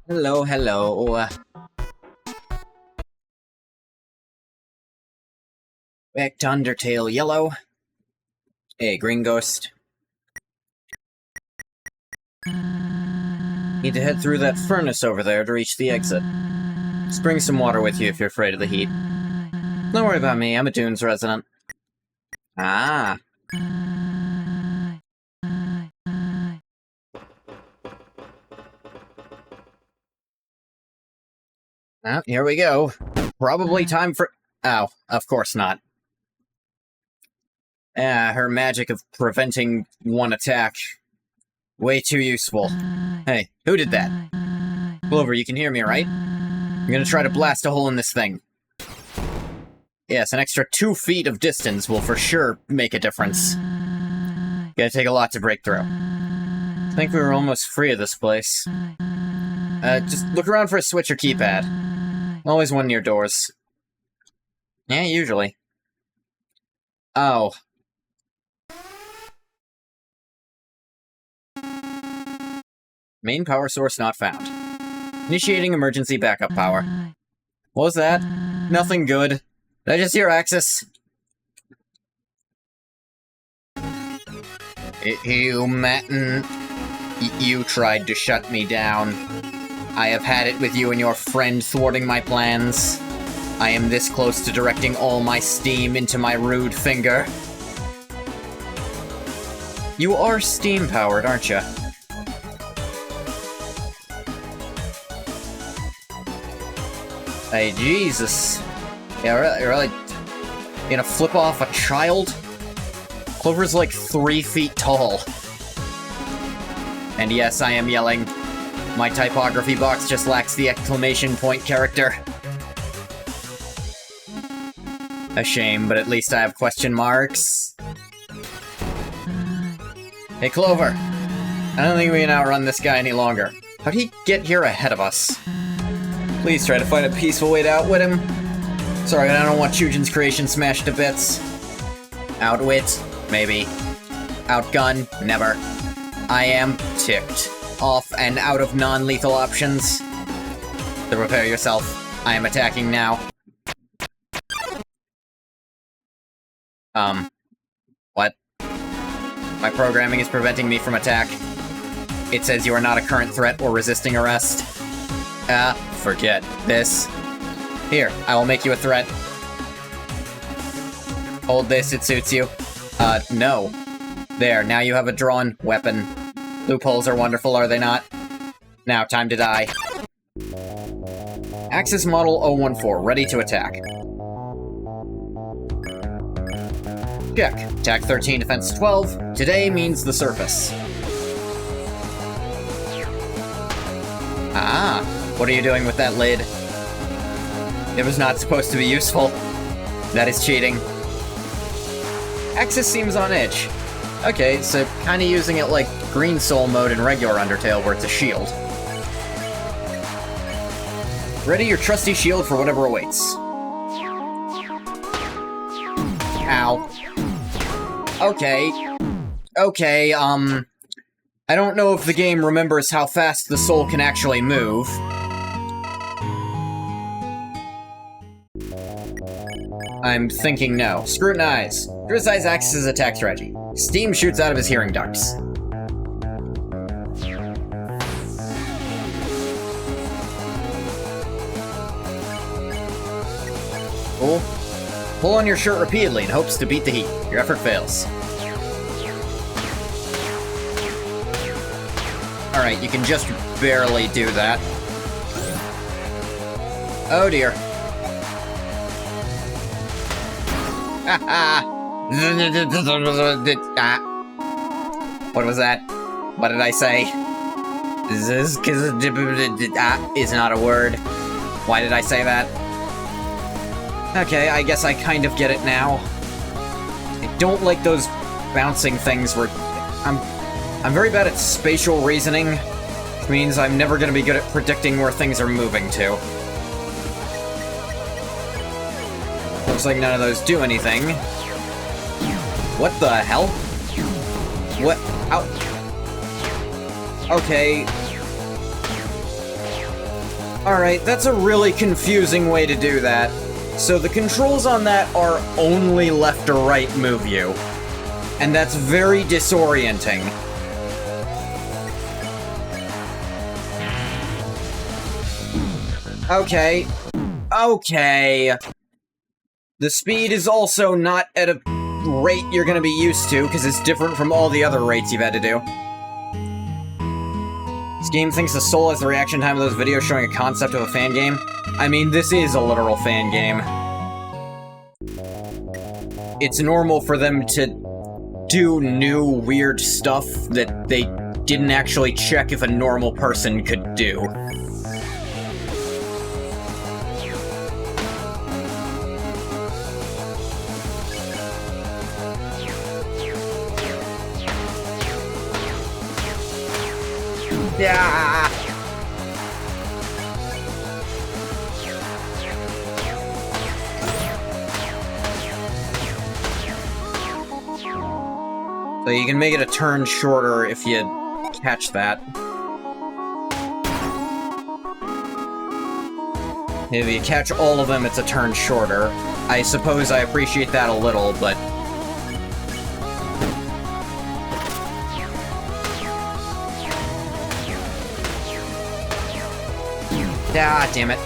Hello, hello. Back to Undertale Yellow. Hey, Green Ghost. Need to head through that furnace over there to reach the exit. Just bring some water with you if you're afraid of the heat. Don't worry about me, I'm a Dunes resident. Ah. Well, here we go. Probably time for... Oh, of course not. Her magic of preventing one attack. Way too useful. Hey, who did that? Clover, you can hear me, right? I'm gonna try to blast a hole in this thing. Yes, an extra 2 feet of distance will for sure make a difference. Gonna take a lot to break through. I think we were almost free of this place. Just look around for a switch or keypad. Always one near doors. Yeah, usually. Oh. Main power source not found. Initiating emergency backup power. What was that? Nothing good. Did I just hear Axis? You tried to shut me down. I have had it with you and your friend thwarting my plans. I am this close to directing all my steam into my rude finger. You are steam-powered, aren't you? Hey, Jesus. Yeah, really? You gonna flip off a child? Clover's like 3 feet tall. And yes, I am yelling. My typography box just lacks the exclamation point character. A shame, but at least I have question marks. Hey, Clover. I don't think we can outrun this guy any longer. How'd he get here ahead of us? Please try to find a peaceful way to outwit him. Sorry, I don't want Chujin's creation smashed to bits. Outwit? Maybe. Outgun? Never. I am ticked off and out of non-lethal options. So prepare yourself. I am attacking now. What? My programming is preventing me from attack. It says you are not a current threat or resisting arrest. Forget this. Here, I will make you a threat. Hold this, it suits you. No. There, now you have a drawn weapon. Loopholes are wonderful, are they not? Now, time to die. Axis Model 014, ready to attack. Check. Attack 13, defense 12. Today means the surface. Ah, what are you doing with that lid? It was not supposed to be useful. That is cheating. Axis seems on edge. Okay, so kinda using it like Green Soul mode in regular Undertale where it's a shield. Ready your trusty shield for whatever awaits. Ow. Okay, I don't know if the game remembers how fast the soul can actually move. I'm thinking no. Scrutinize. Criticize Axis' attack strategy. Steam shoots out of his hearing ducts. Cool. Pull on your shirt repeatedly in hopes to beat the heat. Your effort fails. Alright, you can just barely do that. Oh dear. What was that? What did I say? Is not a word. Why did I say that? Okay, I guess I kind of get it now. I don't like those bouncing things where... I'm very bad at spatial reasoning, which means I'm never gonna be good at predicting where things are moving to. Looks like none of those do anything. What the hell? What? Ow. Okay. Alright, that's a really confusing way to do that. So the controls on that are only left or right move you. And that's very disorienting. Okay. Okay. The speed is also not at a rate you're gonna be used to, because it's different from all the other rates you've had to do. This game thinks the soul has the reaction time of those videos showing a concept of a fan game. I mean, this is a literal fan game. It's normal for them to do new, weird stuff that they didn't actually check if a normal person could do. Yeah. So you can make it a turn shorter if you catch that. If you catch all of them, it's a turn shorter. I suppose I appreciate that a little, but... Ah, damn it.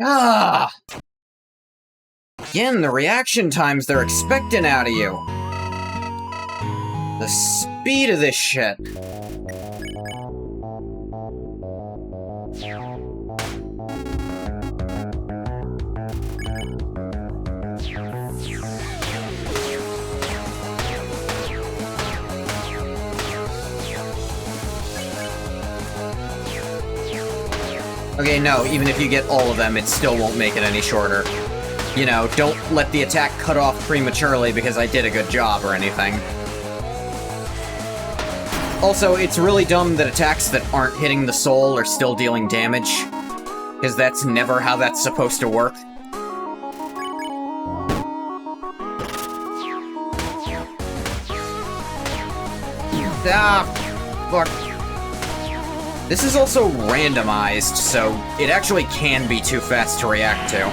Ah! Again, the reaction times they're expecting out of you. The speed of this shit. Okay, no, even if you get all of them, it still won't make it any shorter. You know, don't let the attack cut off prematurely because I did a good job or anything. Also, it's really dumb that attacks that aren't hitting the soul are still dealing damage, because that's never how that's supposed to work. Ah, fuck. This is also randomized, so it actually can be too fast to react to.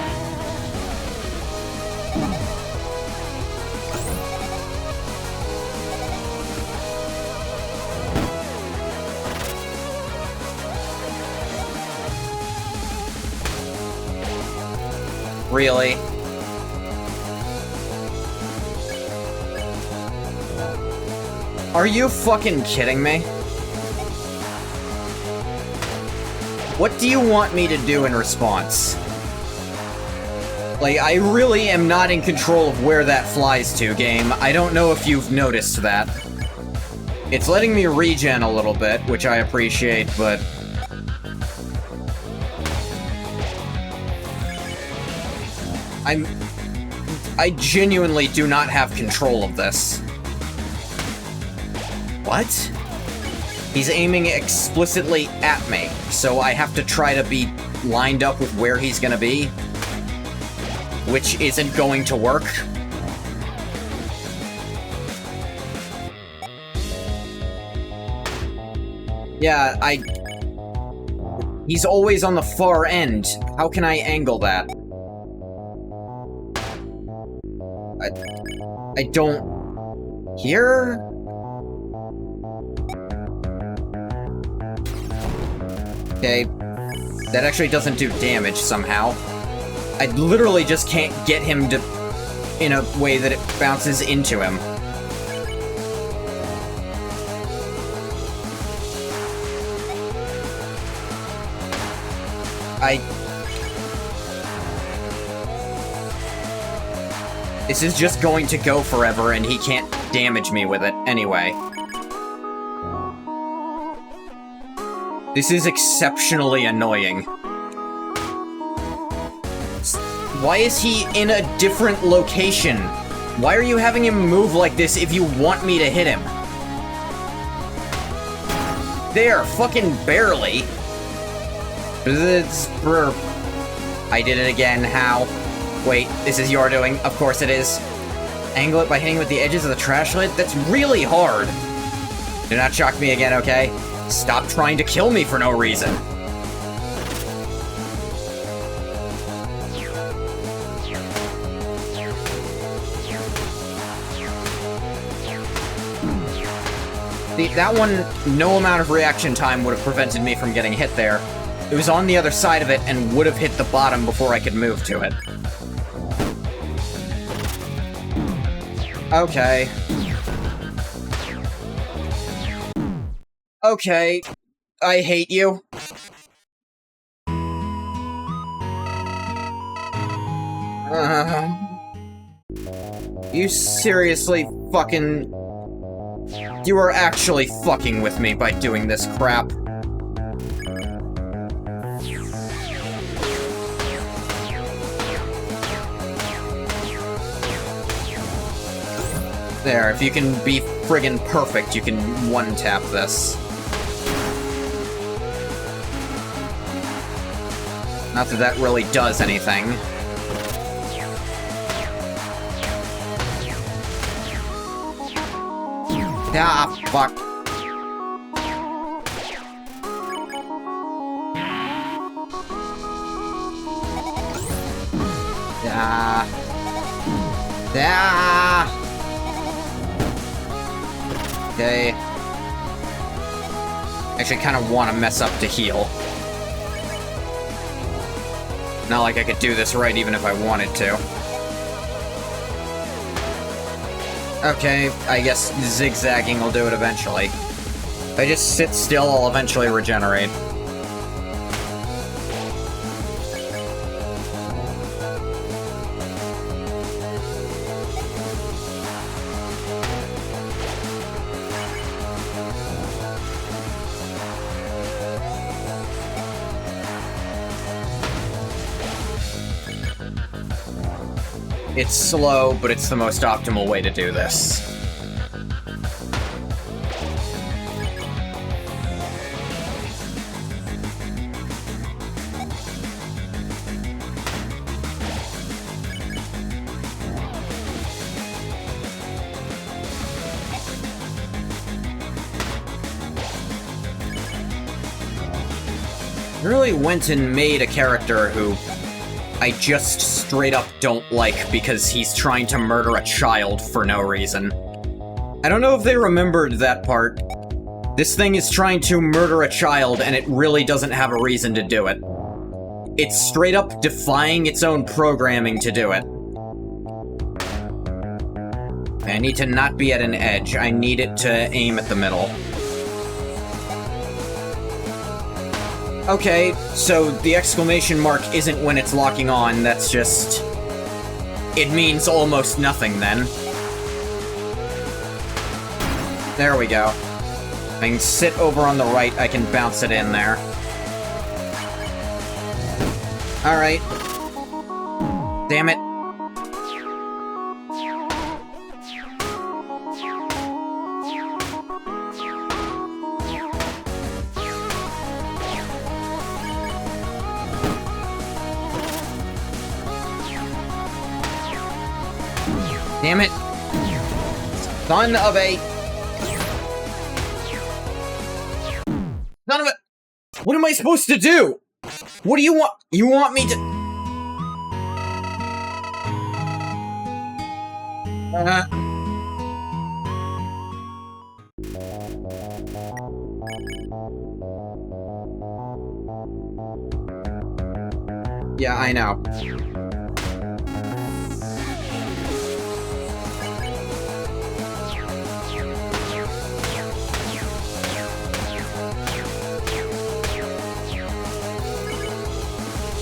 Really? Are you fucking kidding me? What do you want me to do in response? Like, I really am not in control of where that flies to, game. I don't know if you've noticed that. It's letting me regen a little bit, which I appreciate, but... I genuinely do not have control of this. What? He's aiming explicitly at me, so I have to try to be lined up with where he's gonna be, which isn't going to work. Yeah, he's always on the far end. How can I angle that? I don't... Here? Okay, that actually doesn't do damage somehow. I literally just can't get him to... in a way that it bounces into him. This is just going to go forever, and he can't damage me with it anyway. This is exceptionally annoying. Why is he in a different location? Why are you having him move like this if you want me to hit him? There, fucking barely. I did it again, how? Wait, this is your doing, of course it is. Angle it by hitting with the edges of the trash lid? That's really hard. Do not shock me again, okay? Stop trying to kill me for no reason. That one, no amount of reaction time would have prevented me from getting hit there. It was on the other side of it and would have hit the bottom before I could move to it. Okay. Okay. I hate you. You seriously fucking... You are actually fucking with me by doing this crap. There, if you can be friggin' perfect, you can one-tap this. Not that that really does anything. Ah, fuck. Ah. Ah. Okay. Actually, kind of want to mess up to heal. Not like I could do this right even if I wanted to. Okay, I guess zigzagging will do it eventually. If I just sit still, I'll eventually regenerate. It's slow, but it's the most optimal way to do this. I really went and made a character who I just straight up don't like because he's trying to murder a child for no reason. I don't know if they remembered that part. This thing is trying to murder a child and it really doesn't have a reason to do it. It's straight up defying its own programming to do it. I need to not be at an edge. I need it to aim at the middle. Okay, so the exclamation mark isn't when it's locking on, that's just... It means almost nothing, then. There we go. I can sit over on the right, I can bounce it in there. Alright. Damn it. Damn it. Son of a... Son of a... What am I supposed to do? What do you want? You want me to... Yeah, I know.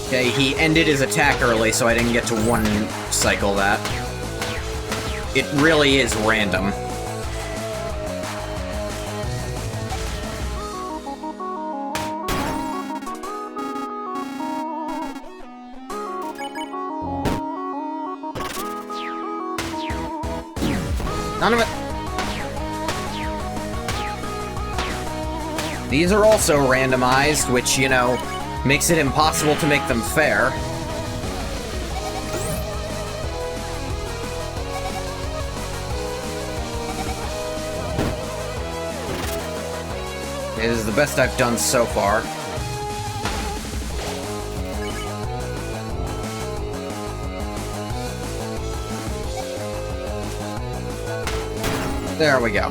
Okay, he ended his attack early, so I didn't get to one-cycle that. It really is random. None of it. These are also randomized, which, you know, makes it impossible to make them fair. It is the best I've done so far. There we go.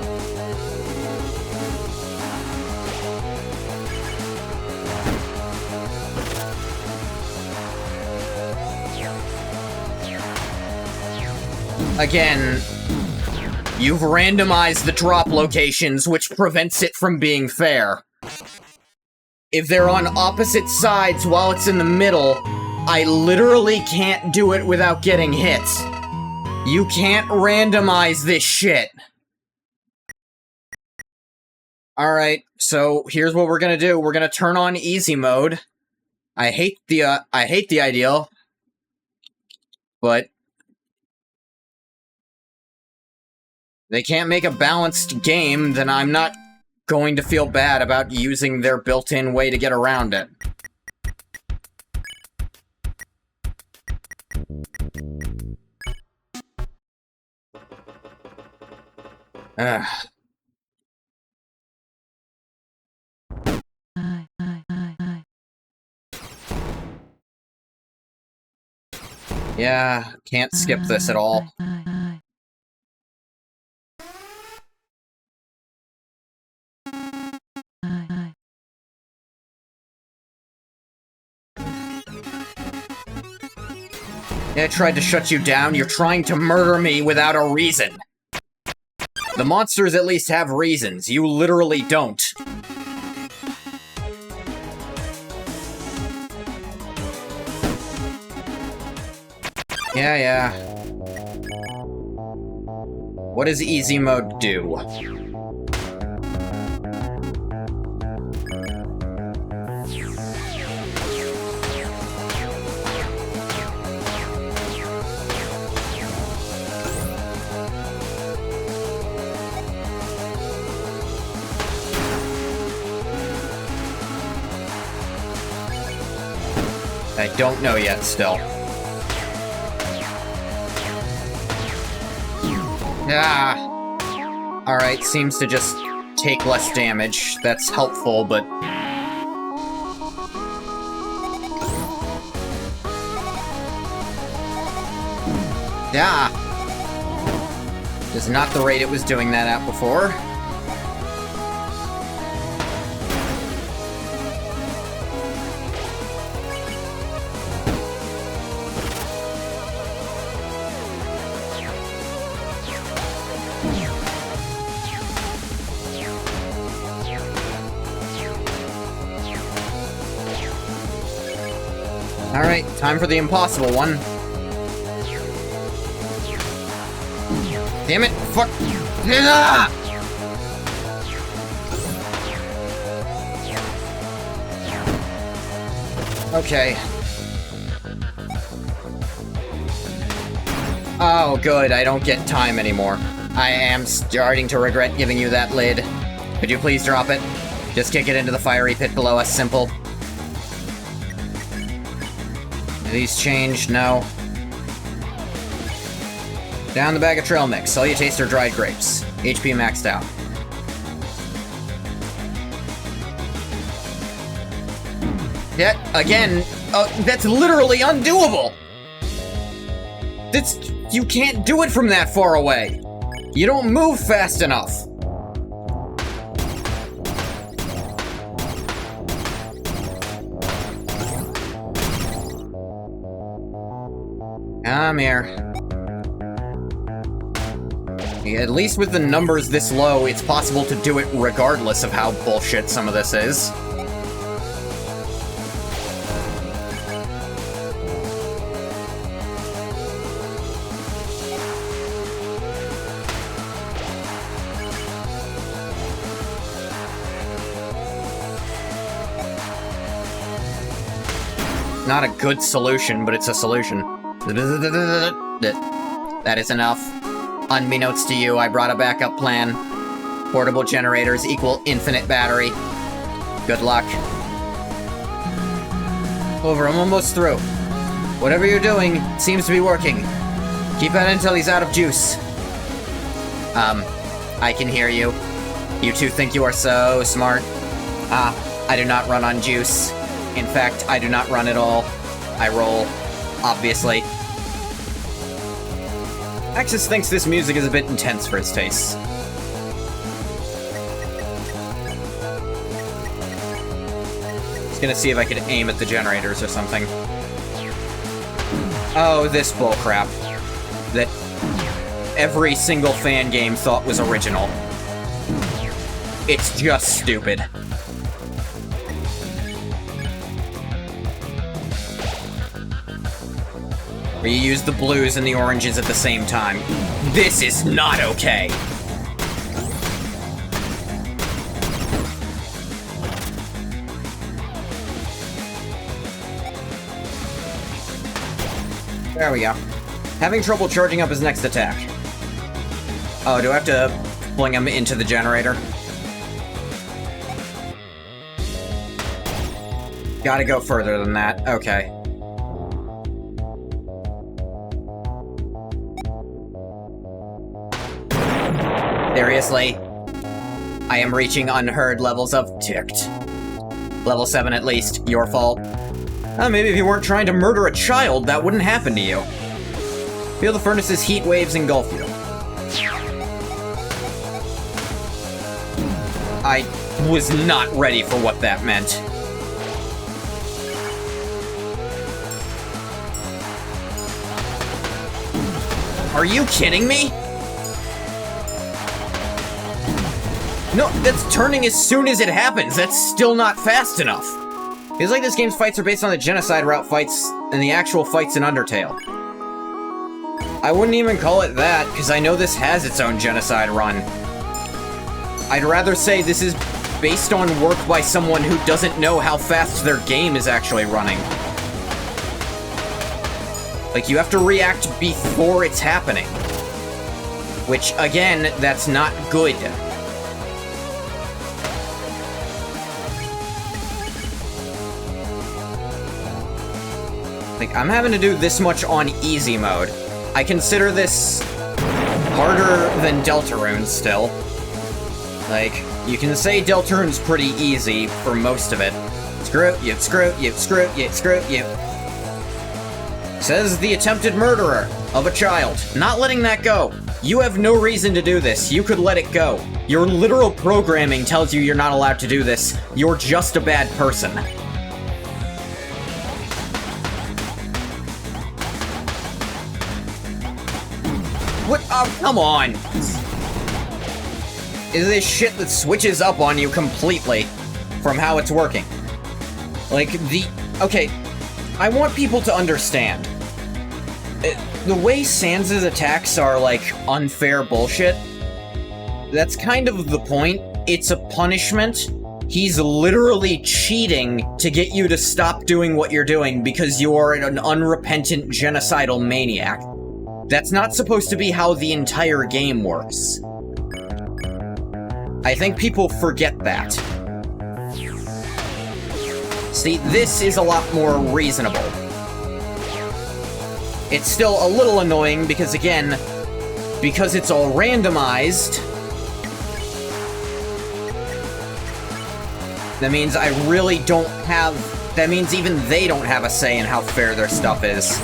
Again, you've randomized the drop locations, which prevents it from being fair. If they're on opposite sides while it's in the middle, I literally can't do it without getting hit. You can't randomize this shit. Alright, so here's what we're gonna do. We're gonna turn on easy mode. I hate the ideal, but they can't make a balanced game, then I'm not going to feel bad about using their built-in way to get around it. Ugh. Yeah, can't skip this at all. I tried to shut you down. You're trying to murder me without a reason. The monsters at least have reasons. You literally don't. Yeah. What does easy mode do? I don't know yet, still. Ah! Alright, seems to just take less damage. That's helpful, but... Ah! Is not the rate it was doing that at before. Alright, time for the impossible one. Damn it! Fuck! Ah! Okay. Oh, good, I don't get time anymore. I am starting to regret giving you that lid. Could you please drop it? Just kick it into the fiery pit below us, simple. Do these change? No. Down the bag of trail mix. All you taste are dried grapes. HP maxed out. Yet, again, that's literally undoable! You can't do it from that far away! You don't move fast enough! Come here. At least with the numbers this low, it's possible to do it regardless of how bullshit some of this is. Not a good solution, but it's a solution. That is enough. Unbeknownst to you, I brought a backup plan. Portable generators equal infinite battery. Good luck. Over, I'm almost through. Whatever you're doing seems to be working. Keep at it until he's out of juice. I can hear you. You two think you are so smart. I do not run on juice. In fact, I do not run at all. I roll, obviously. Axis thinks this music is a bit intense for his tastes. Just gonna see if I could aim at the generators or something. Oh, this bullcrap that every single fan game thought was original. It's just stupid. Where you use the blues and the oranges at the same time. This is not okay! There we go. Having trouble charging up his next attack. Oh, do I have to fling him into the generator? Gotta go further than that. Okay. Seriously? I am reaching unheard levels of ticked. Level 7 at least. Your fault. Maybe if you weren't trying to murder a child, that wouldn't happen to you. Feel the furnace's heat waves engulf you. I was not ready for what that meant. Are you kidding me? No, that's turning as soon as it happens. That's still not fast enough. Feels like this game's fights are based on the genocide route fights and the actual fights in Undertale. I wouldn't even call it that, because I know this has its own genocide run. I'd rather say this is based on work by someone who doesn't know how fast their game is actually running. Like, you have to react before it's happening. Which, again, that's not good. Like, I'm having to do this much on easy mode. I consider this harder than Deltarune still. Like, you can say Deltarune's pretty easy for most of it. Screw you, screw you, screw you, screw you. Says the attempted murderer of a child. Not letting that go. You have no reason to do this. You could let it go. Your literal programming tells you you're not allowed to do this. You're just a bad person. What? Oh, come on! Is this shit that switches up on you completely from how it's working? Like, okay, I want people to understand. The way Sans' attacks are, like, unfair bullshit, that's kind of the point. It's a punishment. He's literally cheating to get you to stop doing what you're doing because you are an unrepentant genocidal maniac. That's not supposed to be how the entire game works. I think people forget that. See, this is a lot more reasonable. It's still a little annoying because, again, because it's all randomized, that means I really don't have... That means even they don't have a say in how fair their stuff is.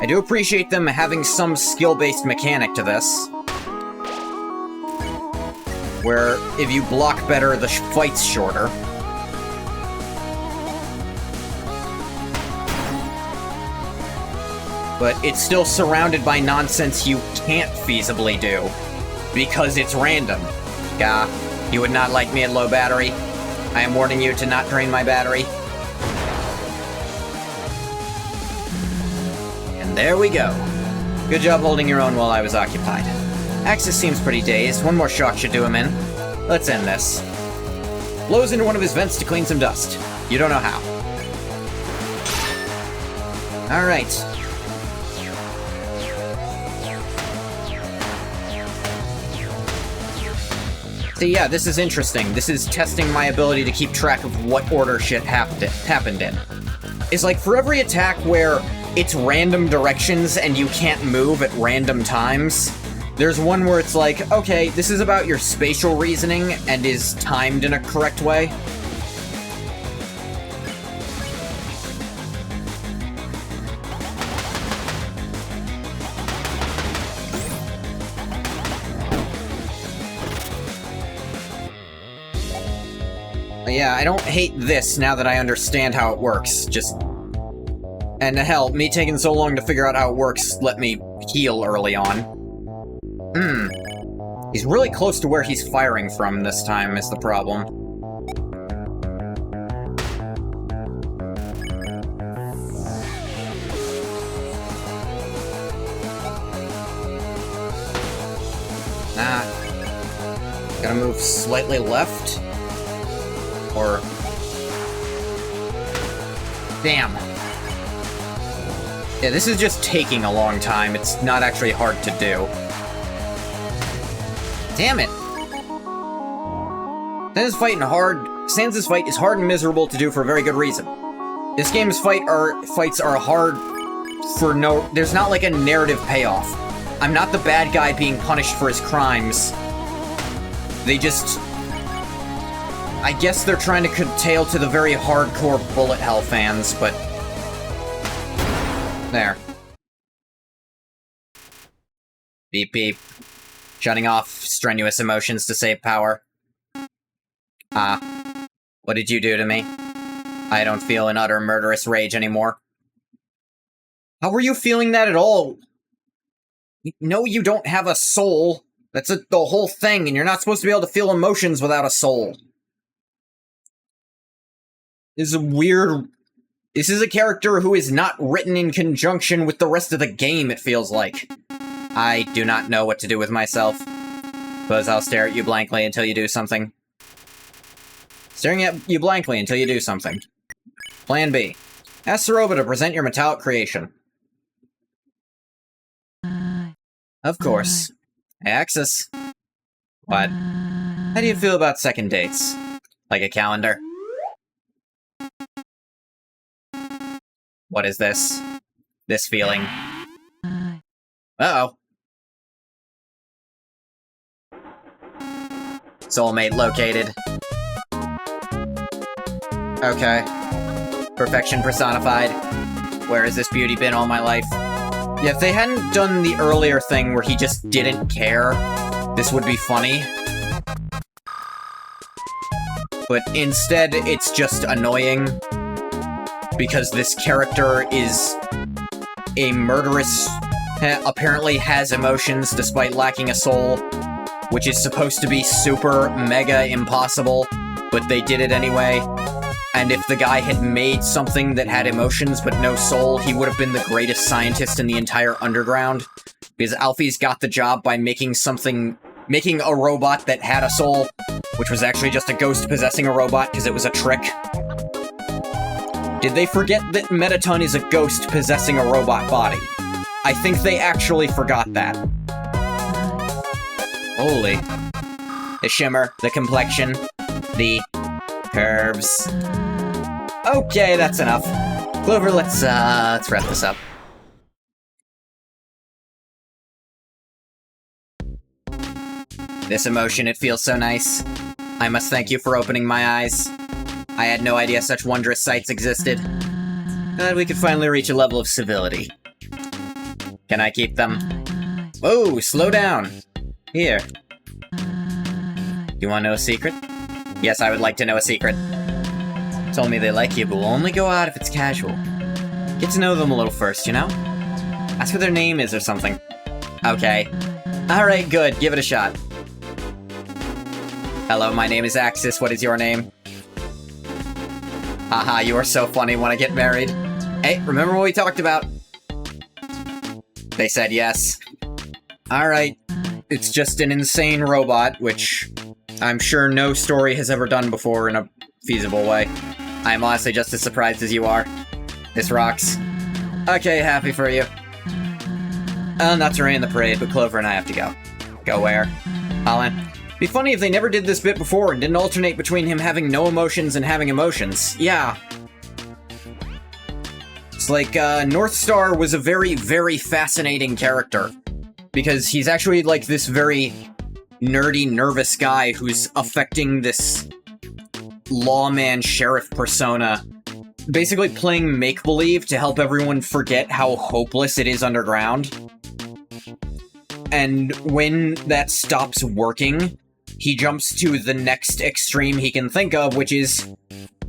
I do appreciate them having some skill-based mechanic to this. Where, if you block better, the fight's shorter. But it's still surrounded by nonsense you can't feasibly do. Because it's random. Gah, you would not like me at low battery. I am warning you to not drain my battery. There we go. Good job holding your own while I was occupied. Axis seems pretty dazed. One more shock should do him in. Let's end this. Blows into one of his vents to clean some dust. You don't know how. Alright. So yeah, this is interesting. This is testing my ability to keep track of what order shit happened in. It's like, for every attack where it's random directions and you can't move at random times, There's one where it's like, okay, this is about your spatial reasoning and is timed in a correct way. Yeah, I don't hate this now that I understand how it works, just... And hell, me taking so long to figure out how it works let me heal early on. He's really close to where he's firing from this time is the problem. Gotta move slightly left. Or... Damn. Yeah, this is just taking a long time. It's not actually hard to do. Damn it! Sans' fight is hard and miserable to do for a very good reason. This game's fights are hard for no... There's not like a narrative payoff. I'm not the bad guy being punished for his crimes. They just... I guess they're trying to curtail to the very hardcore bullet hell fans, but... There. Beep beep. Shutting off strenuous emotions to save power. What did you do to me? I don't feel an utter murderous rage anymore. How were you feeling that at all? No, you don't have a soul. That's the whole thing, and you're not supposed to be able to feel emotions without a soul. This is a weird... This is a character who is not written in conjunction with the rest of the game, it feels like. I do not know what to do with myself. Suppose I'll stare at you blankly until you do something. Staring at you blankly until you do something. Plan B. Ask the robot to present your metallic creation. Of course. Hey, Axis. What? How do you feel about second dates? Like a calendar? What is this? This feeling. Uh-oh. Soulmate located. Okay. Perfection personified. Where has this beauty been all my life? Yeah, if they hadn't done the earlier thing where he just didn't care, this would be funny. But instead, it's just annoying. Because this character is a murderous... apparently has emotions despite lacking a soul, which is supposed to be super mega impossible, but they did it anyway. And if the guy had made something that had emotions but no soul, he would have been the greatest scientist in the entire underground. Because Alfie's got the job by making a robot that had a soul, which was actually just a ghost possessing a robot because it was a trick. Did they forget that Mettaton is a ghost possessing a robot body? I think they actually forgot that. Holy. The shimmer, the complexion, the curves. Okay, that's enough. Clover, let's wrap this up. This emotion, it feels so nice. I must thank you for opening my eyes. I had no idea such wondrous sights existed. Glad we could finally reach a level of civility. Can I keep them? Whoa, slow down. Here. You want to know a secret? Yes, I would like to know a secret. Told me they like you, but will only go out if it's casual. Get to know them a little first, you know? Ask what their name is or something. Okay. Alright, good. Give it a shot. Hello, my name is Axis. What is your name? Haha, you are so funny. Want to get married? Hey, remember what we talked about? They said yes. Alright. It's just an insane robot, which I'm sure no story has ever done before in a feasible way. I'm honestly just as surprised as you are. This rocks. Okay, happy for you. Not to rain in the parade, but Clover and I have to go. Go where? Holland? Be funny if they never did this bit before and didn't alternate between him having no emotions and having emotions. Yeah. It's like, North Star was a very, very fascinating character. because he's actually, like, this very nerdy, nervous guy who's affecting this lawman sheriff persona, basically playing make-believe to help everyone forget how hopeless it is underground. And when that stops working, he jumps to the next extreme he can think of, which is,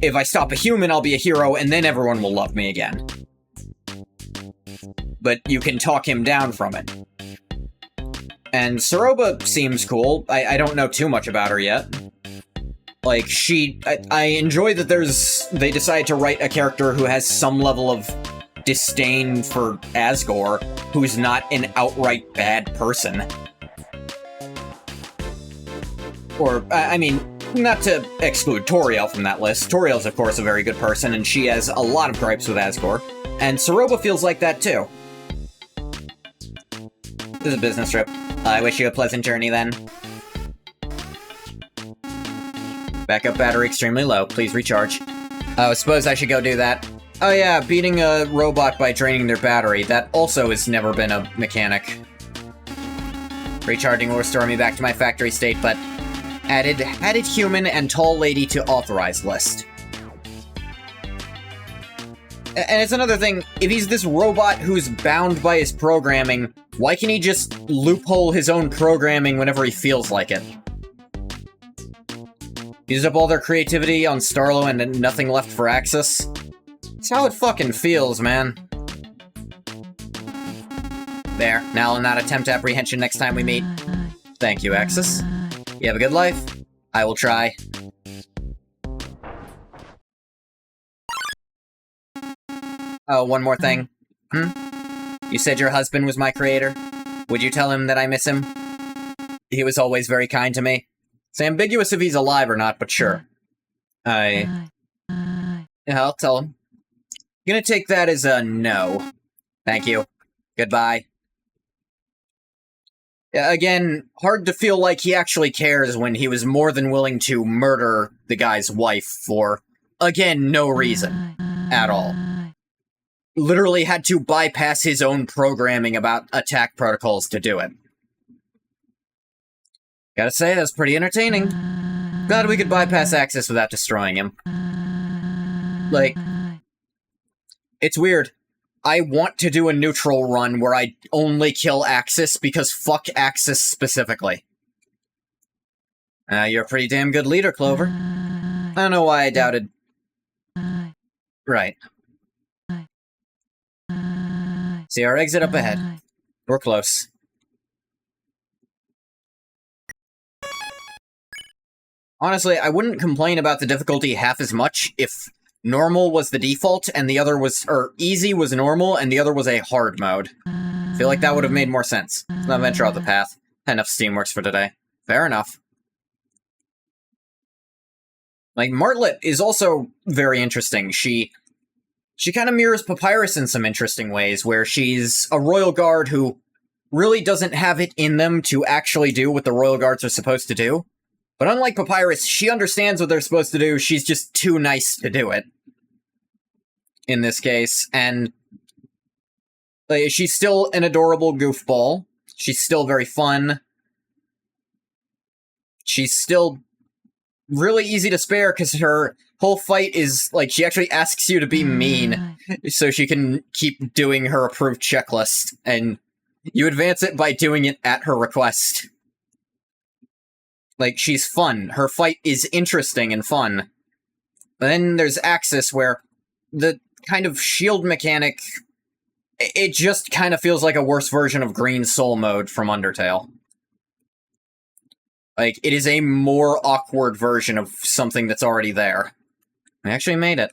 if I stop a human, I'll be a hero, and then everyone will love me again. But you can talk him down from it. And Soroba seems cool. I don't know too much about her yet. Like, I enjoy that they decide to write a character who has some level of disdain for Asgore, who's not an outright bad person. Or, I mean, not to exclude Toriel from that list. Toriel's, of course, a very good person, and she has a lot of gripes with Asgore. And Soroba feels like that, too. This is a business trip. I wish you a pleasant journey, then. Backup battery extremely low. Please recharge. Oh, suppose I should go do that. Oh yeah, beating a robot by draining their battery. That also has never been a mechanic. Recharging will restore me back to my factory state, but added human and tall lady to authorized list. And it's another thing, if he's this robot who's bound by his programming, why can't he just loophole his own programming whenever he feels like it? Use up all their creativity on Starlo and then nothing left for Axis? That's how it fucking feels, man. There, now I'll not attempt apprehension next time we meet. Thank you, Axis. You have a good life. I will try. Oh, one more thing. You said your husband was my creator? Would you tell him that I miss him? He was always very kind to me. It's ambiguous if he's alive or not, but sure. Yeah, I'll tell him. Gonna take that as a no. Thank you. Goodbye. Yeah, again, hard to feel like he actually cares when he was more than willing to murder the guy's wife for, again, no reason at all. Literally had to bypass his own programming about attack protocols to do it. Gotta say, that's pretty entertaining. Glad we could bypass Axis without destroying him. Like, it's weird. I want to do a neutral run where I only kill Axis because fuck Axis specifically. You're a pretty damn good leader, Clover. I don't know why I doubted. Right. See our exit up ahead. We're close. Honestly, I wouldn't complain about the difficulty half as much if normal was the default and the other was, or easy was normal and the other was a hard mode. I feel like that would have made more sense. Let's not venture off the path. Enough Steamworks for today. Fair enough. Like, Martlet is also very interesting. She kind of mirrors Papyrus in some interesting ways, where she's a Royal Guard who really doesn't have it in them to actually do what the Royal Guards are supposed to do. But unlike Papyrus, she understands what they're supposed to do, she's just too nice to do it. In this case, and she's still an adorable goofball. She's still very fun. She's still really easy to spare, because her whole fight is, like, she actually asks you to be mean, so she can keep doing her approved checklist, and you advance it by doing it at her request. Like, she's fun. Her fight is interesting and fun. But then there's Axis, where the kind of shield mechanic, it just kind of feels like a worse version of Green Soul mode from Undertale. Like, it is a more awkward version of something that's already there. I actually made it.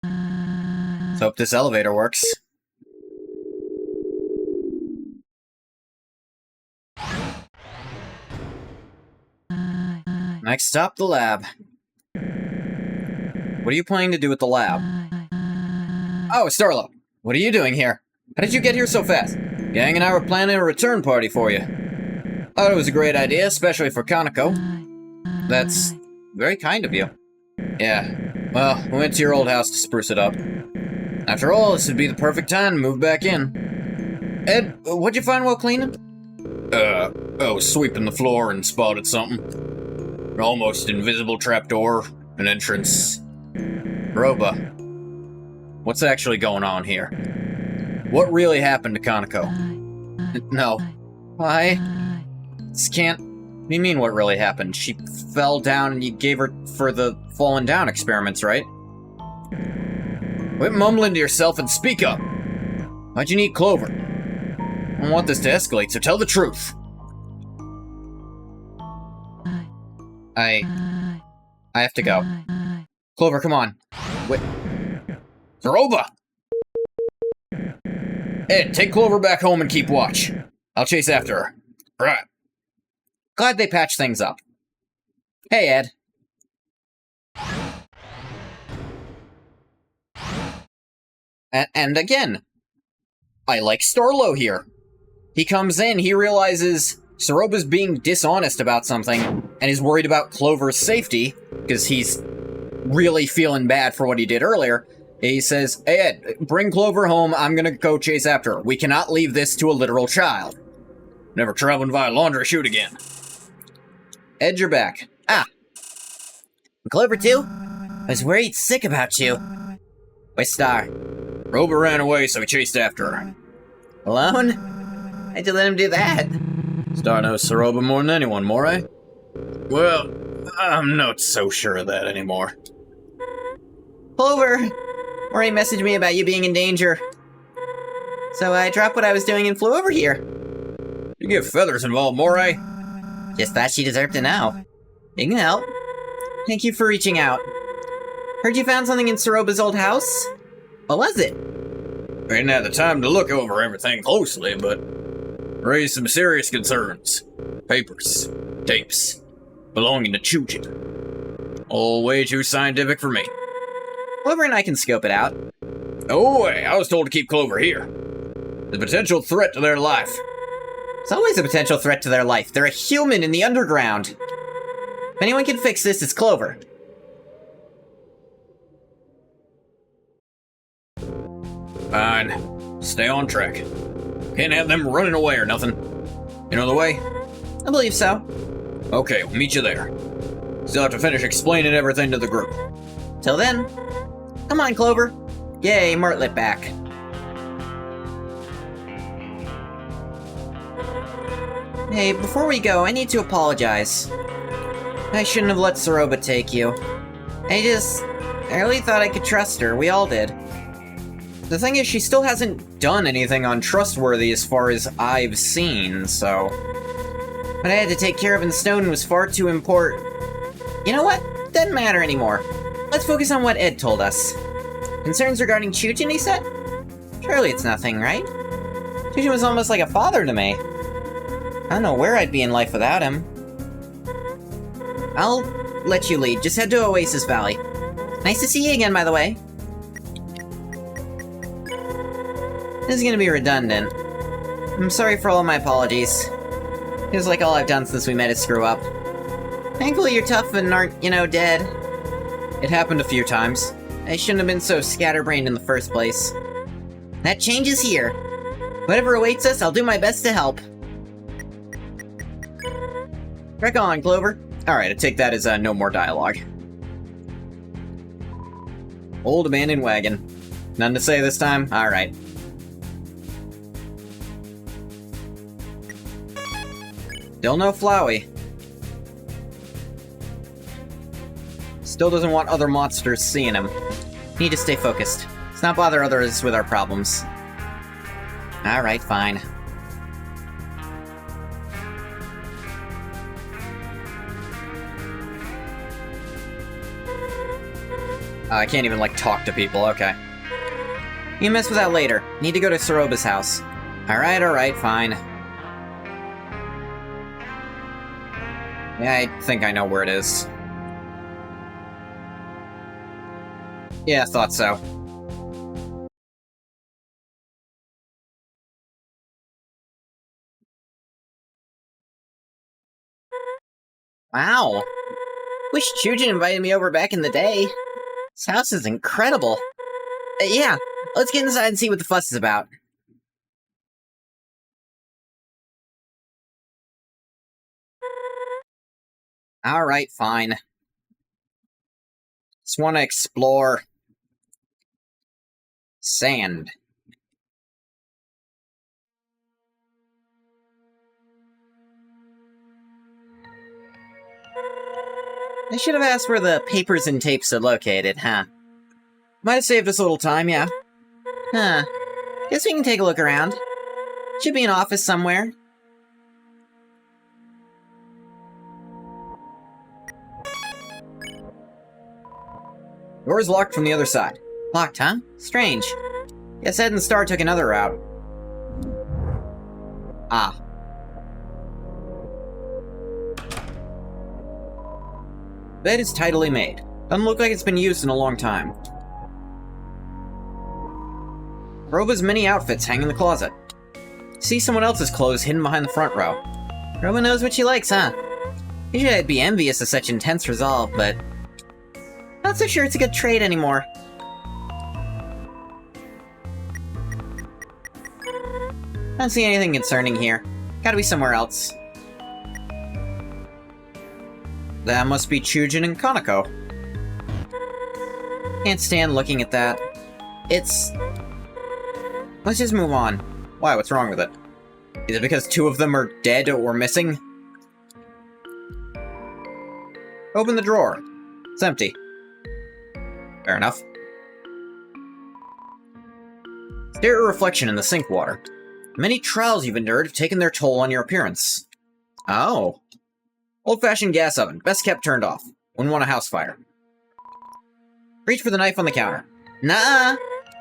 Let's hope this elevator works. Next stop, the lab. What are you planning to do at the lab? Oh, Starlo, what are you doing here? How did you get here so fast? Gang and I were planning a return party for you. Thought it was a great idea, especially for Kaneko. That's very kind of you. Yeah, well, we went to your old house to spruce it up. After all, this would be the perfect time to move back in. Ed, what'd you find while cleaning? I was sweeping the floor and spotted something. An almost invisible trapdoor, an entrance. Roba, what's actually going on here? What really happened to Kaneko? No. Why? This can't... What do you mean what really happened? She fell down and you gave her for the fallen down experiments, right? Quit mumbling to yourself and speak up. Why'd you need Clover? I don't want this to escalate, so tell the truth. I have to go. Clover, come on. Wait. Zeroba! Ed, take Clover back home and keep watch. I'll chase after her. Right. Glad they patched things up. Hey, Ed. And again, I like Storlo here. He comes in, he realizes Soroba's being dishonest about something, and is worried about Clover's safety, because he's really feeling bad for what he did earlier. He says, hey Ed, bring Clover home, I'm gonna go chase after her. We cannot leave this to a literal child. Never traveling via laundry chute again. Ed, you're back. Ah. Clover too? I was worried sick about you. Where's Star? Roba ran away, so we chased after her. Alone? How'd you let him do that? Star knows Soroba more than anyone, Moray. Well, I'm not so sure of that anymore. Clover! Mori messaged me about you being in danger. So I dropped what I was doing and flew over here. You get feathers involved, Moray. Just thought she deserved to know. You can help. Thank you for reaching out. Heard you found something in Soroba's old house? What was it? I didn't have the time to look over everything closely, but raised some serious concerns. Papers, tapes, belonging to Chujin. All way too scientific for me. Clover and I can scope it out. No way, I was told to keep Clover here. The potential threat to their life. It's always a potential threat to their life. They're a human in the underground. If anyone can fix this, it's Clover. Fine. Stay on track. Can't have them running away or nothing. You know the way? I believe so. Okay, we'll meet you there. Still have to finish explaining everything to the group. Till then, come on, Clover. Yay, Martlet back. Hey, before we go, I need to apologize. I shouldn't have let Soroba take you. I really thought I could trust her. We all did. The thing is, she still hasn't done anything untrustworthy as far as I've seen, so... What I had to take care of in Snowden was far too important. You know what? Doesn't matter anymore. Let's focus on what Ed told us. Concerns regarding Chujin, he said? Surely it's nothing, right? Chujin was almost like a father to me. I don't know where I'd be in life without him. I'll let you lead. Just head to Oasis Valley. Nice to see you again, by the way. This is gonna be redundant. I'm sorry for all my apologies. Feels like all I've done since we met is screw up. Thankfully you're tough and aren't, dead. It happened a few times. I shouldn't have been so scatterbrained in the first place. That changes here. Whatever awaits us, I'll do my best to help. Crack on, Clover. Alright, I take that as no more dialogue. Old abandoned wagon. None to say this time? Alright. Still no Flowey. Still doesn't want other monsters seeing him. Need to stay focused. Let's not bother others with our problems. Alright, fine. I can't even, talk to people, okay. You can mess with that later. Need to go to Soroba's house. Alright, fine. Yeah, I think I know where it is. Yeah, thought so. Wow. Wish Chujin invited me over back in the day. This house is incredible. Yeah, let's get inside and see what the fuss is about. Alright, fine. Just want to explore... sand. I should have asked where the papers and tapes are located, huh? Might have saved us a little time, yeah. Huh. Guess we can take a look around. Should be an office somewhere. Door's locked from the other side. Locked, huh? Strange. Guess Ed and Star took another route. Ah. Bed is tidily made. Doesn't look like it's been used in a long time. Roba's many outfits hang in the closet. See someone else's clothes hidden behind the front row. Roba knows what she likes, huh? Usually I'd be envious of such intense resolve, but... not so sure it's a good trait anymore. Don't see anything concerning here. Gotta be somewhere else. That must be Chujin and Kanako. Can't stand looking at that. It's... let's just move on. Why, what's wrong with it? Is it because two of them are dead or missing? Open the drawer. It's empty. Fair enough. Stare at a reflection in the sink water. Many trials you've endured have taken their toll on your appearance. Oh. Old-fashioned gas oven, best kept turned off. Wouldn't want a house fire. Reach for the knife on the counter. Nuh-uh!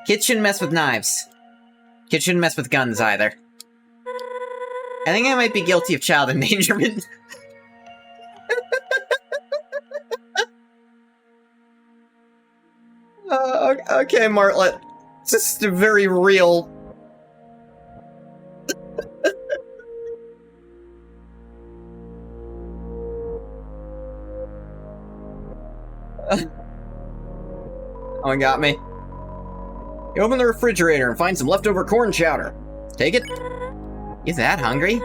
Kids shouldn't mess with knives. Kids shouldn't mess with guns, either. I think I might be guilty of child endangerment. Okay, Martlet. It's just very real. Oh, it got me. You open the refrigerator and find some leftover corn chowder. Take it. You that hungry?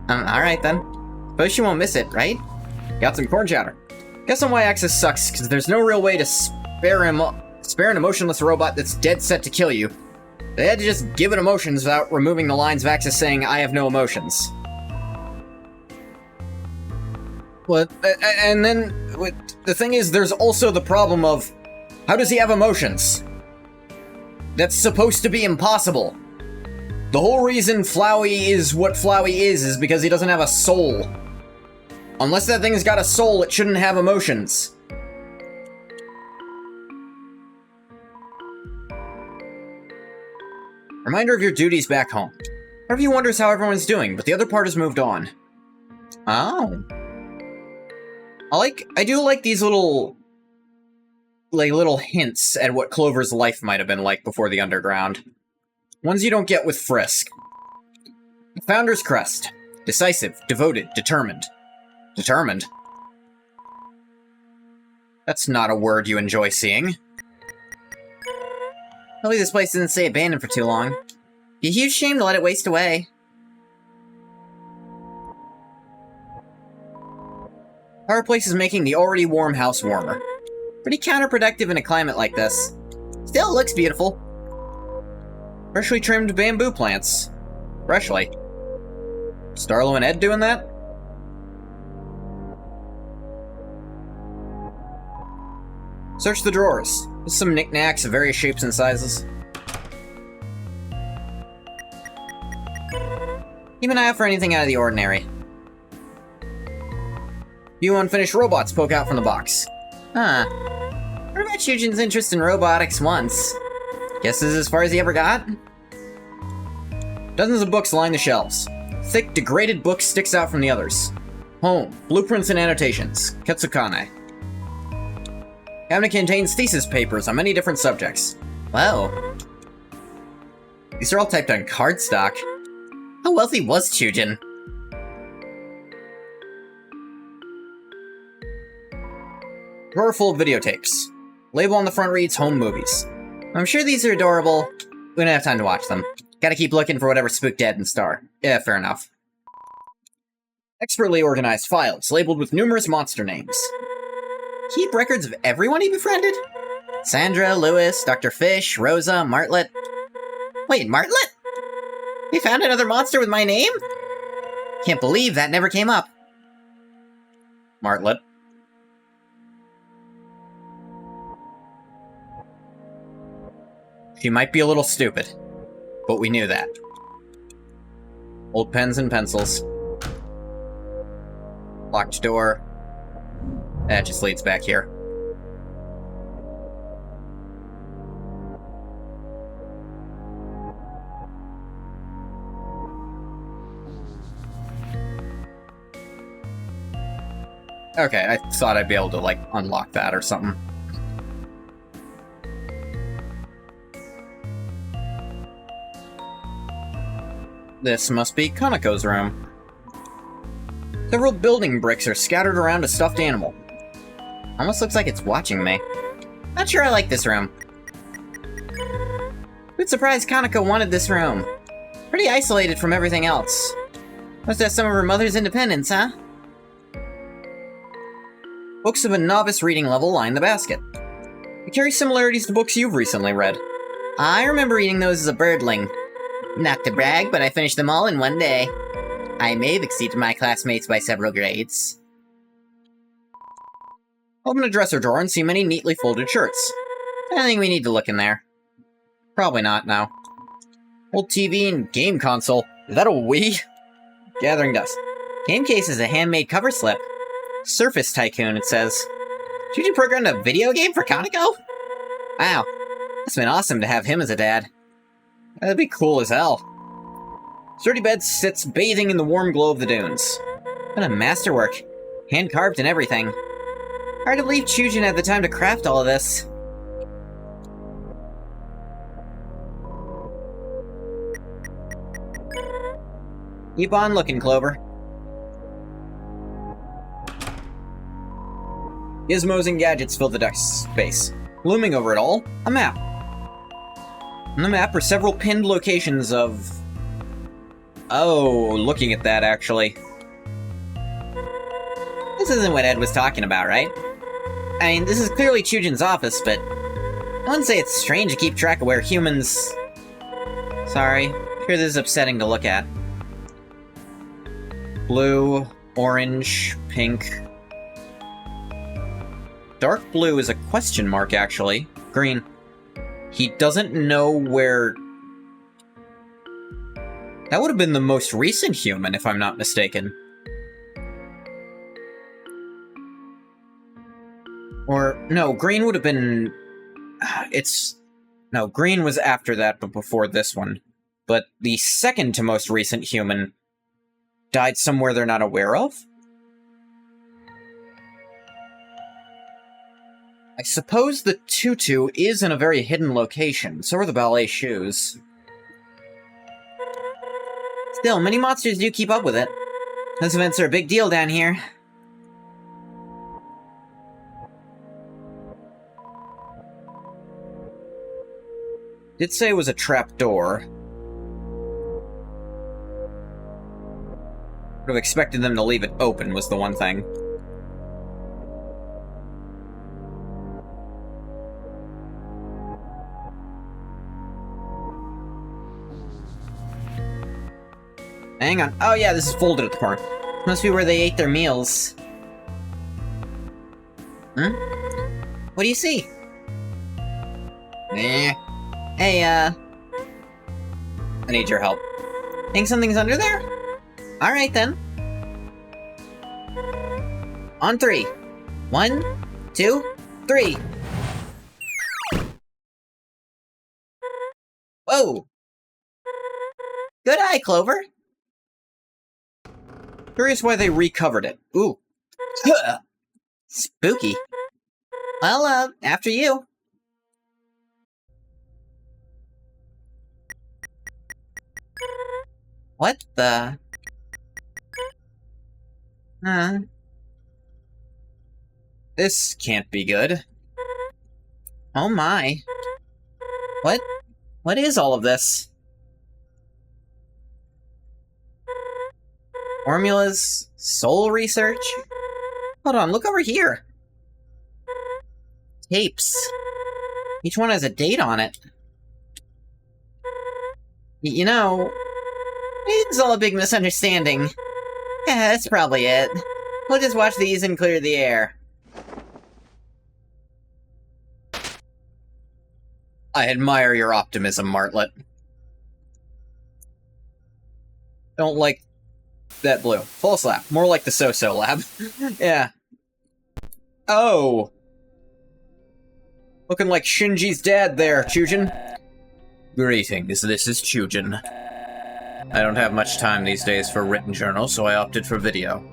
Alright then. Suppose you won't miss it, right? Got some corn chowder. Guess on Y-axis sucks, because there's no real way to spare an emotionless robot that's dead set to kill you. They had to just give it emotions without removing the lines of axis saying, I have no emotions. What? And then, the thing is, there's also the problem of, how does he have emotions? That's supposed to be impossible. The whole reason Flowey is what Flowey is because he doesn't have a soul. Unless that thing's got a soul, it shouldn't have emotions. Reminder of your duties back home. Part of you wonders how everyone's doing, but the other part has moved on. Oh. I do like these little hints at what Clover's life might have been like before the Underground. Ones you don't get with Frisk. The Founder's Crest. Decisive, devoted, determined. Determined? That's not a word you enjoy seeing. Hopefully this place didn't stay abandoned for too long. Be a huge shame to let it waste away. Fireplace is making the already warm house warmer. Pretty counterproductive in a climate like this. Still, it looks beautiful. Freshly trimmed bamboo plants. Freshly. Starlo and Ed doing that? Search the drawers. There's some knickknacks of various shapes and sizes. Keep an eye out for anything out of the ordinary. Few unfinished robots poke out from the box. Huh. Heard about Shujin's interest in robotics once. Guess this is as far as he ever got? Dozens of books line the shelves. Thick, degraded book sticks out from the others. Home, blueprints and annotations. Ketsukane. Cabinet contains thesis papers on many different subjects. Whoa. These are all typed on cardstock. How wealthy was Shujin? Drawer full of videotapes. Label on the front reads Home Movies. I'm sure these are adorable. We don't have time to watch them. Gotta keep looking for whatever spooked Ed and Star. Yeah, fair enough. Expertly organized files, labeled with numerous monster names. Keep records of everyone he befriended? Sandra, Lewis, Dr. Fish, Rosa, Martlet. Wait, Martlet? He found another monster with my name? Can't believe that never came up. Martlet. She might be a little stupid, but we knew that. Old pens and pencils. Locked door. That just leads back here. Okay, I thought I'd be able to, like, unlock that or something. This must be Kaneko's room. Several building bricks are scattered around a stuffed animal. Almost looks like it's watching me. Not sure I like this room. Good surprise Kaneko wanted this room. Pretty isolated from everything else. Must have some of her mother's independence, huh? Books of a novice reading level line the basket. They carry similarities to books you've recently read. I remember reading those as a birdling. Not to brag, but I finished them all in one day. I may have exceeded my classmates by several grades. Open a dresser drawer and see many neatly folded shirts. I think we need to look in there. Probably not now. Old TV and game console. Is that a Wii? Gathering dust. Game case is a handmade cover slip. Surface Tycoon, it says. Did you program a video game for Kaneko? Wow. It's been awesome to have him as a dad. That'd be cool as hell. Sturdy bed sits bathing in the warm glow of the dunes. What a masterwork. Hand-carved and everything. Hard to believe Chujin had the time to craft all of this. Keep on looking, Clover. Gizmos and gadgets fill the desk space. Looming over it all, a map. On the map are several pinned locations of... Oh, looking at that, actually. This isn't what Ed was talking about, right? I mean, this is clearly Chujin's office, but... I wouldn't say it's strange to keep track of where humans... Sorry, sure this is upsetting to look at. Blue, orange, pink... Dark blue is a question mark, actually. Green. He doesn't know where... That would have been the most recent human, if I'm not mistaken. Or, no, green would have been... No, green was after that, but before this one. But the second to most recent human died somewhere they're not aware of? I suppose the tutu is in a very hidden location, so are the ballet shoes. Still, many monsters do keep up with it. Those events are a big deal down here. Did say it was a trap door. Would have expected them to leave it open, was the one thing. Hang on. Oh yeah, this is folded at the corner. Must be where they ate their meals. Hmm? What do you see? Nah. Hey, I need your help. think something's under there? Alright then. On 3. 1, 2, 3. Whoa! Good eye, Clover. Curious why they recovered it. Ooh. Spooky. Well, after you. What the? This can't be good. Oh my. What is all of this? Formulas? Soul research? Hold on, look over here. Tapes. Each one has a date on it. You know, it's all a big misunderstanding. Yeah, that's probably it. We'll just watch these and clear the air. I admire your optimism, Martlet. Don't like that blue. False lab. More like the So-So lab. Yeah. Oh! Looking like Shinji's dad there, Chujin. Greetings, this is Chujin. I don't have much time these days for written journals, so I opted for video.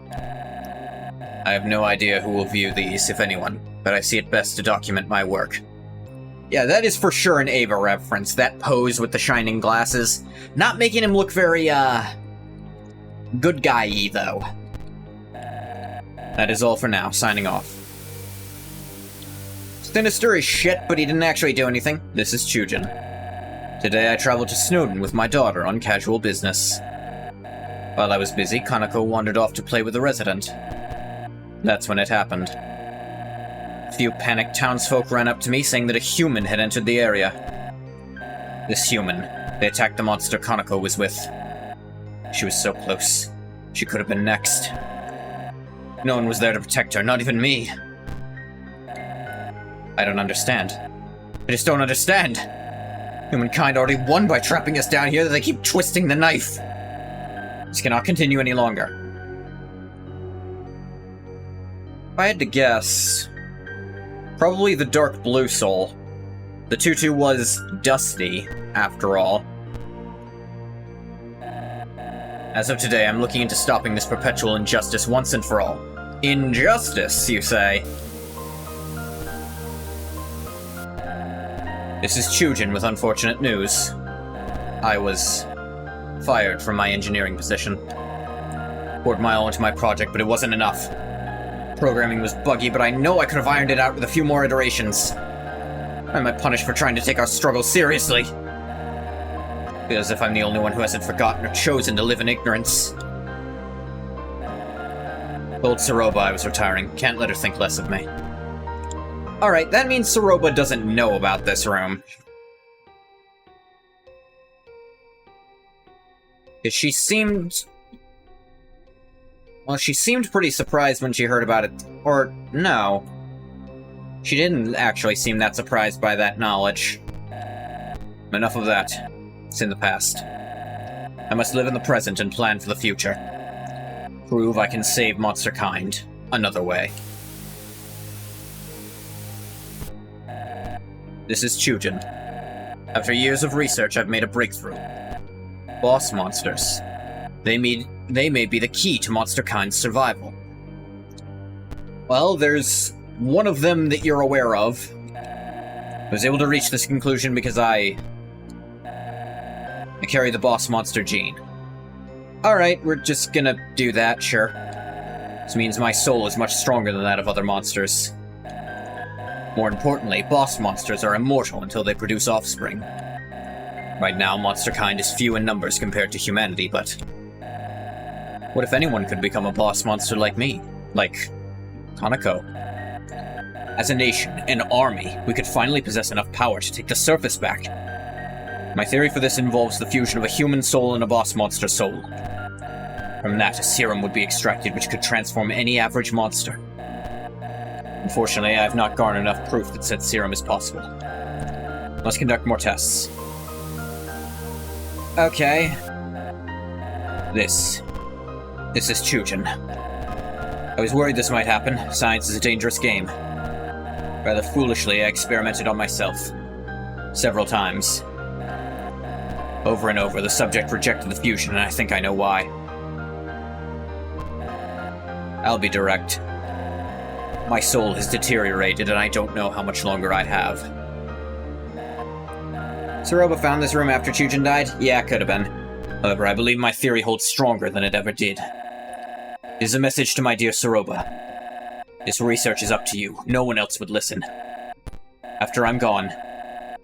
I have no idea who will view these, if anyone, but I see it best to document my work. Yeah, that is for sure an Ava reference, that pose with the shining glasses. Not making him look very, good guy-y, though. That is all for now, signing off. Sinister as shit, but he didn't actually do anything. This is Chujin. Today I traveled to Snowden with my daughter on casual business. While I was busy, Kanako wandered off to play with a resident. That's when it happened. A few panicked townsfolk ran up to me saying that a human had entered the area. This human, they attacked the monster Kanako was with. She was so close. She could have been next. No one was there to protect her, not even me. I don't understand. I just don't understand. Humankind already won by trapping us down here, that they keep twisting the knife. This cannot continue any longer. If I had to guess, probably the dark blue soul. The tutu was dusty, after all. As of today, I'm looking into stopping this perpetual injustice once and for all. Injustice, you say? This is Chujin with unfortunate news. I was fired from my engineering position. Poured my all into my project, but it wasn't enough. Programming was buggy, but I know I could have ironed it out with a few more iterations. Am I punished for trying to take our struggle seriously? Feels as if I'm the only one who hasn't forgotten or chosen to live in ignorance. Told Saroba I was retiring. Can't let her think less of me. Alright, that means Saroba doesn't know about this room. Because she seemed... Well, she seemed pretty surprised when she heard about it. Or, no. She didn't actually seem that surprised by that knowledge. Enough of that. It's in the past. I must live in the present and plan for the future. Prove I can save monster kind. Another way. This is Chujin. After years of research, I've made a breakthrough. Boss monsters. They may be the key to monster kind's survival. Well, there's one of them that you're aware of. I was able to reach this conclusion because I carry the boss monster gene. Alright, we're just gonna do that, sure. This means my soul is much stronger than that of other monsters. More importantly, boss monsters are immortal until they produce offspring. Right now, monster kind is few in numbers compared to humanity, but... what if anyone could become a boss monster like me? Like... Kanako? As a nation, an army, we could finally possess enough power to take the surface back. My theory for this involves the fusion of a human soul and a boss monster soul. From that, a serum would be extracted which could transform any average monster. Unfortunately, I have not garnered enough proof that said serum is possible. Must conduct more tests. Okay. This is Chujin. I was worried this might happen. Science is a dangerous game. Rather foolishly, I experimented on myself. Several times. Over and over, the subject rejected the fusion, and I think I know why. I'll be direct. My soul has deteriorated, and I don't know how much longer I have. Saroba found this room after Chujin died? Yeah, could have been. However, I believe my theory holds stronger than it ever did. It is a message to my dear Saroba. This research is up to you. No one else would listen. After I'm gone,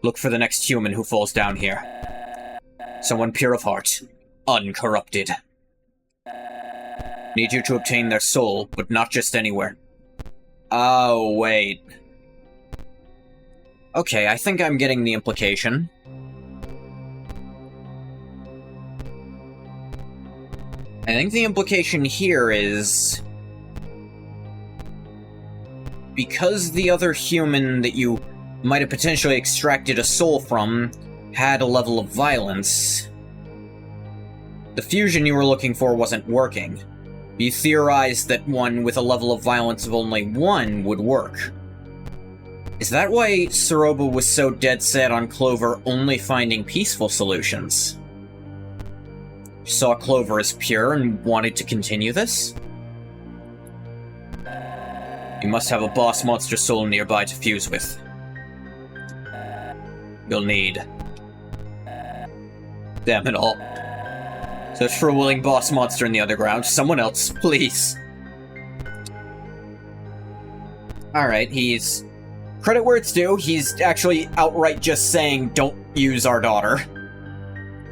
look for the next human who falls down here. Someone pure of heart, uncorrupted. Need you to obtain their soul, but not just anywhere. Oh, wait. Okay, I think I'm getting the implication. I think the implication here is... because the other human that you might have potentially extracted a soul from had a level of violence, the fusion you were looking for wasn't working. You theorized that one with a level of violence of only 1 would work. Is that why Soroba was so dead set on Clover only finding peaceful solutions? She saw Clover as pure and wanted to continue this? You must have a boss monster soul nearby to fuse with. You'll need... damn it all. Search for a willing boss monster in the underground. Someone else, please. Alright, he's... credit where it's due, he's actually outright just saying, don't use our daughter.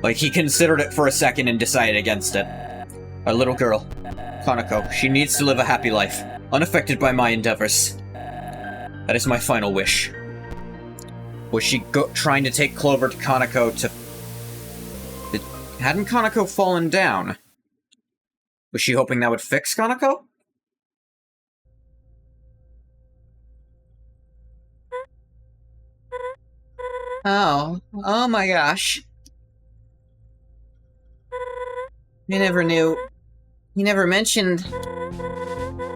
Like, he considered it for a second and decided against it. Our little girl, Kanako, she needs to live a happy life, unaffected by my endeavors. That is my final wish. Was she trying to take Clover to Kanako to... hadn't Kanako fallen down? Was she hoping that would fix Kanako? Oh my gosh. I never knew. He never mentioned...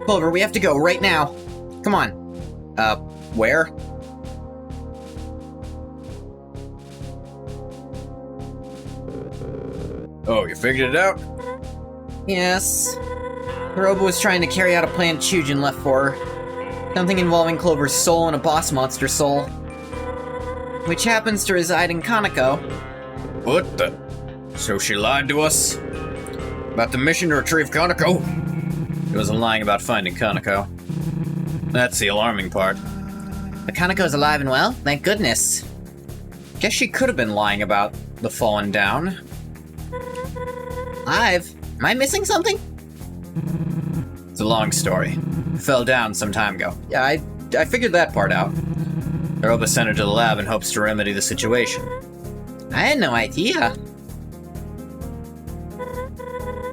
Clover, we have to go right now. Come on. Where? Oh, you figured it out? Yes. Hiroba was trying to carry out a plan Chujin left for her. Something involving Clover's soul and a boss monster soul. Which happens to reside in Kanako. What the? So she lied to us? About the mission to retrieve Kanako? She wasn't lying about finding Kanako. That's the alarming part. But Kanako's alive and well, thank goodness. Guess she could have been lying about the falling down. Alive? Am I missing something? It's a long story. Fell down some time ago. Yeah, I figured that part out. Hiroba sent her to the lab in hopes to remedy the situation. I had no idea.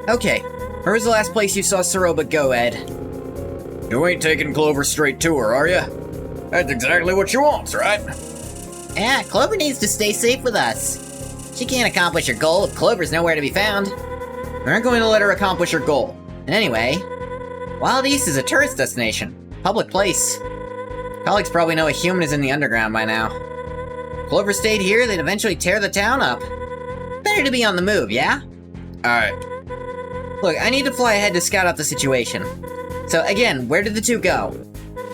Okay, where was the last place you saw Soroba go, Ed? You ain't taking Clover straight to her, are ya? That's exactly what she wants, right? Yeah, Clover needs to stay safe with us. She can't accomplish her goal if Clover's nowhere to be found. We aren't going to let her accomplish her goal. And anyway, Wild East is a tourist destination. Public place. Colleagues probably know a human is in the underground by now. If Clover stayed here, they'd eventually tear the town up. Better to be on the move, yeah? Alright. Look, I need to fly ahead to scout out the situation. So again, where did the two go?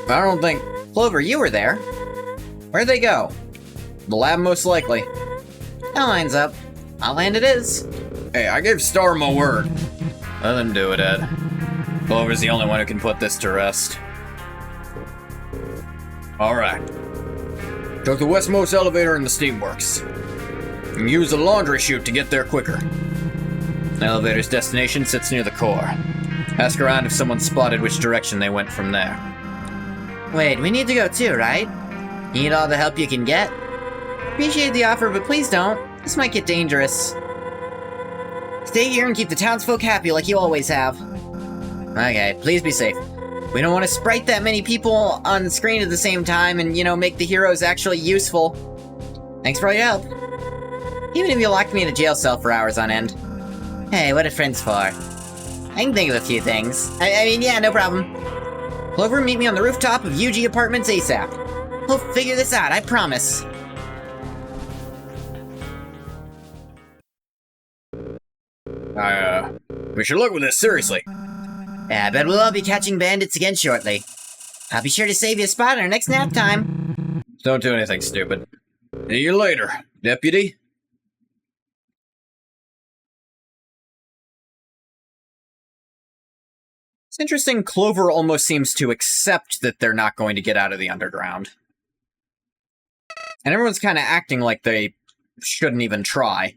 I don't think... Clover, you were there. Where'd they go? The lab, most likely. That lines up. I'll land it is. Hey, I gave Star my word. Let them do it, Ed. Clover's the only one who can put this to rest. Alright. Took the westmost elevator in the steamworks. And use the laundry chute to get there quicker. The elevator's destination sits near the core. Ask around if someone spotted which direction they went from there. Wait, we need to go too, right? You need all the help you can get? Appreciate the offer, but please don't. This might get dangerous. Stay here and keep the townsfolk happy like you always have. Okay, please be safe. We don't want to sprite that many people on screen at the same time and, make the heroes actually useful. Thanks for all your help. Even if you locked me in a jail cell for hours on end. Hey, what are friends for? I can think of a few things. I mean, yeah, no problem. Clover, meet me on the rooftop of UG Apartments ASAP. We'll figure this out, I promise. We should look with this seriously. Yeah, I bet we'll all be catching bandits again shortly. I'll be sure to save you a spot our next nap time. Don't do anything stupid. See you later, deputy. It's interesting, Clover almost seems to accept that they're not going to get out of the underground. And everyone's kind of acting like they shouldn't even try.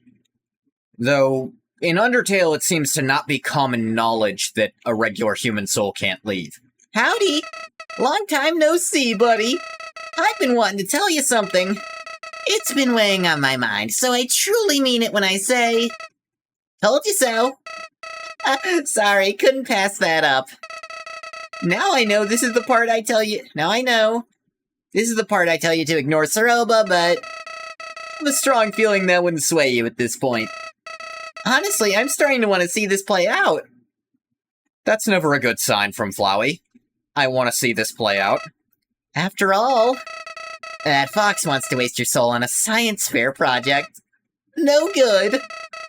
Though, In Undertale, it seems to not be common knowledge that a regular human soul can't leave. Howdy! Long time no see, buddy. I've been wanting to tell you something. It's been weighing on my mind, so I truly mean it when I say... Told you so. Sorry, couldn't pass that up. Now I know this is the part I tell you... Now I know. This is the part I tell you to ignore Saroba, but... I have a strong feeling that wouldn't sway you at this point. Honestly, I'm starting to want to see this play out. That's never a good sign from Flowey. I want to see this play out. After all, that fox wants to waste your soul on a science fair project. No good.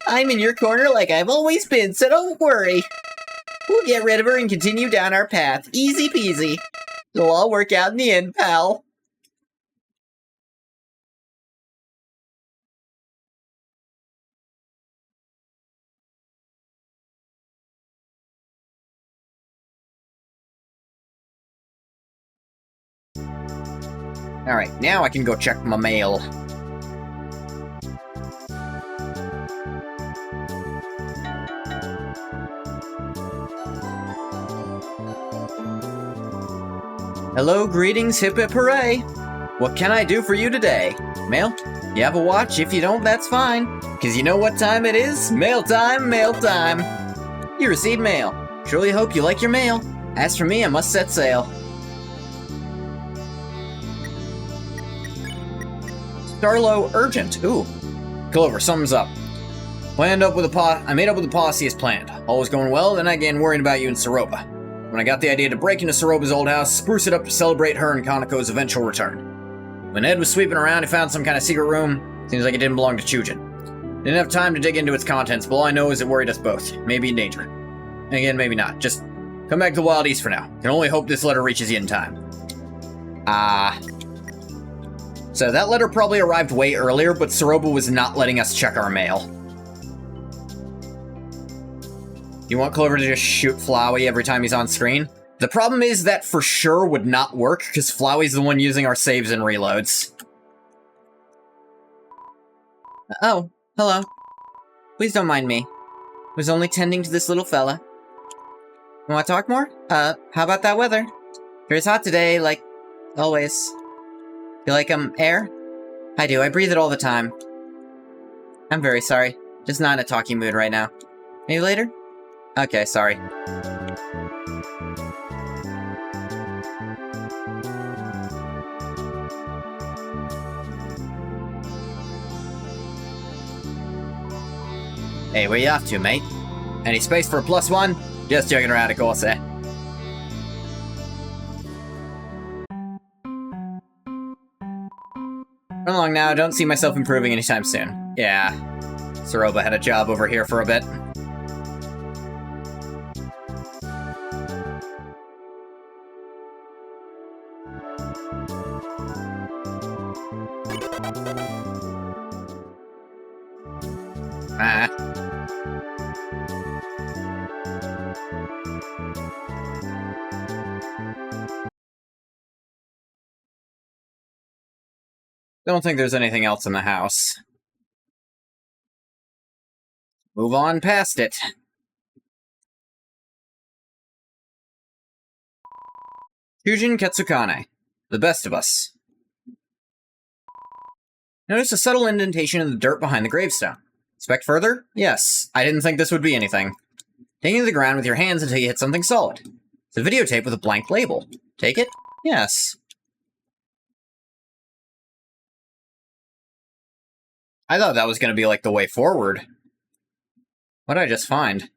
I'm in your corner like I've always been, so don't worry. We'll get rid of her and continue down our path. Easy peasy. It'll all work out in the end, pal. Alright, now I can go check my mail. Hello, greetings, hip hip hooray! What can I do for you today? Mail? You have a watch? If you don't, that's fine. Cause you know what time it is? Mail time, mail time! You received mail. Surely hope you like your mail. As for me, I must set sail. Starlo urgent. Ooh. Clover, something's up. I made up with the posse as planned. All was going well, then I began worrying about you and Saroba. When I got the idea to break into Saroba's old house, spruce it up to celebrate her and Kaneko's eventual return. When Ed was sweeping around, he found some kind of secret room. Seems like it didn't belong to Chujin. Didn't have time to dig into its contents, but all I know is it worried us both. Maybe in danger. And again, maybe not. Just come back to the Wild East for now. Can only hope this letter reaches you in time. So that letter probably arrived way earlier, but Saroba was not letting us check our mail. You want Clover to just shoot Flowey every time he's on screen? The problem is that for sure would not work, because Flowey's the one using our saves and reloads. Oh, hello. Please don't mind me. I was only tending to this little fella. You want to talk more? How about that weather? Sure is hot today, like always. You like, air? I do, I breathe it all the time. I'm very sorry. Just not in a talking mood right now. Maybe later? Okay, sorry. Hey, where you off to, mate? Any space for a +1? Just joking around, of course, eh? Run along now, don't see myself improving anytime soon. Yeah. Saroba had a job over here for a bit. Don't think there's anything else in the house. Move on past it. Chujin Ketsukane. The best of us. Notice a subtle indentation in the dirt behind the gravestone. Inspect further? Yes. I didn't think this would be anything. Taking to the ground with your hands until you hit something solid. It's a videotape with a blank label. Take it? Yes. I thought that was going to be like the way forward. What did I just find?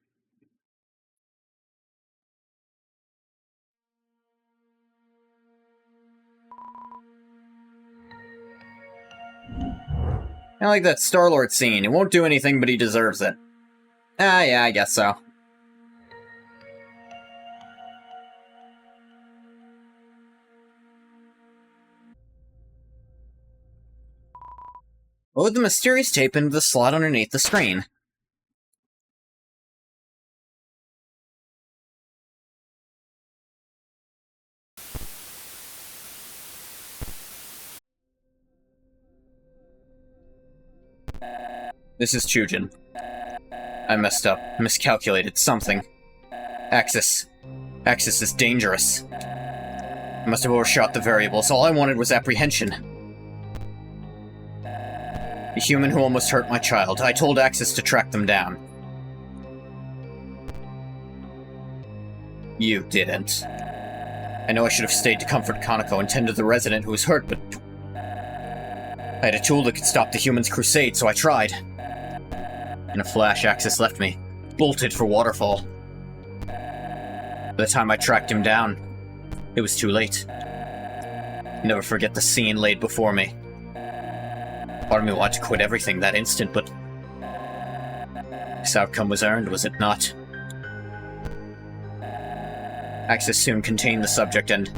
I like that Star-Lord scene. It won't do anything, but he deserves it. Ah, yeah, I guess so. Load the mysterious tape into the slot underneath the screen. This is Chujin. I messed up. Miscalculated something. Axis. Axis is dangerous. I must have overshot the variables. All I wanted was apprehension. The human who almost hurt my child. I told Axis to track them down. You didn't. I know I should have stayed to comfort Kaneko and tend to the resident who was hurt, but... I had a tool that could stop the humans' crusade, so I tried. In a flash, Axis left me. Bolted for Waterfall. By the time I tracked him down, it was too late. Never forget the scene laid before me. Part of me wanted to quit everything that instant, but... this outcome was earned, was it not? Axis soon contained the subject and...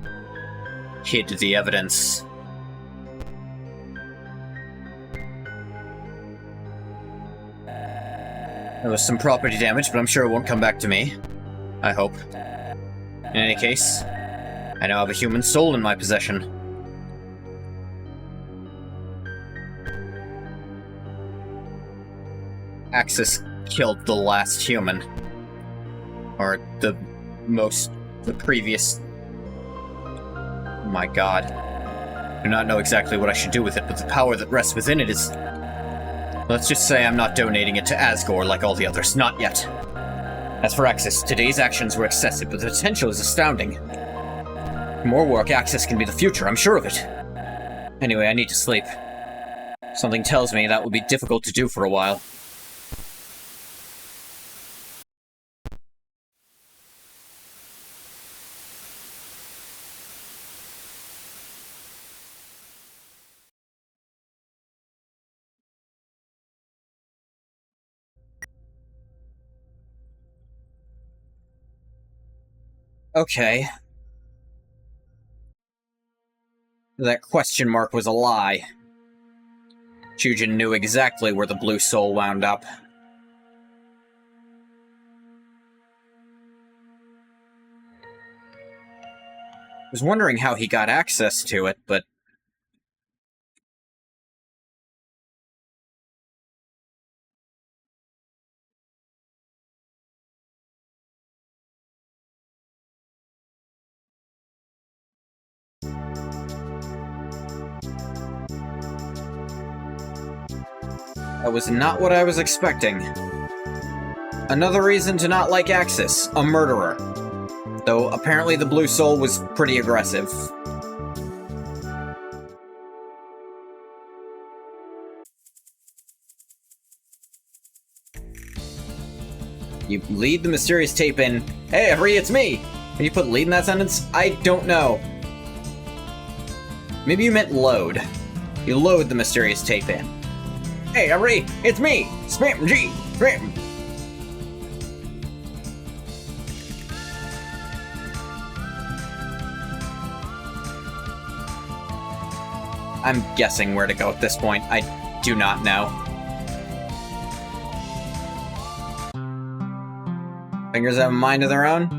hid the evidence. There was some property damage, but I'm sure it won't come back to me. I hope. In any case, I now have a human soul in my possession. Axis killed the last human. Or the previous... Oh my god. I do not know exactly what I should do with it, but the power that rests within it is... let's just say I'm not donating it to Asgore like all the others, not yet. As for Axis, today's actions were excessive, but the potential is astounding. More work, Axis can be the future, I'm sure of it. Anyway, I need to sleep. Something tells me that will be difficult to do for a while. Okay. That question mark was a lie. Chujin knew exactly where the blue soul wound up. I was wondering how he got access to it, but... that was not what I was expecting. Another reason to not like Axis, a murderer. Though apparently the blue soul was pretty aggressive. You lead the mysterious tape in, "Hey, Every, it's me!" Can you put lead in that sentence? I don't know. Maybe you meant load. You load the mysterious tape in. "Hey, Every, it's me! Spam G! Spam!" I'm guessing where to go at this point. I do not know. Fingers have a mind of their own?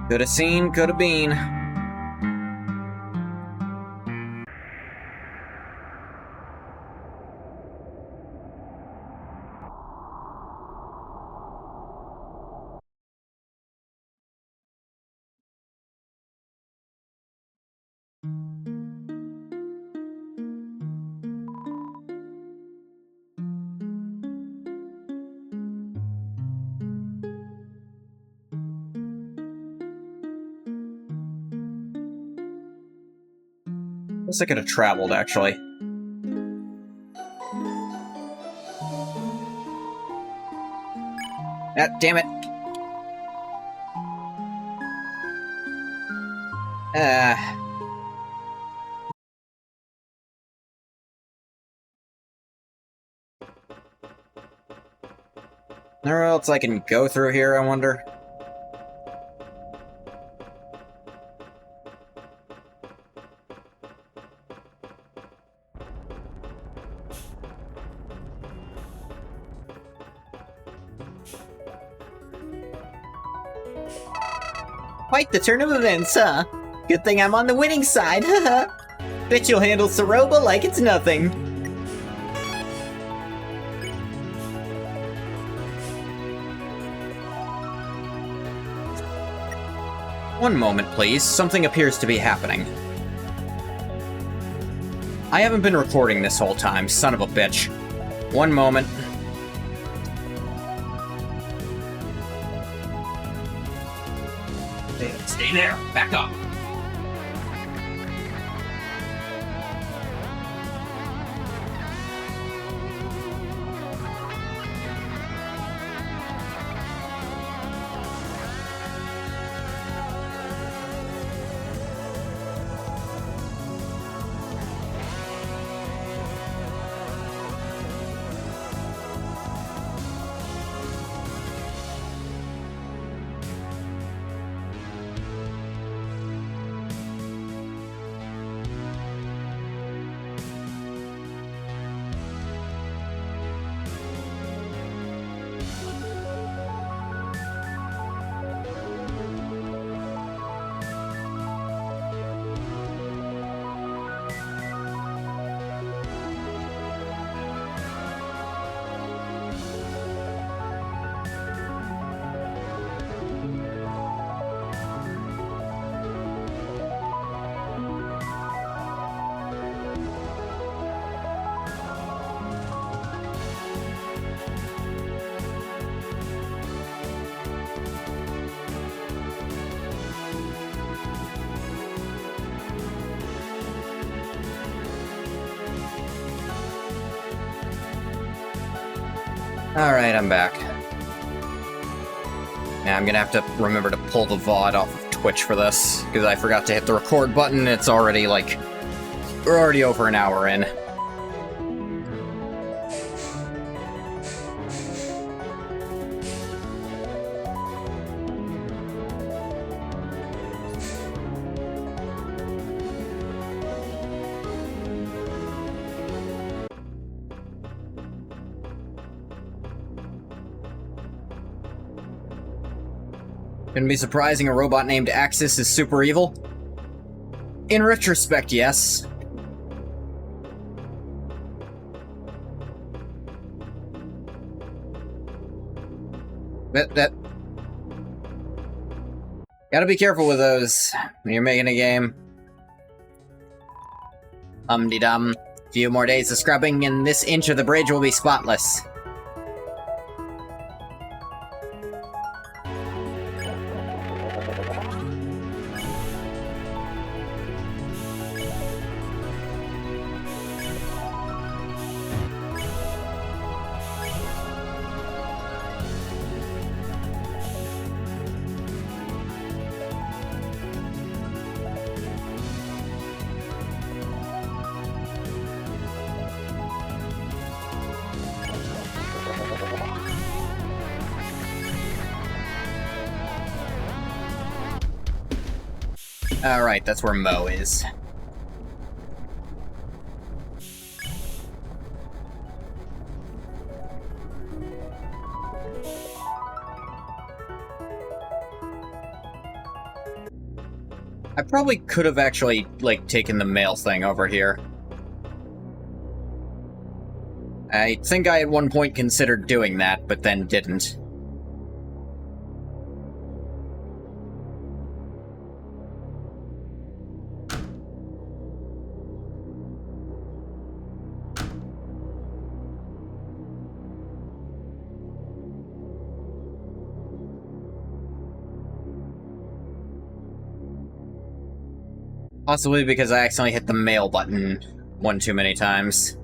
Coulda seen, coulda been. Guess I could have traveled, actually. Ah, damn it. Nowhere else I can go through here, I wonder? Quite the turn of events, huh? Good thing I'm on the winning side, haha. Bet you'll handle Saroba like it's nothing. One moment, please. Something appears to be happening. I haven't been recording this whole time, son of a bitch. One moment. Stay there. Back up. Alright, I'm back. Now I'm gonna have to remember to pull the VOD off of Twitch for this, because I forgot to hit the record button. It's already, like, we're already over an hour in. Couldn't be surprising a robot named Axis is super evil? In retrospect, yes. That... Gotta be careful with those when you're making a game. Dum-de-dum. Few more days of scrubbing and this inch of the bridge will be spotless. Alright, that's where Mo is. I probably could have actually, like, taken the mail thing over here. I think I at one point considered doing that, but then didn't. Possibly because I accidentally hit the mail button one too many times.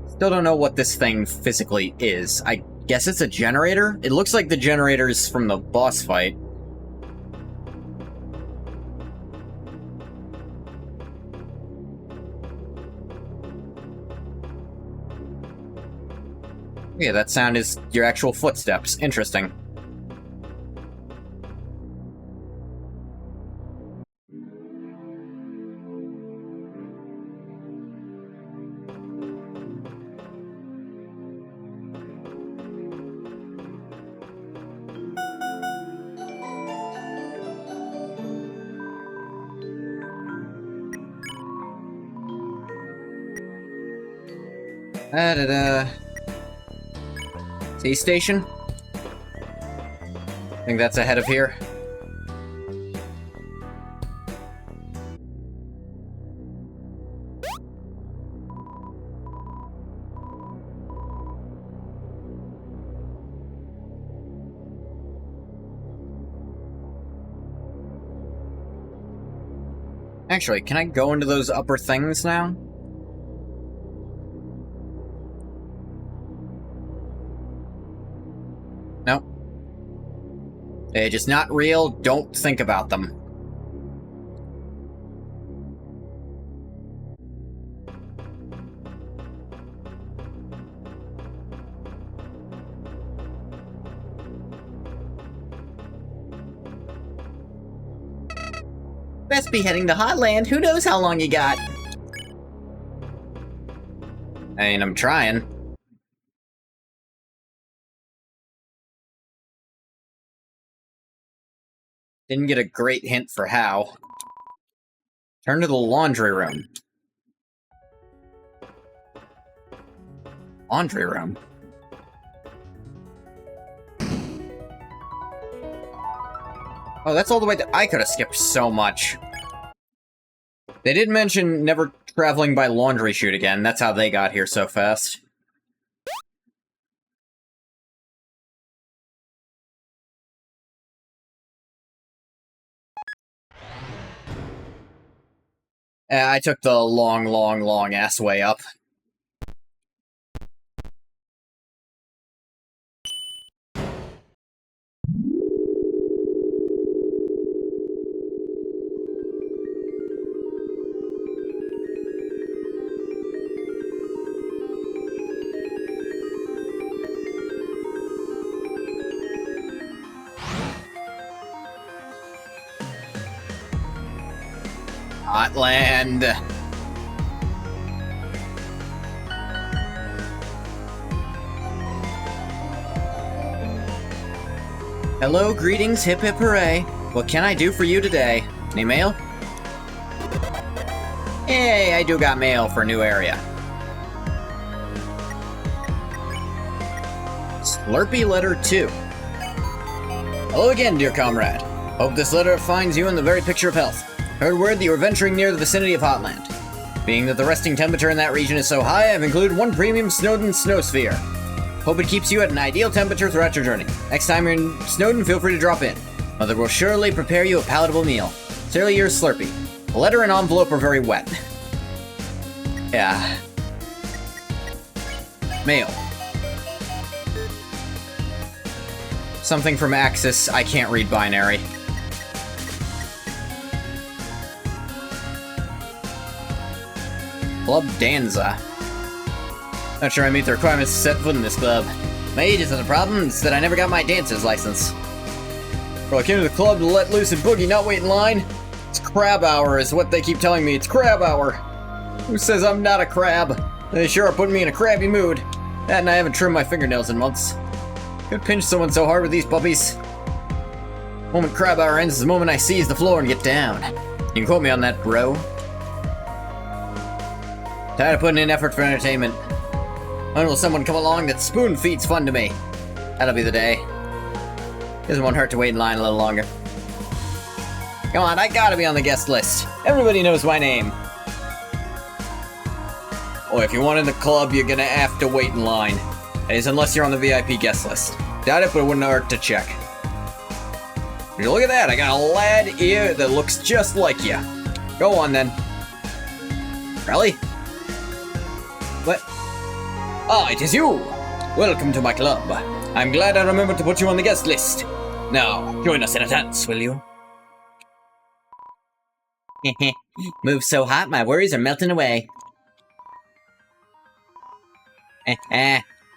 Still don't know what this thing physically is. I guess it's a generator? It looks like the generators from the boss fight. Yeah, that sound is your actual footsteps. Interesting. Da-da-da. Sea station? I think that's ahead of here. Actually, can I go into those upper things now? Nope. They're just not real, don't think about them. Best be heading to Hotland. Who knows how long you got? I mean, I'm trying. Didn't get a great hint for how. Turn to the laundry room. Laundry room? Oh, that's all the way I could have skipped so much. They did mention never traveling by laundry chute again. That's how they got here so fast. I took the long ass way up. Hotland. Hello, greetings, hip hip hooray. What can I do for you today? Any mail? Hey, I do got mail for a new area. Slurpy letter 2. Hello again, dear comrade. Hope this letter finds you in the very picture of health. Heard word that you are venturing near the vicinity of Hotland. Being that the resting temperature in that region is so high, I've included one premium Snowden Snowsphere. Hope it keeps you at an ideal temperature throughout your journey. Next time you're in Snowden, feel free to drop in. Mother will surely prepare you a palatable meal. Sincerely yours, Slurpy. The letter and envelope are very wet. Yeah. Mail. Something from Axis. I can't read binary. Club Danza. Not sure I meet the requirements to set foot in this club. My age isn't a problem, it's that I never got my dancer's license. Well, I came to the club to let loose and boogie, not wait in line. It's crab hour is what they keep telling me, it's crab hour. Who says I'm not a crab? They sure are putting me in a crabby mood. That and I haven't trimmed my fingernails in months. Could pinch someone so hard with these puppies. The moment crab hour ends is the moment I seize the floor and get down. You can quote me on that, bro. Tired of putting in effort for entertainment. When will someone come along that spoon feeds fun to me? That'll be the day. Doesn't want hurt to wait in line a little longer. Come on, I gotta be on the guest list. Everybody knows my name. Oh, if you want in the club, you're gonna have to wait in line. That is, unless you're on the VIP guest list. Doubt it, but it wouldn't hurt to check. Look at that, I got a lad here that looks just like you. Go on then. Really? What? Ah, it is you! Welcome to my club. I'm glad I remembered to put you on the guest list. Now, join us in a dance, will you? Move so hot, my worries are melting away.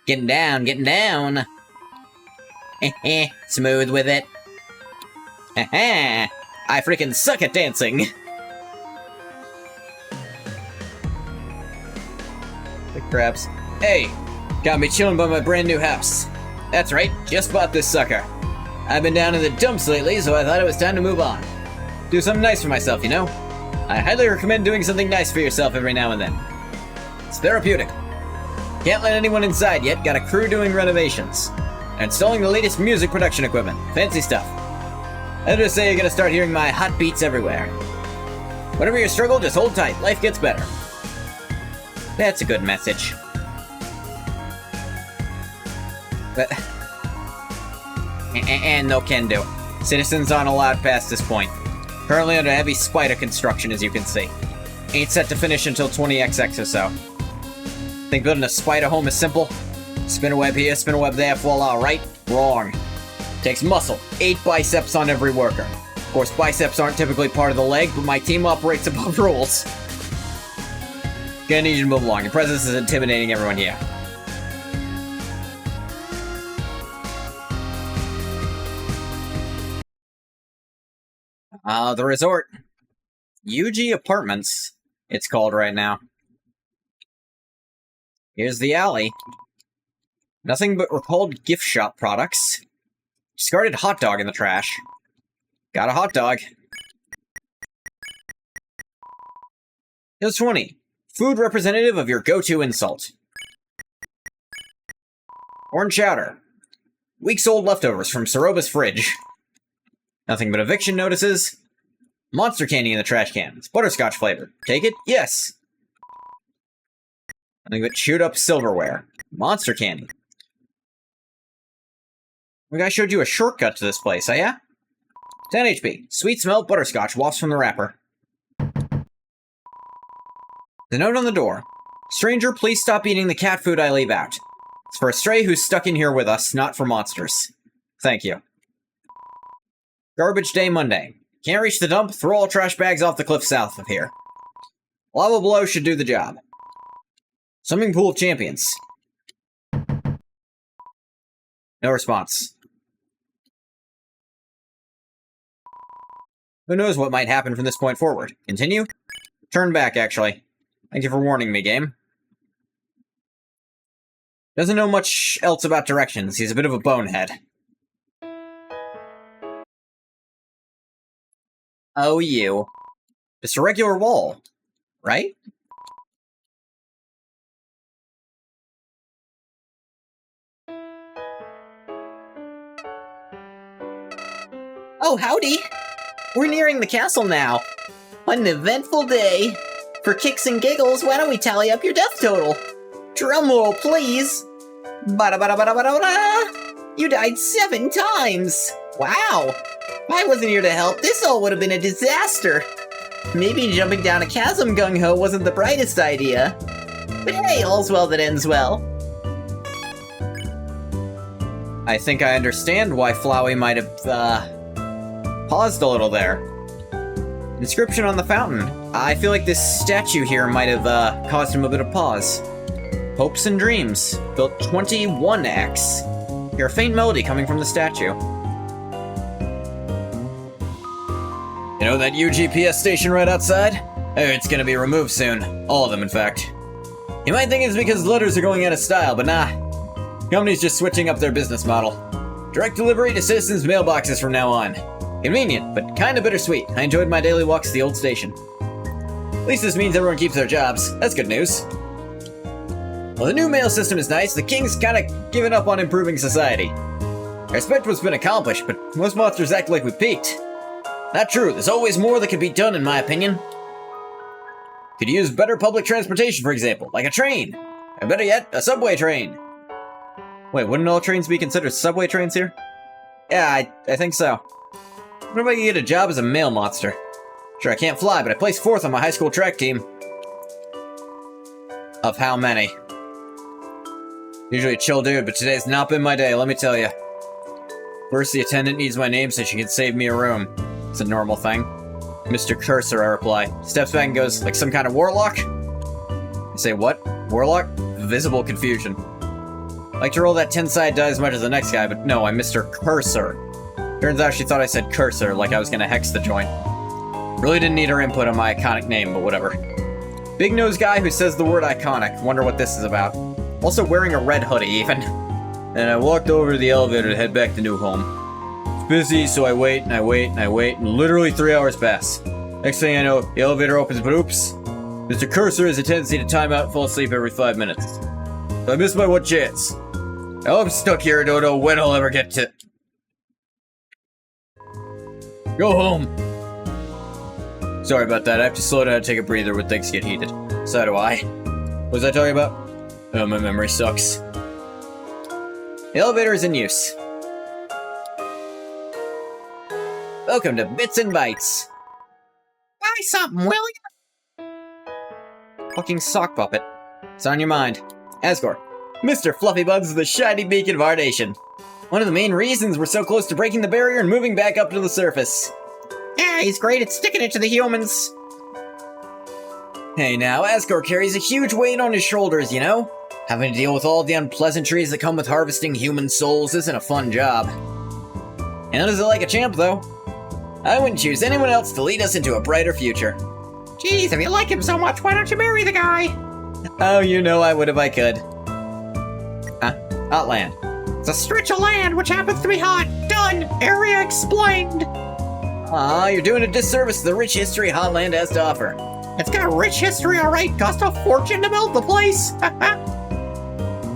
Getting down, getting down. Smooth with it. I freaking suck at dancing. The crabs. Hey, got me chilling by my brand new house. That's right, just bought this sucker. I've been down in the dumps lately, so I thought it was time to move on. Do something nice for myself, you know? I highly recommend doing something nice for yourself every now and then. It's therapeutic. Can't let anyone inside yet, got a crew doing renovations. And installing the latest music production equipment. Fancy stuff. I just say you're gonna start hearing my hot beats everywhere. Whenever you struggle, just hold tight, life gets better. That's a good message. And no can do. Citizens aren't allowed past this point. Currently under heavy spider construction, as you can see. Ain't set to finish until 20XX or so. Think building a spider home is simple? Spin a web here, spin a web there, fall out, right? Wrong. Takes muscle, 8 biceps on every worker. Of course, biceps aren't typically part of the leg, but my team operates above rules. Gonna need you to move along. Your presence is intimidating everyone here. The resort. UG Apartments, it's called right now. Here's the alley. Nothing but recalled gift shop products. Discarded hot dog in the trash. Got a hot dog. Here's 20. Food representative of your go-to insult. Orange chowder. Weeks old leftovers from Soroba's fridge. Nothing but eviction notices. Monster candy in the trash can. It's butterscotch flavored. Take it? Yes. Nothing but chewed up silverware. Monster candy. The guy showed you a shortcut to this place, yeah? 10 HP. Sweet smell butterscotch wafts from the wrapper. The note on the door. Stranger, please stop eating the cat food I leave out. It's for a stray who's stuck in here with us, not for monsters. Thank you. Garbage day Monday. Can't reach the dump? Throw all trash bags off the cliff south of here. Lava below should do the job. Swimming pool of champions. No response. Who knows what might happen from this point forward? Continue? Turn back, actually. Thank you for warning me, game. Doesn't know much else about directions. He's a bit of a bonehead. Oh, you. Just a regular wall, right? Oh, howdy! We're nearing the castle now. What an eventful day. For kicks and giggles, why don't we tally up your death total? Drumroll, please! Bada-bada-bada-bada-bada! You died 7 times! Wow! If I wasn't here to help, this all would have been a disaster! Maybe jumping down a chasm gung-ho wasn't the brightest idea. But hey, all's well that ends well. I think I understand why Flowey might have, paused a little there. Inscription on the fountain. I feel like this statue here might have, caused him a bit of pause. Hopes and dreams. Built 21x. Hear a faint melody coming from the statue. You know that UGPS station right outside? Oh, it's gonna be removed soon. All of them, in fact. You might think it's because letters are going out of style, but nah. Company's just switching up their business model. Direct delivery to citizens' mailboxes from now on. Convenient, but kinda bittersweet. I enjoyed my daily walks to the old station. At least this means everyone keeps their jobs. That's good news. Well, the new mail system is nice. The king's kinda given up on improving society. I respect what's been accomplished, but most monsters act like we peaked. Not true. There's always more that could be done, in my opinion. Could use better public transportation, for example, like a train. And better yet, a subway train. Wait, wouldn't all trains be considered subway trains here? Yeah, I think so. What if I could get a job as a mail monster? Sure, I can't fly, but I placed 4th on my high school track team. Of how many? Usually a chill dude, but today's not been my day, let me tell you. First, the attendant needs my name so she can save me a room. It's a normal thing. Mr. Cursor, I reply. Steps back and goes, like some kind of warlock? I say, what? Warlock? Visible confusion. Like to roll that 10-sided die as much as the next guy, but no, I'm Mr. Cursor. Turns out she thought I said cursor, like I was gonna hex the joint. Really didn't need her input on my iconic name, but whatever. Big nose guy who says the word iconic. Wonder what this is about. Also wearing a red hoodie, even. And I walked over to the elevator to head back to new home. It's busy, so I wait, and I wait, and I wait, and literally 3 hours pass. Next thing I know, the elevator opens, but oops. Mr. Cursor has a tendency to time out and fall asleep every 5 minutes. I missed my one chance. Now I'm stuck here and don't know when I'll ever get to... Go home. Sorry about that, I have to slow down and take a breather when things get heated. So do I. What was I talking about? Oh, my memory sucks. The elevator is in use. Welcome to Bits and Bytes. Buy something, will you? Fucking sock puppet. It's on your mind. Asgore. Mr. Fluffy Buns is the shiny beacon of our nation. One of the main reasons we're so close to breaking the barrier and moving back up to the surface. Yeah, he's great at sticking it to the humans. Hey now, Asgore carries a huge weight on his shoulders, you know? Having to deal with all the unpleasantries that come with harvesting human souls isn't a fun job. And does it like a champ, though? I wouldn't choose anyone else to lead us into a brighter future. Geez, if you like him so much, why don't you marry the guy? Oh, you know I would if I could. Hot land. It's a stretch of land which happens to be hot. Done! Area explained! Aw, you're doing a disservice to the rich history Hotland has to offer. It's got a rich history, alright. Cost a fortune to build the place.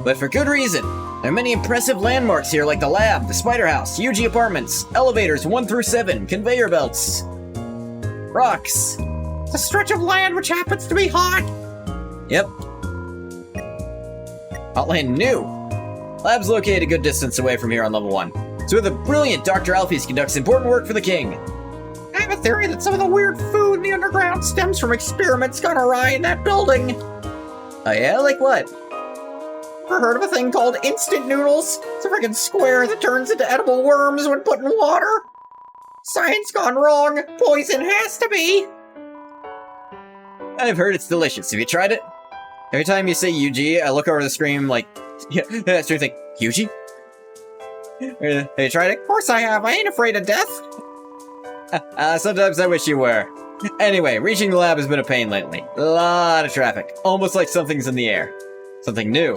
But for good reason. There are many impressive landmarks here like the lab, the spider house, UG apartments, elevators 1 through 7, conveyor belts, rocks. It's a stretch of land which happens to be hot. Yep. Hotland new. Lab's located a good distance away from here on level 1. It's where the brilliant Dr. Alphys conducts important work for the king. I have a theory that some of the weird food in the underground stems from experiments gone awry in that building. Oh yeah? Like what? Ever heard of a thing called instant noodles? It's a freaking square that turns into edible worms when put in water. Science gone wrong. Poison has to be. I've heard it's delicious. Have you tried it? Every time you say UG, I look over the screen like, yeah, that's your thing. UG? Have you tried it? Of course I have. I ain't afraid of death. Sometimes I wish you were. Anyway, reaching the lab has been a pain lately. A lot of traffic. Almost like something's in the air. Something new.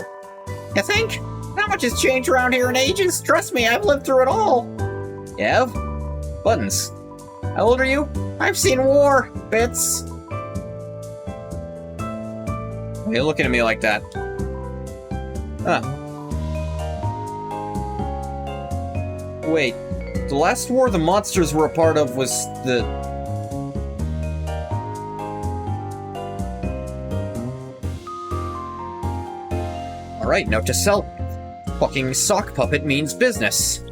You think? Not much has changed around here in ages. Trust me, I've lived through it all. You have? Buttons. How old are you? I've seen war. Bits. Why are you looking at me like that? Huh. Wait. The last war the monsters were a part of was the... Alright, note to self. Fucking sock puppet means business.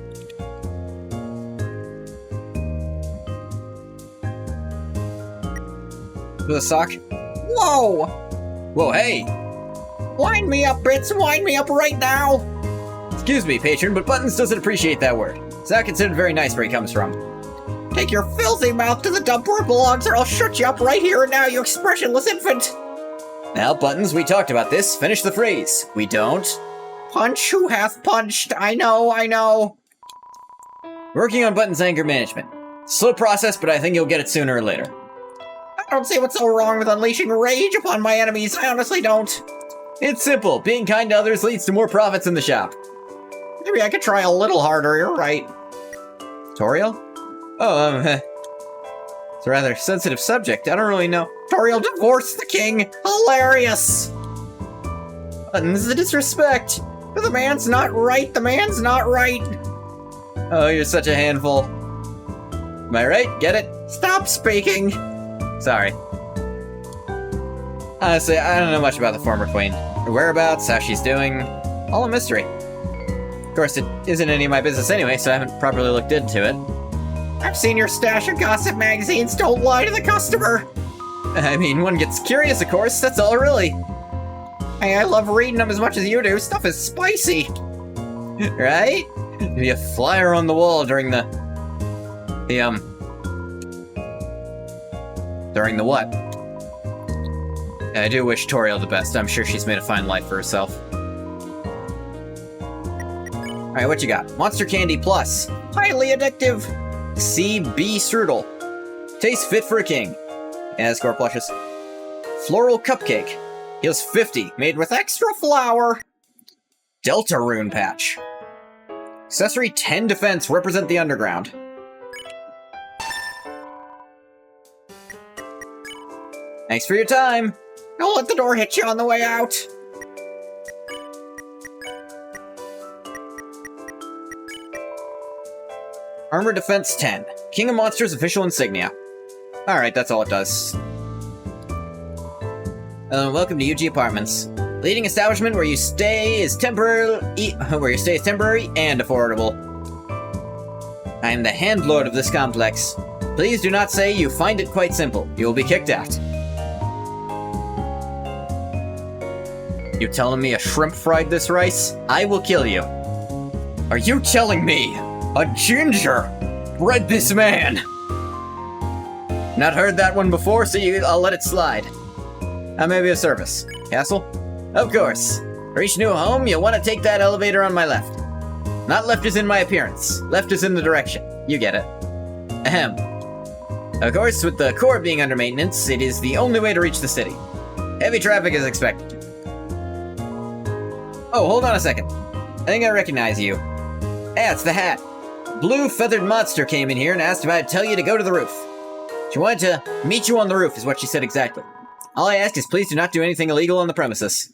The sock? Whoa! Whoa, hey! Wind me up, Bits! Wind me up right now! Excuse me, patron, but Buttons doesn't appreciate that word. It's not considered very nice where he comes from. Take your filthy mouth to the dump where it belongs, or I'll shut you up right here and now, you expressionless infant! Now, Buttons, we talked about this. Finish the phrase. We don't. Punch who hath punched. I know, I know. Working on Buttons' anger management. Slow process, but I think you'll get it sooner or later. I don't see what's so wrong with unleashing rage upon my enemies. I honestly don't. It's simple. Being kind to others leads to more profits in the shop. Maybe I could try a little harder, you're right. Toriel? Oh, it's a rather sensitive subject. I don't really know. Toriel divorced the king. Hilarious. Buttons, the disrespect. The man's not right. The man's not right. Oh, you're such a handful. Am I right? Get it? Stop speaking. Sorry. Honestly, I don't know much about the former queen. Her whereabouts, how she's doing. All a mystery. Of course, it isn't any of my business anyway, so I haven't properly looked into it. I've seen your stash of gossip magazines. Don't lie to the customer. I mean, one gets curious, of course. That's all, really. Hey, I love reading them as much as you do. Stuff is spicy. Right? Be a flyer on the wall during the during the what? I do wish Toriel the best. I'm sure she's made a fine life for herself. Alright, what you got? Monster Candy Plus. Highly addictive. CB Strudel. Tastes fit for a king. Asgore plushes. Floral Cupcake. Heals 50, made with Extra flour. Delta Rune Patch. Accessory 10 defense, represent the underground. Thanks for your time. Don't let the door hit you on the way out. Armor Defense 10. King of Monsters official insignia. Alright, that's all it does. Welcome to UG Apartments. Leading establishment where you stay is temporary and affordable. I am the handlord of this complex. Please do not say you find it quite simple. You will be kicked out. You telling me a shrimp fried this rice? I will kill you. Are you telling me a ginger bred this man? Not heard that one before, so I'll let it slide. I may be of service. Castle? Of course. Reach new home, you'll want to take that elevator on my left. Not left as in my appearance. Left as in the direction. You get it. Ahem. Of course, with the core being under maintenance, it is the only way to reach the city. Heavy traffic is expected. Oh, hold on a second. I think I recognize you. Hey, it's the Hat. Blue feathered monster came in here and asked if I'd tell you to go to the roof. She wanted to meet you on the roof, is what she said exactly. All I ask is please do not do anything illegal on the premises.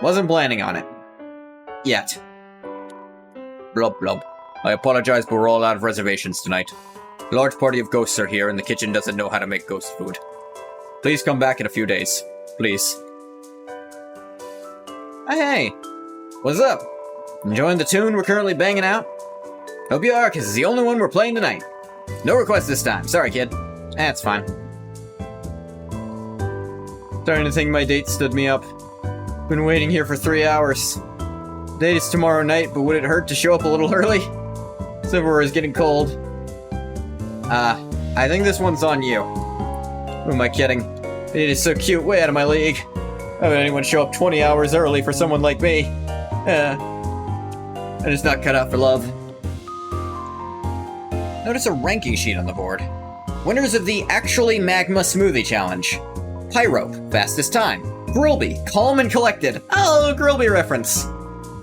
Wasn't planning on it. Yet. Blub blub. I apologize, but we're all out of reservations tonight. A large party of ghosts are here, and the kitchen doesn't know how to make ghost food. Please come back in a few days. Please. Hey! What's up? Enjoying the tune we're currently banging out? Hope you are, because it's the only one we're playing tonight. No requests this time. Sorry, kid. That's fine. Starting to think my date stood me up. Been waiting here for 3 hours. Date is tomorrow night, but would it hurt to show up a little early? Silverware is getting cold. I think this one's on you. Who am I kidding? It is so cute, way out of my league. How would anyone show up 20 hours early for someone like me? I'm just not cut out for love. Notice a ranking sheet on the board. Winners of the Actually Magma Smoothie Challenge. Pyro, fastest time. Grillby, calm and collected. Oh, Grillby reference.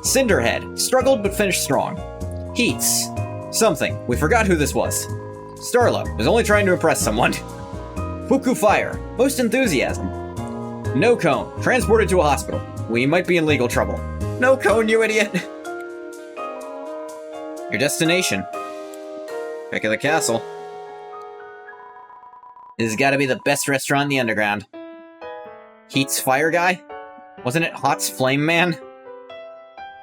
Cinderhead, struggled but finished strong. Heats, something. We forgot who this was. Starlo, was only trying to impress someone. Fuku Fire, most enthusiasm. No Cone, transported to a hospital. We might be in legal trouble. No Cone, you idiot. Your destination. Back of the castle. This has got to be the best restaurant in the underground. Heat's Fire Guy? Wasn't it Hot's Flame Man? This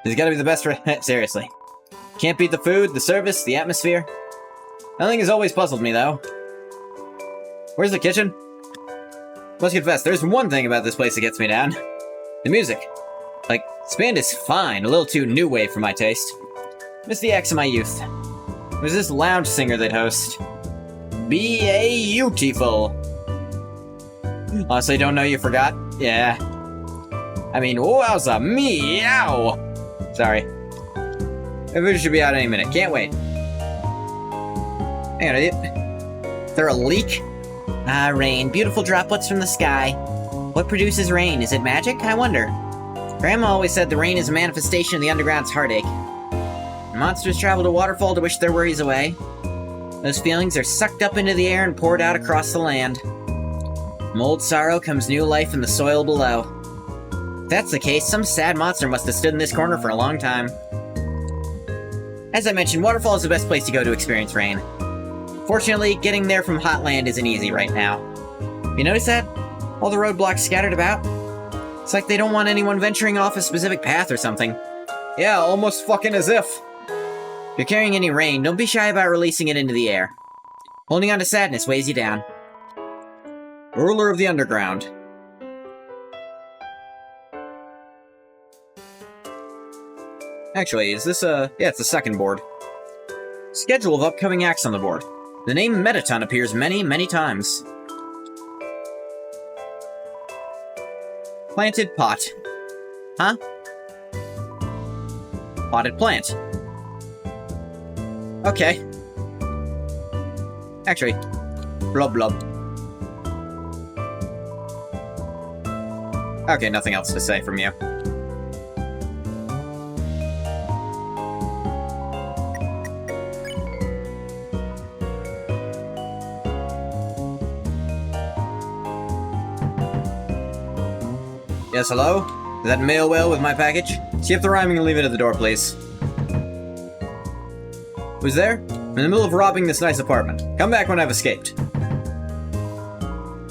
has got to be the best seriously. Can't beat the food, the service, the atmosphere. Nothing has always puzzled me, though. Where's the kitchen? Must confess, there's one thing about this place that gets me down. The music. Like, this band is fine, a little too new wave for my taste. Miss the acts of my youth. It was this lounge singer they'd host. Beautiful. Honestly, don't know you forgot? Yeah. I mean, wowza, meow! Sorry. Maybe it should be out any minute. Can't wait. Hang on, is there a leak? Ah, rain. Beautiful droplets from the sky. What produces rain? Is it magic? I wonder. Grandma always said the rain is a manifestation of the underground's heartache. Monsters travel to waterfall to wish their worries away. Those feelings are sucked up into the air and poured out across the land. From old sorrow comes new life in the soil below. If that's the case, some sad monster must have stood in this corner for a long time. As I mentioned, waterfall is the best place to go to experience rain. Fortunately, getting there from hot land isn't easy right now. You notice that? All the roadblocks scattered about? It's like they don't want anyone venturing off a specific path or something. Yeah, almost fucking as if. If you're carrying any rain, don't be shy about releasing it into the air. Holding on to sadness weighs you down. Ruler of the Underground. Actually, is this yeah, it's the second board. Schedule of upcoming acts on the board. The name Metaton appears many, many times. Planted pot. Huh? Potted plant. Okay. Actually, blub blub. Okay, nothing else to say from you. Yes, hello? Is that mail whale with my package? See if the rhyming and leave it at the door, please. Who's there? I'm in the middle of robbing this nice apartment. Come back when I've escaped.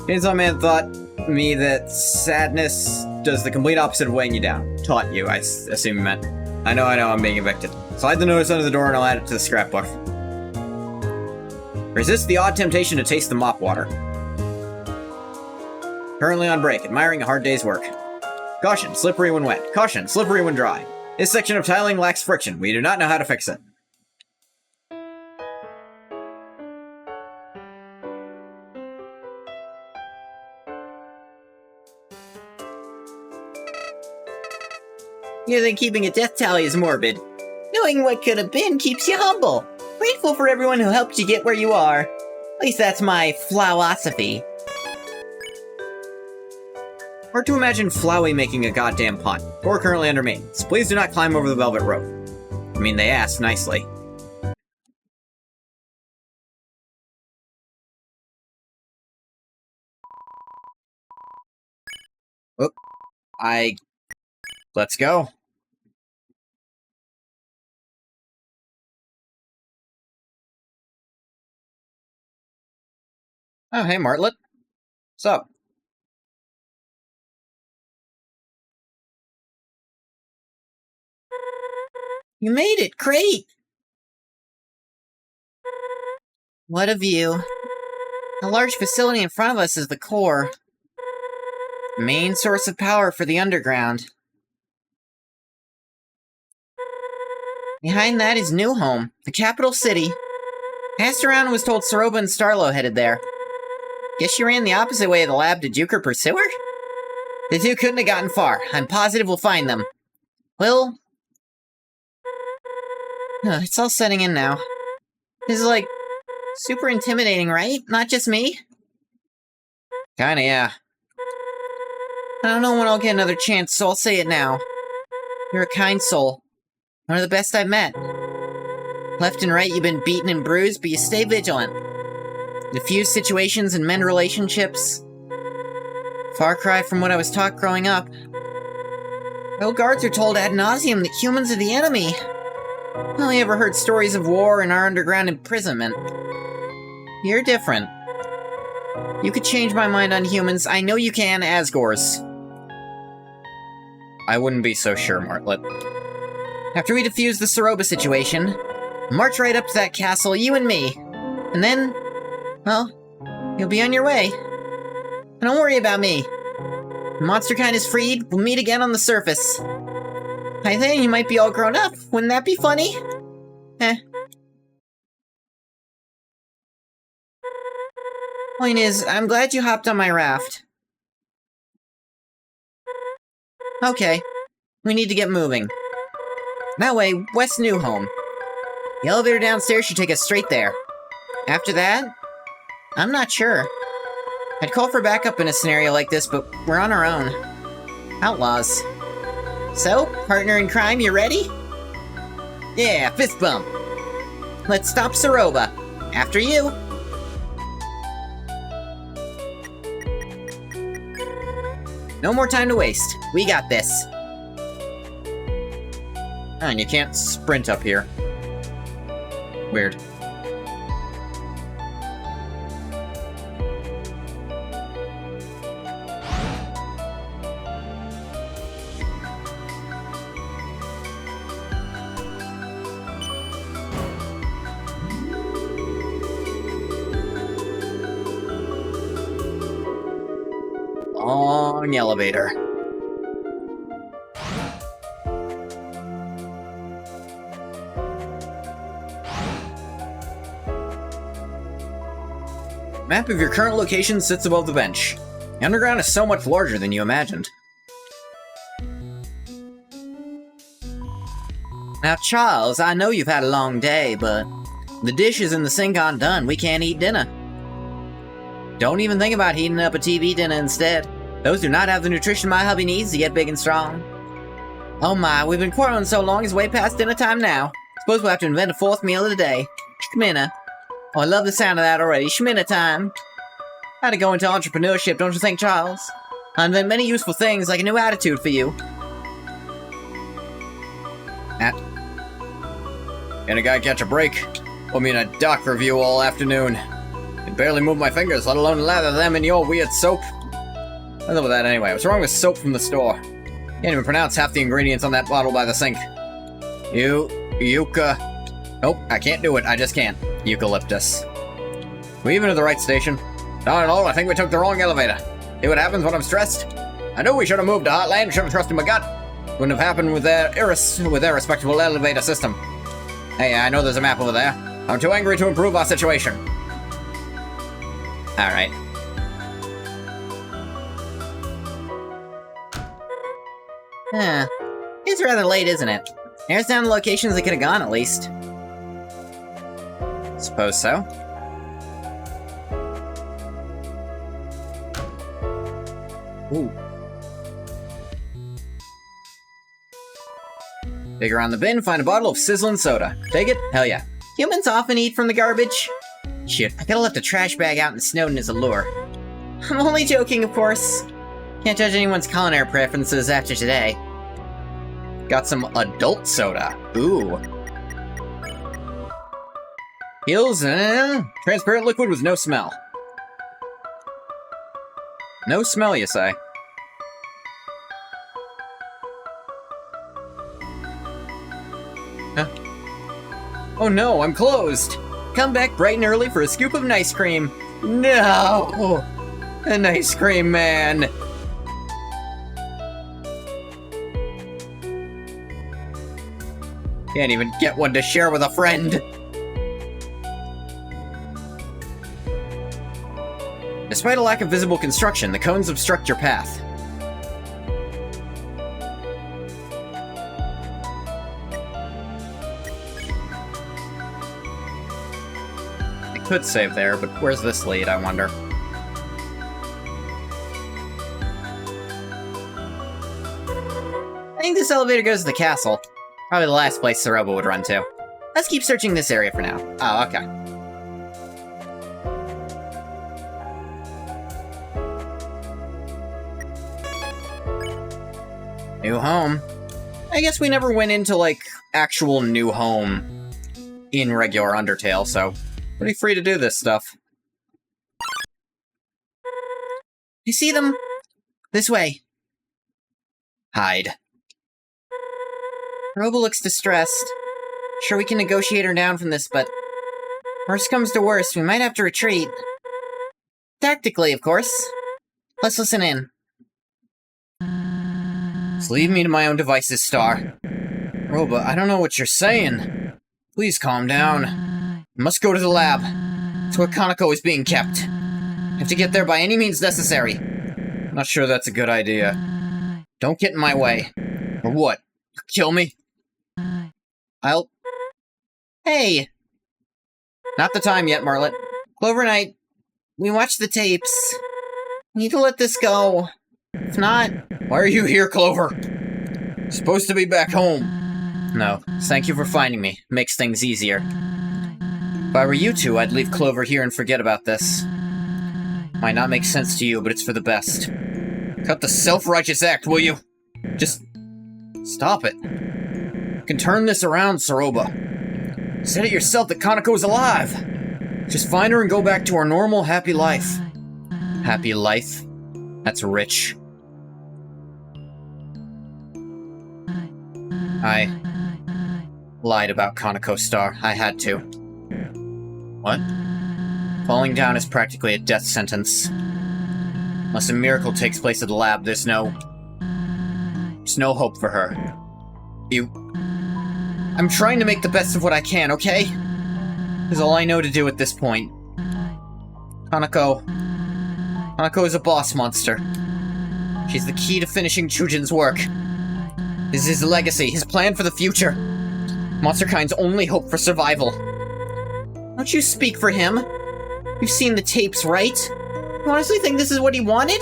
Chainsaw Man taught me that sadness does the complete opposite of weighing you down. Taught you, I assume you meant. I know, I'm being evicted. Slide the notice under the door and I'll add it to the scrapbook. Resist the odd temptation to taste the mop water. Currently on break, admiring a hard day's work. Caution, slippery when wet. Caution, slippery when dry. This section of tiling lacks friction. We do not know how to fix it. You think keeping a death tally is morbid? Knowing what could have been keeps you humble. Grateful for everyone who helped you get where you are. At least that's my philosophy. Hard to imagine Flowey making a goddamn pun. Or currently under maintenance. Please do not climb over the velvet rope. I mean, they asked nicely. Oh, let's go. Oh, hey, Martlet. What's up? You made it! Great! What a view. The large facility in front of us is the core. Main source of power for the underground. Behind that is New Home, the capital city. Passed around and was told Soroba and Starlo headed there. Guess she ran the opposite way of the lab. Did Euchre pursue her? The two couldn't have gotten far. I'm positive we'll find them. Well... it's all setting in now. This is like... super intimidating, right? Not just me? Kinda, yeah. I don't know when I'll get another chance, so I'll say it now. You're a kind soul. One of the best I've met. Left and right, you've been beaten and bruised, but you stay vigilant. Diffuse situations and mend relationships. Far cry from what I was taught growing up. No guards are told ad nauseum that humans are the enemy. I only ever heard stories of war and our underground imprisonment. You're different. You could change my mind on humans. I know you can, Asgores. I wouldn't be so sure, Martlet. After we defuse the Soroba situation, march right up to that castle, you and me. And then, well, you'll be on your way. And don't worry about me. The monster kind is freed, we'll meet again on the surface. By then you might be all grown up, wouldn't that be funny? Point is, I'm glad you hopped on my raft. Okay, we need to get moving. That way, West New Home. The elevator downstairs should take us straight there. After that, I'm not sure. I'd call for backup in a scenario like this, but we're on our own. Outlaws. So, partner in crime, you ready? Yeah, fist bump. Let's stop Soroba. After you. No more time to waste. We got this. Oh, and you can't sprint up here. Weird. Long elevator. Map of your current location sits above the bench. The underground is so much larger than you imagined. Now, Charles, I know you've had a long day, but the dishes in the sink aren't done. We can't eat dinner. Don't even think about heating up a TV dinner instead. Those do not have the nutrition my hubby needs to get big and strong. Oh my, we've been quarreling so long it's way past dinner time now. Suppose we'll have to invent a fourth meal of the day. Schminna. Oh, I love the sound of that already. Schminna time. How to go into entrepreneurship, don't you think, Charles? I'll invent many useful things like a new attitude for you. Gonna gotta catch a break. Put me in a doc review all afternoon. I can barely move my fingers, let alone lather them in your weird soap. I live with that anyway. What's wrong with soap from the store? Can't even pronounce half the ingredients on that bottle by the sink. Nope, I can't do it. I just can't. Eucalyptus. We even to the right station? Not at all. I think we took the wrong elevator. See what happens when I'm stressed? I knew we should have moved to Heartland. Should have trusted my gut. Wouldn't have happened with their respectable elevator system. Hey, I know there's a map over there. I'm too angry to improve our situation. Alright. It's rather late, isn't it? Narrows down the locations they could have gone, at least. Suppose so. Ooh. Dig around the bin, find a bottle of sizzling soda. Take it? Hell yeah. Humans often eat from the garbage. Shit, I could've left a trash bag out in Snowden as a lure. I'm only joking, of course. Can't judge anyone's culinary preferences after today. Got some adult soda. Ooh. Heels, transparent liquid with no smell. No smell, you say? Huh? Oh no, I'm closed! Come back bright and early for a scoop of ice cream. No! An ice cream man! Can't even get one to share with a friend! Despite a lack of visible construction, the cones obstruct your path. I could save there, but where's this lead, I wonder? I think this elevator goes to the castle. Probably the last place Cerobo would run to. Let's keep searching this area for now. Oh, okay. New home. I guess we never went into, like, actual new home in regular Undertale, so pretty free to do this stuff. You see them? This way. Hide. Robo looks distressed. Sure, we can negotiate her down from this, but worst comes to worst, we might have to retreat. Tactically, of course. Let's listen in. Just leave me to my own devices, Star. Roba, I don't know what you're saying. Please calm down. I must go to the lab. It's where Kaneko is being kept. I have to get there by any means necessary. Not sure that's a good idea. Don't get in my way. Or what? Kill me? Hey! Not the time yet, Marlet. Clover Knight, we watched the tapes. We need to let this go. If not... Why are you here, Clover? You're supposed to be back home. No, thank you for finding me. Makes things easier. If I were you two, I'd leave Clover here and forget about this. Might not make sense to you, but it's for the best. Cut the self-righteous act, will you? Just... stop it. You can turn this around, Ceroba. You said it yourself that Kaneko is alive. Just find her and go back to our normal, happy life. Happy life? That's rich. I lied about Kaneko, Star. I had to. What? Falling down is practically a death sentence. Unless a miracle takes place at the lab, there's no hope for her. I'm trying to make the best of what I can, okay? Is all I know to do at this point. Kaneko is a boss monster. She's the key to finishing Chujin's work. This is his legacy, his plan for the future. Monster kind's only hope for survival. Don't you speak for him. You've seen the tapes, right? You honestly think this is what he wanted?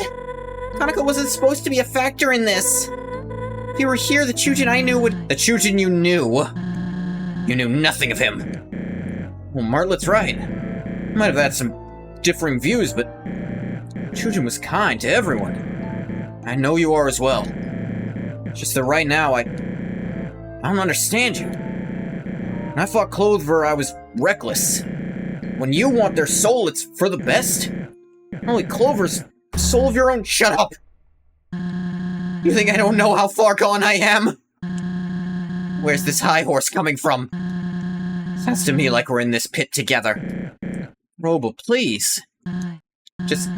Kaneko wasn't supposed to be a factor in this. If he were here, the Chujin I knew would— The Chujin you knew? You knew nothing of him. Well, Martlet's right. Might have had some differing views, but Chujin was kind to everyone. I know you are as well. It's just that right now, I don't understand you. When I fought Clover, I was reckless. When you want their soul, it's for the best. Only Clover's soul of your own— Shut up! You think I don't know how far gone I am? Where's this high horse coming from? Sounds to me like we're in this pit together. Robo, please. Just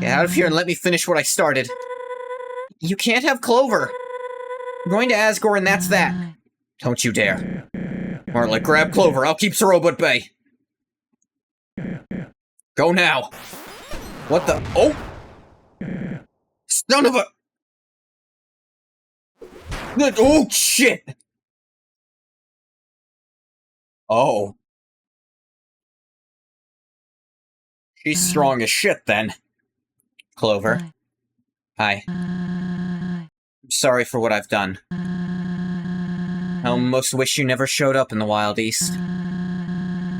get out of here and let me finish what I started. You can't have Clover. I'm going to Asgore and that's that. Don't you dare. Martlet, grab Clover. I'll keep Soroba at bay. Go now. What the— Oh! Son of a— Oh, shit! Oh. She's strong as shit, then. Clover. Hi. I'm sorry for what I've done. I almost wish you never showed up in the Wild East.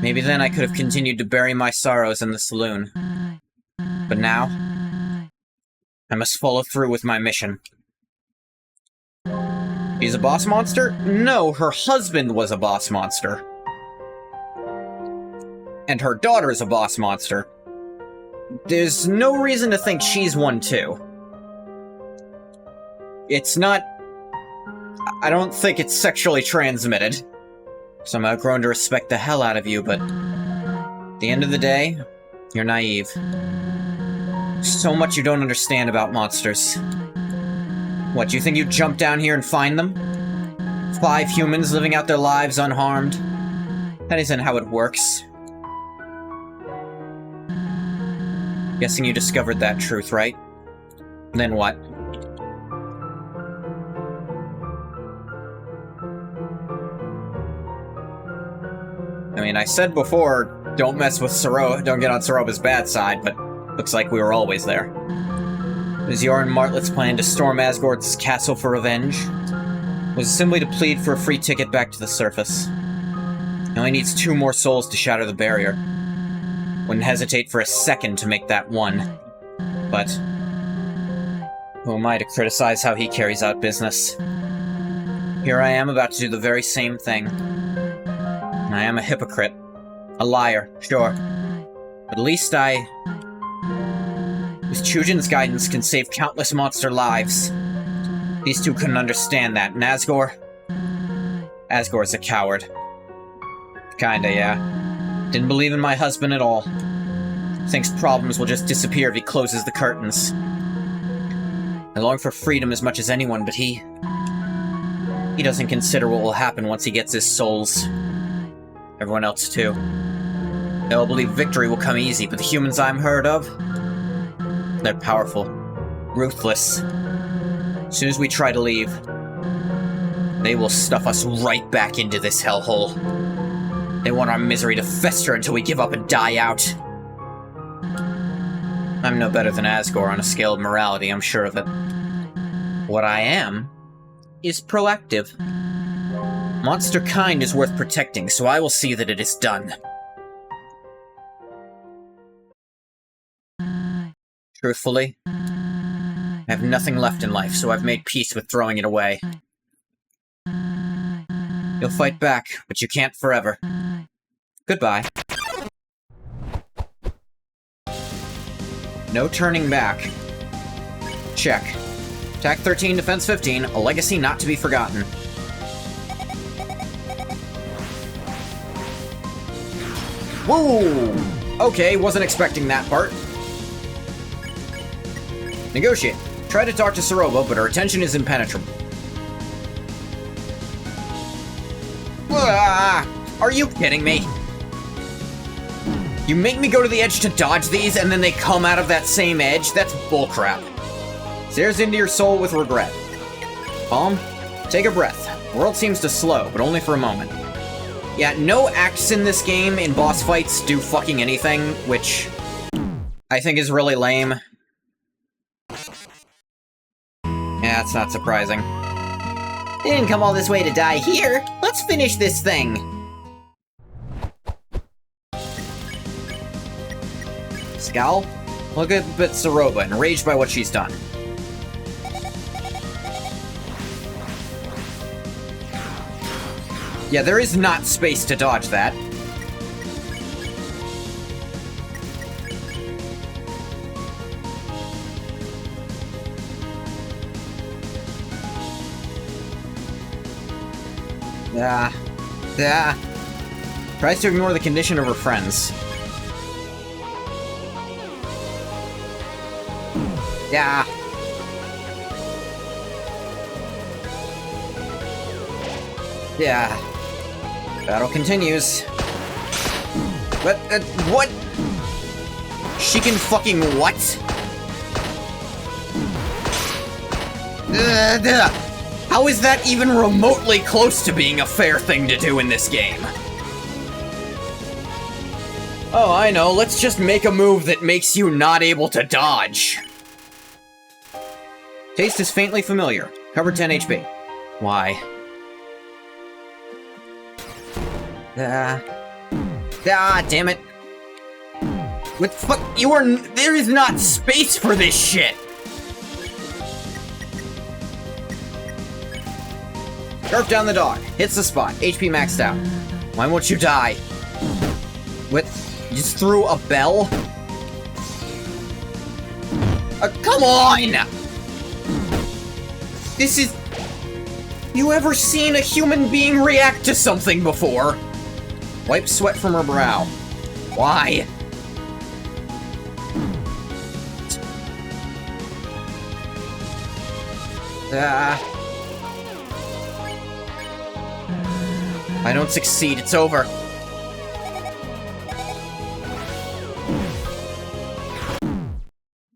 Maybe then I could have continued to bury my sorrows in the saloon. But now, I must follow through with my mission. He's a boss monster? No, her husband was a boss monster. And her daughter's a boss monster. There's no reason to think she's one too. It's not— I don't think it's sexually transmitted. So I've grown to respect the hell out of you, but at the end of the day, you're naive. So much you don't understand about monsters. What, you think you'd jump down here and find them? 5 humans living out their lives unharmed? That isn't how it works. Guessing you discovered that truth, right? Then what? I mean, I said before, don't mess with Soroba, don't get on Soroba's bad side, but looks like we were always there. Was Yarn Martlet's plan to storm Asgore's castle for revenge? Was it simply to plead for a free ticket back to the surface? He only needs 2 more souls to shatter the barrier. Wouldn't hesitate for a second to make that one. But who am I to criticize how he carries out business? Here I am about to do the very same thing. I am a hypocrite. A liar, sure. But at least with Chujin's guidance, can save countless monster lives. These 2 couldn't understand that, and Asgore's a coward. Kinda, yeah. Didn't believe in my husband at all. Thinks problems will just disappear if he closes the curtains. I long for freedom as much as anyone, but he doesn't consider what will happen once he gets his souls. Everyone else, too. They all believe victory will come easy, but the humans I'm heard of, they're powerful, ruthless. As soon as we try to leave, they will stuff us right back into this hellhole. They want our misery to fester until we give up and die out. I'm no better than Asgore on a scale of morality, I'm sure of it. What I am is proactive. Monster kind is worth protecting, so I will see that it is done. Truthfully, I have nothing left in life, so I've made peace with throwing it away. You'll fight back, but you can't forever. Goodbye. No turning back. Check. Attack 13, Defense 15, a legacy not to be forgotten. Whoa! Okay, wasn't expecting that part. Negotiate. Try to talk to Soroba, but her attention is impenetrable. Are you kidding me? You make me go to the edge to dodge these, and then they come out of that same edge? That's bullcrap. Stares into your soul with regret. Calm. Take a breath. The world seems to slow, but only for a moment. Yeah, no acts in this game in boss fights do fucking anything, which I think is really lame. Yeah, it's not surprising. They didn't come all this way to die here. Let's finish this thing. Scowl? Look at Soroba, enraged by what she's done. Yeah, there is not space to dodge that. Tries to ignore the condition of her friends. Yeah. Battle continues. What? She can fucking what? How is that even remotely close to being a fair thing to do in this game? Oh, I know. Let's just make a move that makes you not able to dodge. Taste is faintly familiar. Covered 10 HP. Why? Damn it. What the fuck? There is not space for this shit! Scarf down the dog. Hits the spot. HP maxed out. Why won't you die? What? You just threw a bell? Come on! This is... You ever seen a human being react to something before? Wipe sweat from her brow. Why? I don't succeed, it's over.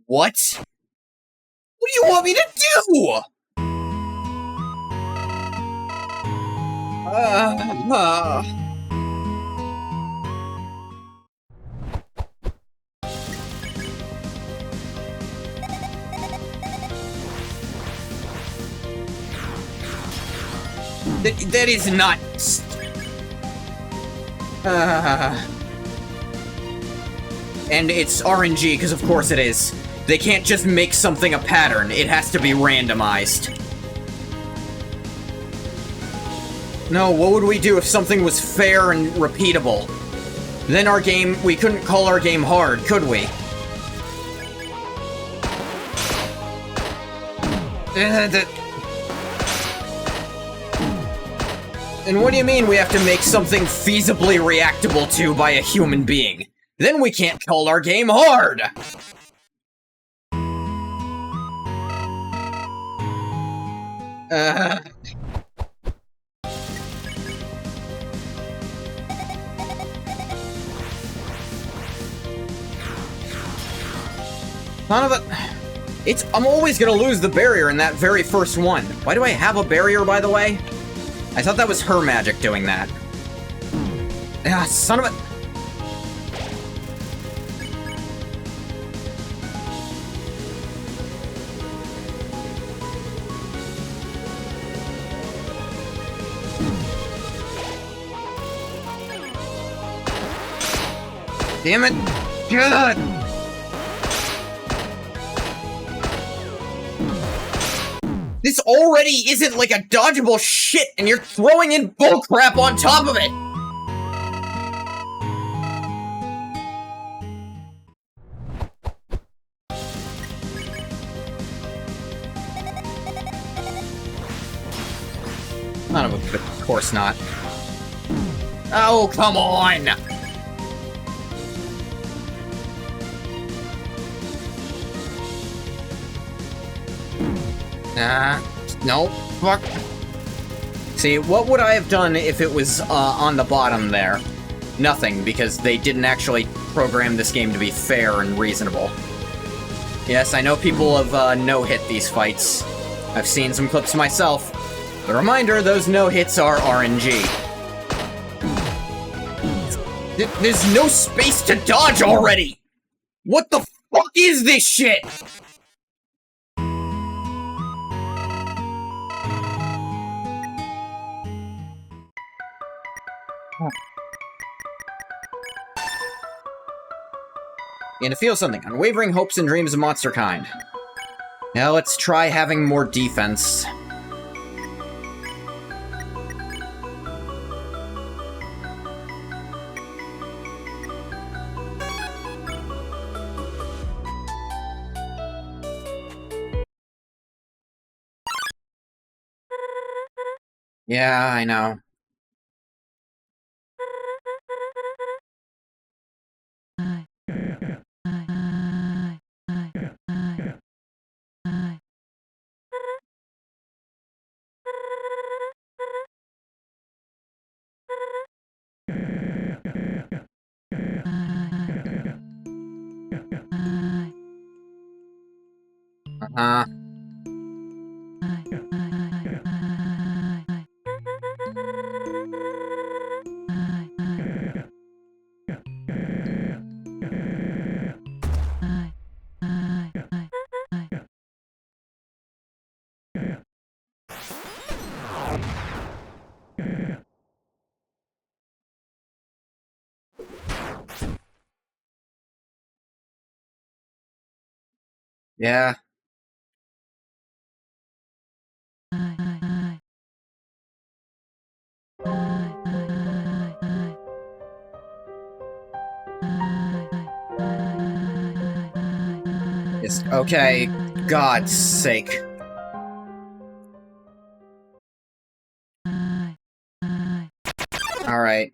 What? What do you want me to do? That is not... And it's RNG, because of course it is. They can't just make something a pattern, it has to be randomized. No, what would we do if something was fair and repeatable? Then our game, we couldn't call our game hard, could we? And what do you mean we have to make something feasibly reactable to by a human being? Then we can't call our game hard! Son of a... I'm always gonna lose the barrier in that very first one. Why do I have a barrier, by the way? I thought that was her magic doing that. Son of a... Damn it! God! This already isn't like a dodgeable shit, and you're throwing in bullcrap on top of it! Of course not. Oh, come on! No, fuck. See, what would I have done if it was on the bottom there? Nothing, because they didn't actually program this game to be fair and reasonable. Yes, I know people have no-hit these fights. I've seen some clips myself. A reminder, those no-hits are RNG. There's no space to dodge already! What the fuck is this shit?! And to feel something. Unwavering hopes and dreams of monster kind. Now let's try having more defense. Yeah, I know. Uh-huh. Yeah. Yes, okay. God's sake. Alright.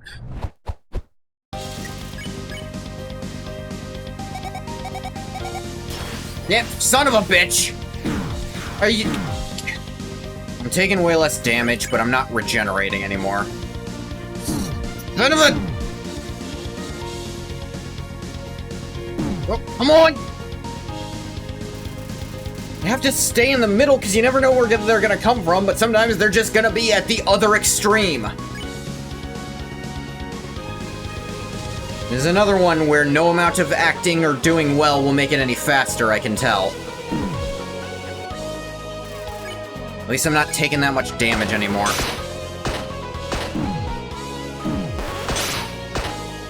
Yep, son of a bitch! Are you... I'm taking way less damage, but I'm not regenerating anymore. Son of a... Oh, come on! You have to stay in the middle, because you never know where they're gonna come from, but sometimes they're just gonna be at the other extreme. There's another one where no amount of acting or doing well will make it any faster, I can tell. At least I'm not taking that much damage anymore.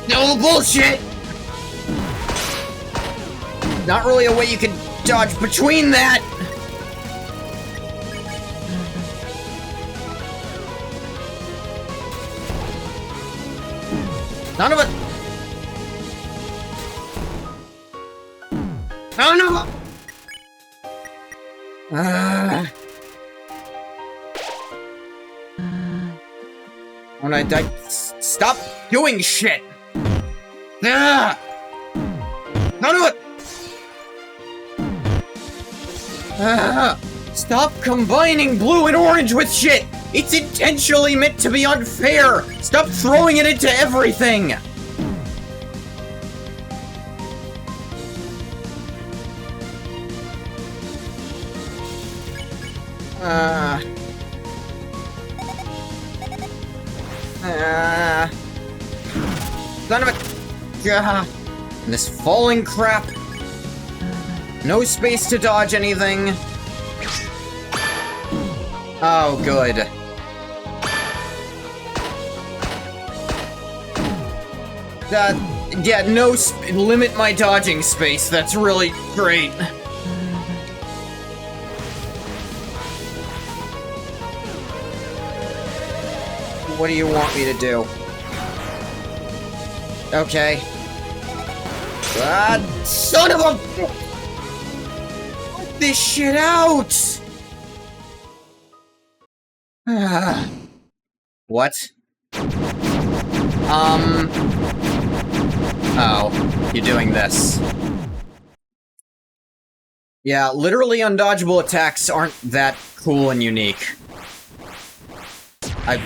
No bullshit! Not really a way you can dodge between that! None of it! Oh no! When I die, stop doing shit! None of it! Stop combining blue and orange with shit! It's intentionally meant to be unfair! Stop throwing it into everything! Son of a... And this falling crap. No space to dodge anything. Oh, good. Yeah, no limit my dodging space. That's really great. What do you want me to do? Okay. Son of a... Get this shit out! What? Oh, you're doing this. Yeah, literally undodgeable attacks aren't that cool and unique. I've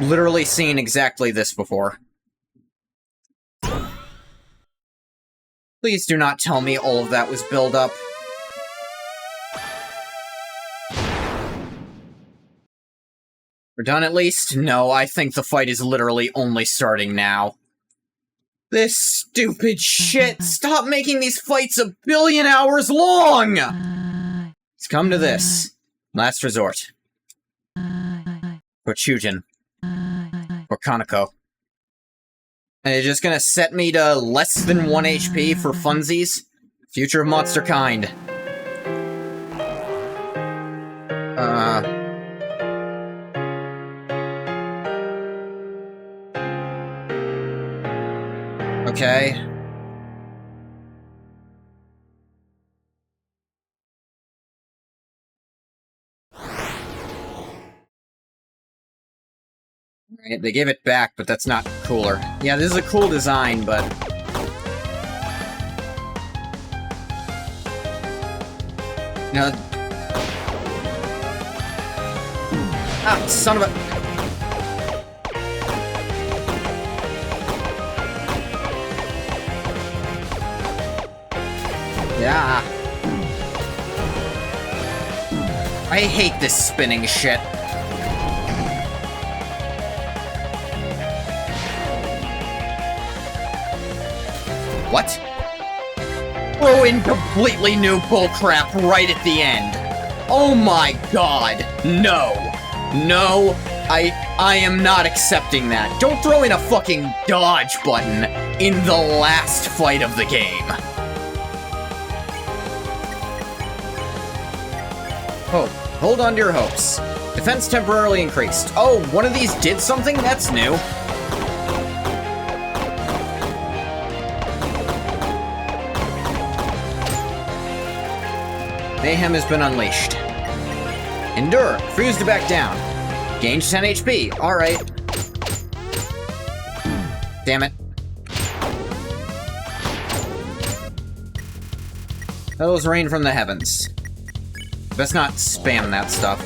literally seen exactly this before. Please do not tell me all of that was build up. We're done at least? No, I think the fight is literally only starting now. This stupid shit! Stop making these fights 1 billion hours long! It's come to this. Last resort. For Chujin. Or Kaneko. And you're just gonna set me to less than 1 HP for funsies? Future of monster kind. Okay. Right, they gave it back, but that's not cooler. Yeah, this is a cool design, but... No. Ah, son of a... Yeah. I hate this spinning shit. What? Throw in completely new bullcrap right at the end. Oh my god. No. No. I am not accepting that. Don't throw in a fucking dodge button in the last fight of the game. Hope. Hold on to your hopes. Defense temporarily increased. Oh, one of these did something? That's new. Mayhem has been unleashed. Endure. Refuse to back down. Gains 10 HP. Alright. Damn it. Those rain from the heavens. Best not spam that stuff.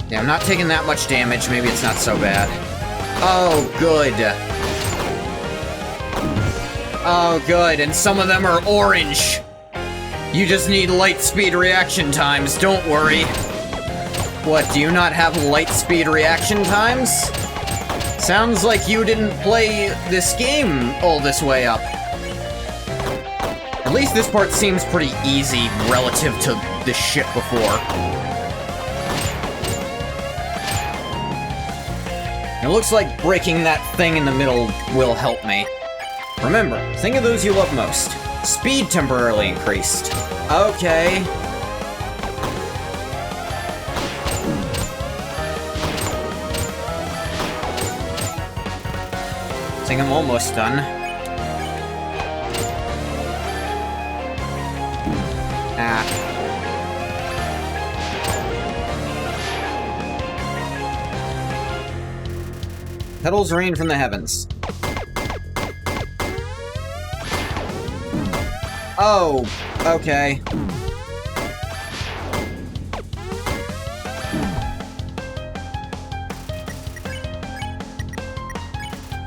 Yeah, I'm not taking that much damage. Maybe it's not so bad. Oh, good. Oh, good. And some of them are orange. You just need light speed reaction times. Don't worry. What, do you not have light speed reaction times? Sounds like you didn't play this game all this way up. At least this part seems pretty easy relative to the shit before. It looks like breaking that thing in the middle will help me. Remember, think of those you love most. Speed temporarily increased. Okay. I think I'm almost done. Ah. Petals rain from the heavens. Oh, okay.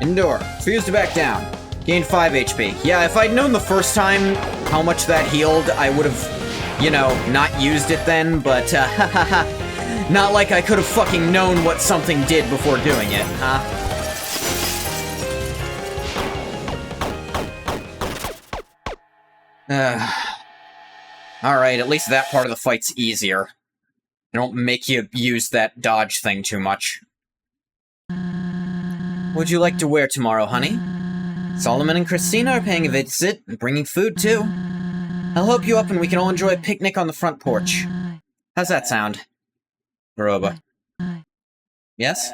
Endure. Refuse to back down. Gain 5 HP. Yeah, if I'd known the first time how much that healed, I would have, you know, not used it then, but, not like I could have fucking known what something did before doing it, huh? Alright, at least that part of the fight's easier. They don't make you use that dodge thing too much. What would you like to wear tomorrow, honey? Solomon and Christina are paying a visit, and bringing food, too. I'll hook you up and we can all enjoy a picnic on the front porch. How's that sound? Garoba. Yes?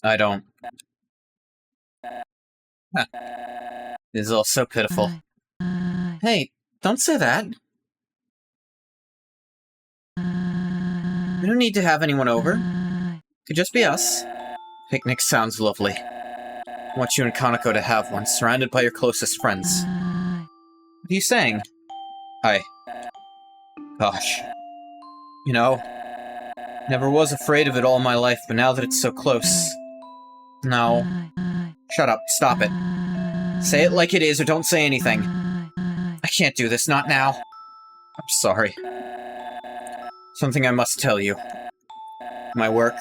I don't. Huh. This is all so pitiful. Hey, don't say that. We don't need to have anyone over. It could just be us. Picnic sounds lovely. I want you and Kanako to have one, surrounded by your closest friends. What are you saying? Hi. Gosh. You know, never was afraid of it all my life, but now that it's so close... No. Shut up. Stop it. Say it like it is, or don't say anything. I can't do this, not now. I'm sorry. Something I must tell you. My work.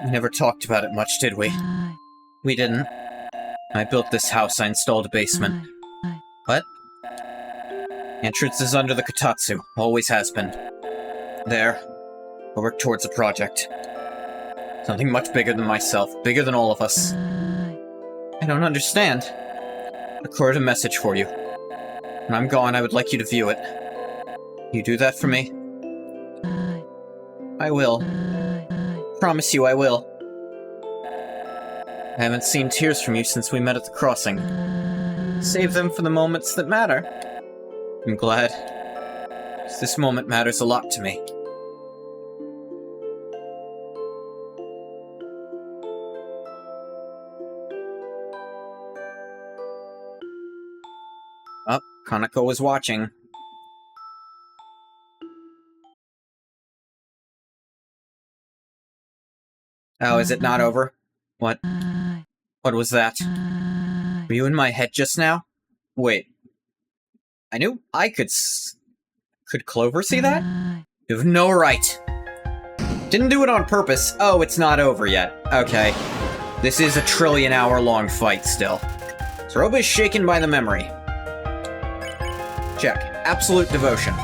We never talked about it much, did we? We didn't. I built this house, I installed a basement. What? Entrance is under the Kotatsu. Always has been. There. I work towards a project. Something much bigger than myself. Bigger than all of us. I don't understand. I recorded a message for you. When I'm gone, I would like you to view it. You do that for me? I will. Promise you I will. I haven't seen tears from you since we met at the crossing. Save them for the moments that matter. I'm glad. This moment matters a lot to me. Oh, Kanako was watching. Oh, is it not over? What? What was that? Were you in my head just now? Wait. I knew I could Could Clover see that? You have no right. Didn't do it on purpose. Oh, it's not over yet. Okay. This is a trillion-hour-long fight still. Zeroba is shaken by the memory. Check. Absolute devotion.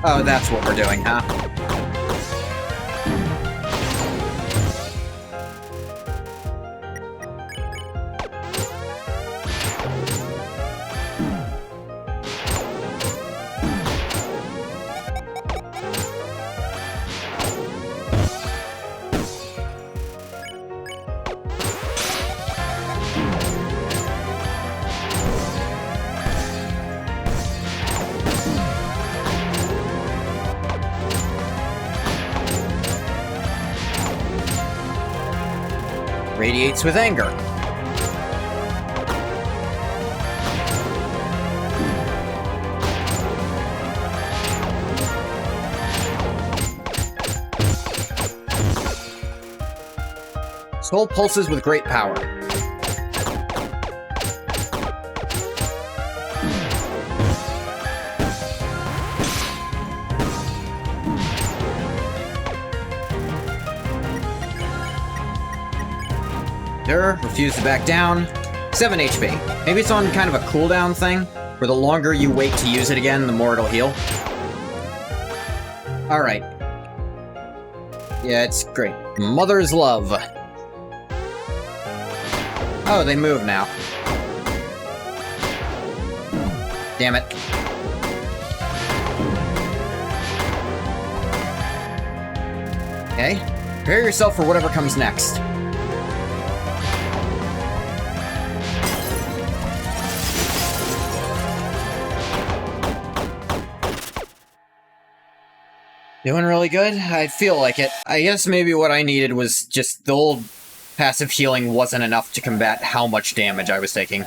Oh, that's what we're doing, huh? Radiates with anger. Soul pulses with great power. Refuse to back down. 7 HP. Maybe it's on kind of a cooldown thing, where the longer you wait to use it again, the more it'll heal. Alright. Yeah, it's great. Mother's love. Oh, they move now. Damn it. Okay. Prepare yourself for whatever comes next. Doing really good? I feel like it. I guess maybe what I needed was just the old passive healing wasn't enough to combat how much damage I was taking.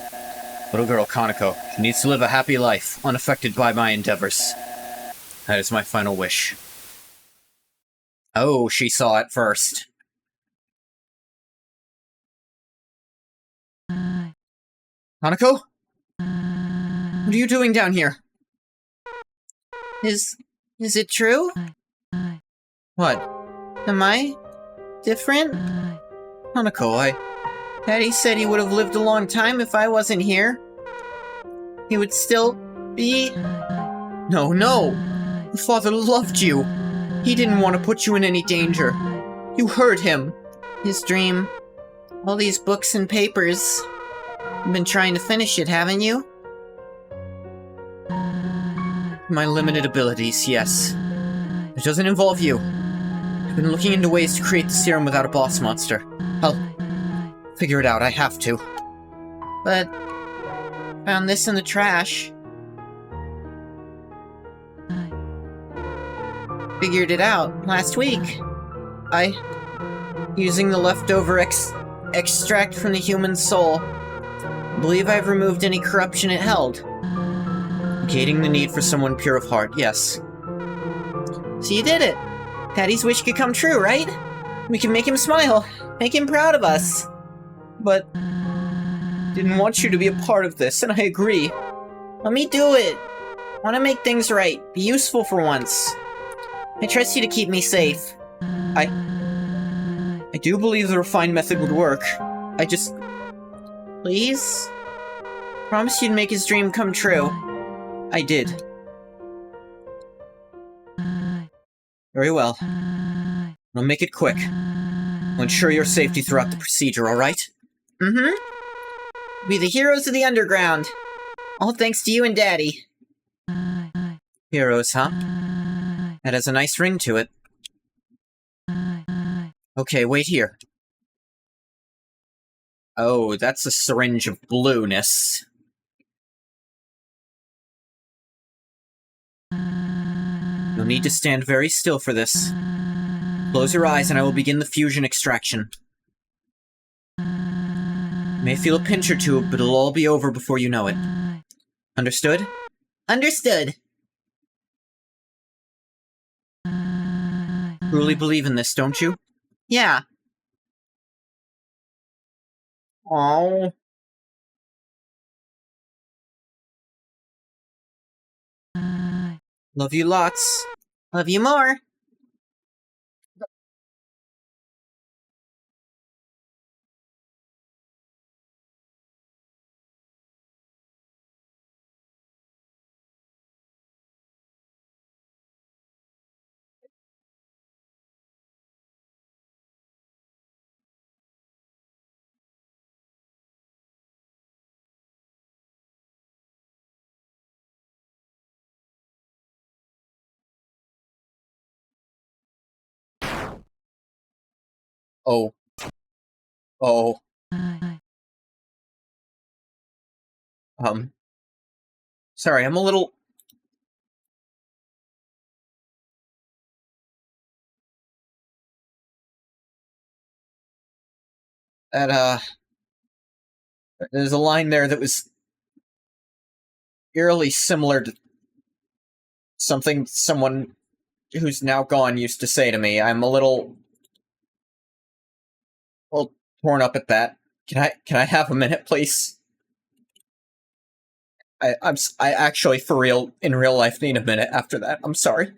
Little girl Kanako, she needs to live a happy life, unaffected by my endeavors. That is my final wish. Oh, she saw it first. Kanako? What are you doing down here? Is it true? What? Am I different? Kanako, Daddy said he would have lived a long time if I wasn't here. He would still be... No. Your father loved you. He didn't want to put you in any danger. You hurt him. His dream. All these books and papers. You've been trying to finish it, haven't you? My limited abilities, yes. It doesn't involve you. I've been looking into ways to create the serum without a boss monster. I'll figure it out, I have to. But... found this in the trash. Figured it out last week. Using the leftover extract from the human soul. I believe I've removed any corruption it held. Negating the need for someone pure of heart, yes. So you did it! Daddy's wish could come true, right? We can make him smile, make him proud of us. But... didn't want you to be a part of this, and I agree. Let me do it! I want to make things right, be useful for once. I trust you to keep me safe. I do believe the refined method would work. I just... Please? Promise you'd make his dream come true. I did. Very well. I'll make it quick. I'll ensure your safety throughout the procedure, alright? Be the heroes of the underground. All thanks to you and Daddy. Heroes, huh? That has a nice ring to it. Okay, wait here. Oh, that's a syringe of blueness. You'll need to stand very still for this. Close your eyes and I will begin the fusion extraction. You may feel a pinch or two, but it'll all be over before you know it. Understood? Understood. Truly believe in this, don't you? Yeah. Oh. Love you lots. Love you more. Oh. Oh. Sorry, I'm a little... That, there's a line there that was eerily similar to something someone who's now gone used to say to me. I'm a little... well, torn up at that. Can I have a minute, please? I actually, for real, in real life, need a minute after that. I'm sorry.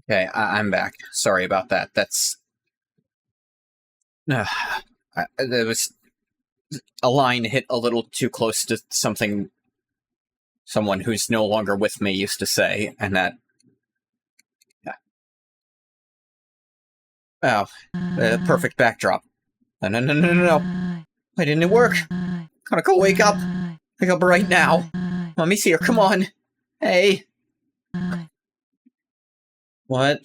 Okay, I'm back. Sorry about that. That's... there was... a line hit a little too close to something someone who's no longer with me used to say, and that... yeah. Oh, perfect backdrop. No. Why didn't it work? Gotta go wake up. Wake up right now. Mommy's here, come on. Hey. What?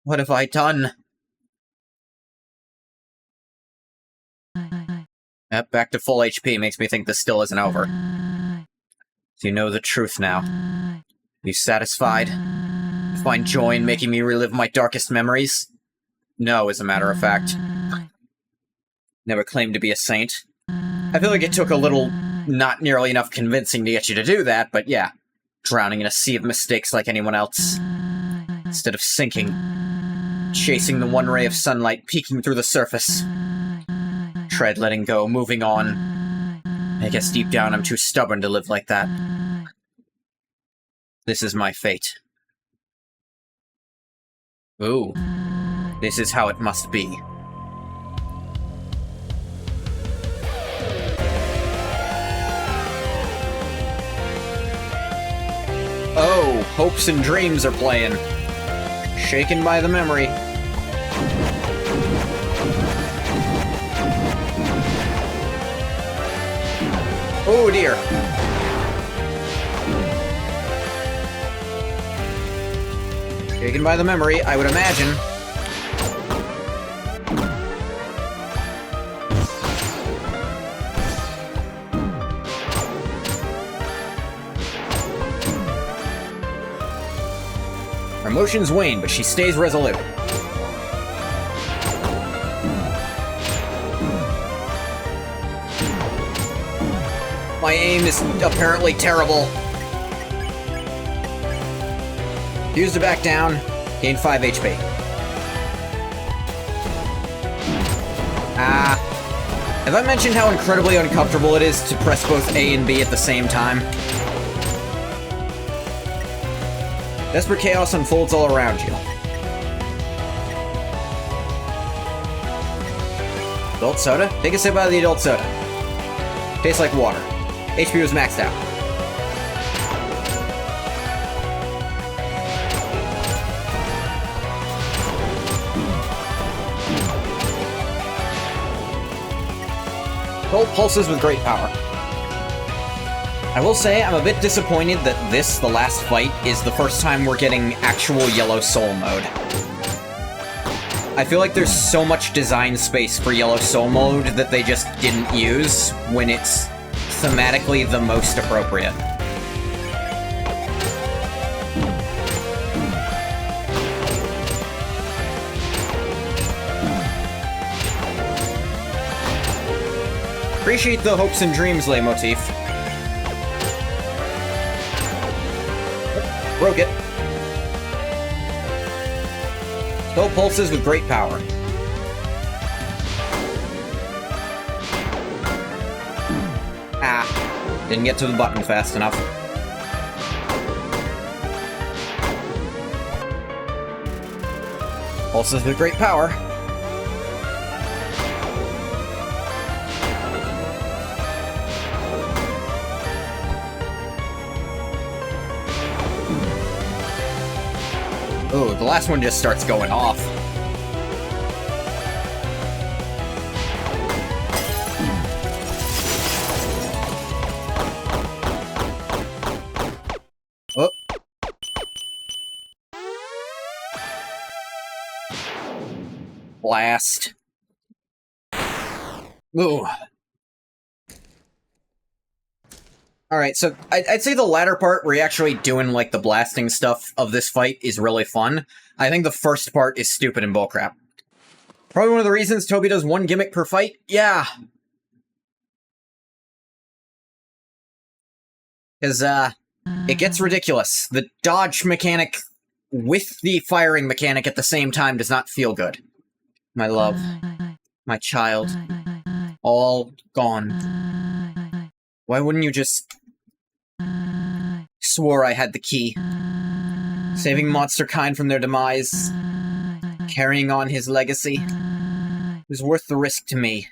What have I done? Yep, back to full HP makes me think this still isn't over. Do you know the truth now? Are you satisfied? You find joy in making me relive my darkest memories? No, as a matter of fact. Never claimed to be a saint. I feel like it took a little, not nearly enough convincing to get you to do that, but yeah. Drowning in a sea of mistakes like anyone else. Instead of sinking. Chasing the one ray of sunlight peeking through the surface. Tread letting go, moving on. I guess deep down I'm too stubborn to live like that. This is my fate. Ooh. This is how it must be. Oh, hopes and dreams are playing. Shaken by the memory. Oh dear. Shaken by the memory, I would imagine. Her emotions wane, but she stays resolute. My aim is apparently terrible. Used to back down, gain 5 HP. Have I mentioned how incredibly uncomfortable it is to press both A and B at the same time? Desperate chaos unfolds all around you. Adult soda? Take a sip out of the adult soda. Tastes like water. HP was maxed out. Gold pulses with great power. I will say, I'm a bit disappointed that this, the last fight, is the first time we're getting actual Yellow Soul mode. I feel like there's so much design space for Yellow Soul mode that they just didn't use when it's thematically the most appropriate. Appreciate the hopes and dreams leitmotif. Broke it. Still pulses with great power. Didn't get to the button fast enough. Pulses with great power. Oh, the last one just starts going off. Oh. Blast. Ooh. Alright, so I'd say the latter part where you're actually doing, like, the blasting stuff of this fight is really fun. I think the first part is stupid and bullcrap. Probably one of the reasons Toby does one gimmick per fight? Yeah. Because, it gets ridiculous. The dodge mechanic with the firing mechanic at the same time does not feel good. My love. My child. All gone. Why wouldn't you just... Swore I had the key. Saving monster kind from their demise. Carrying on his legacy. It was worth the risk to me.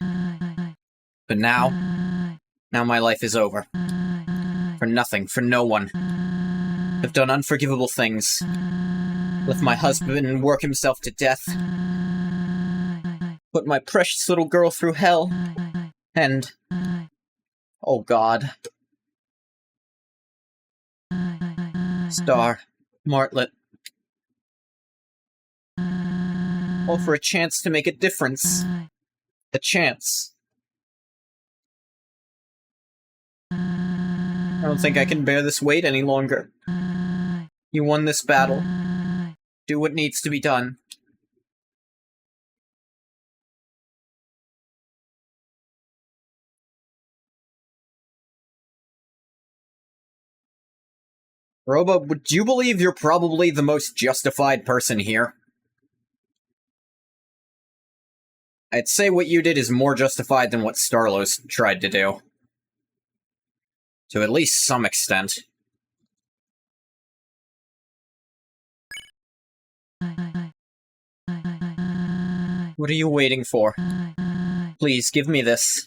But now... Now my life is over. For nothing, for no one. I've done unforgivable things. Left my husband work himself to death. Put my precious little girl through hell. And... oh god. Star. Martlet. All for a chance to make a difference. A chance. I don't think I can bear this weight any longer. You won this battle. Do what needs to be done. Roba, would you believe you're probably the most justified person here? I'd say what you did is more justified than what Starlos tried to do. To at least some extent. What are you waiting for? Please, give me this.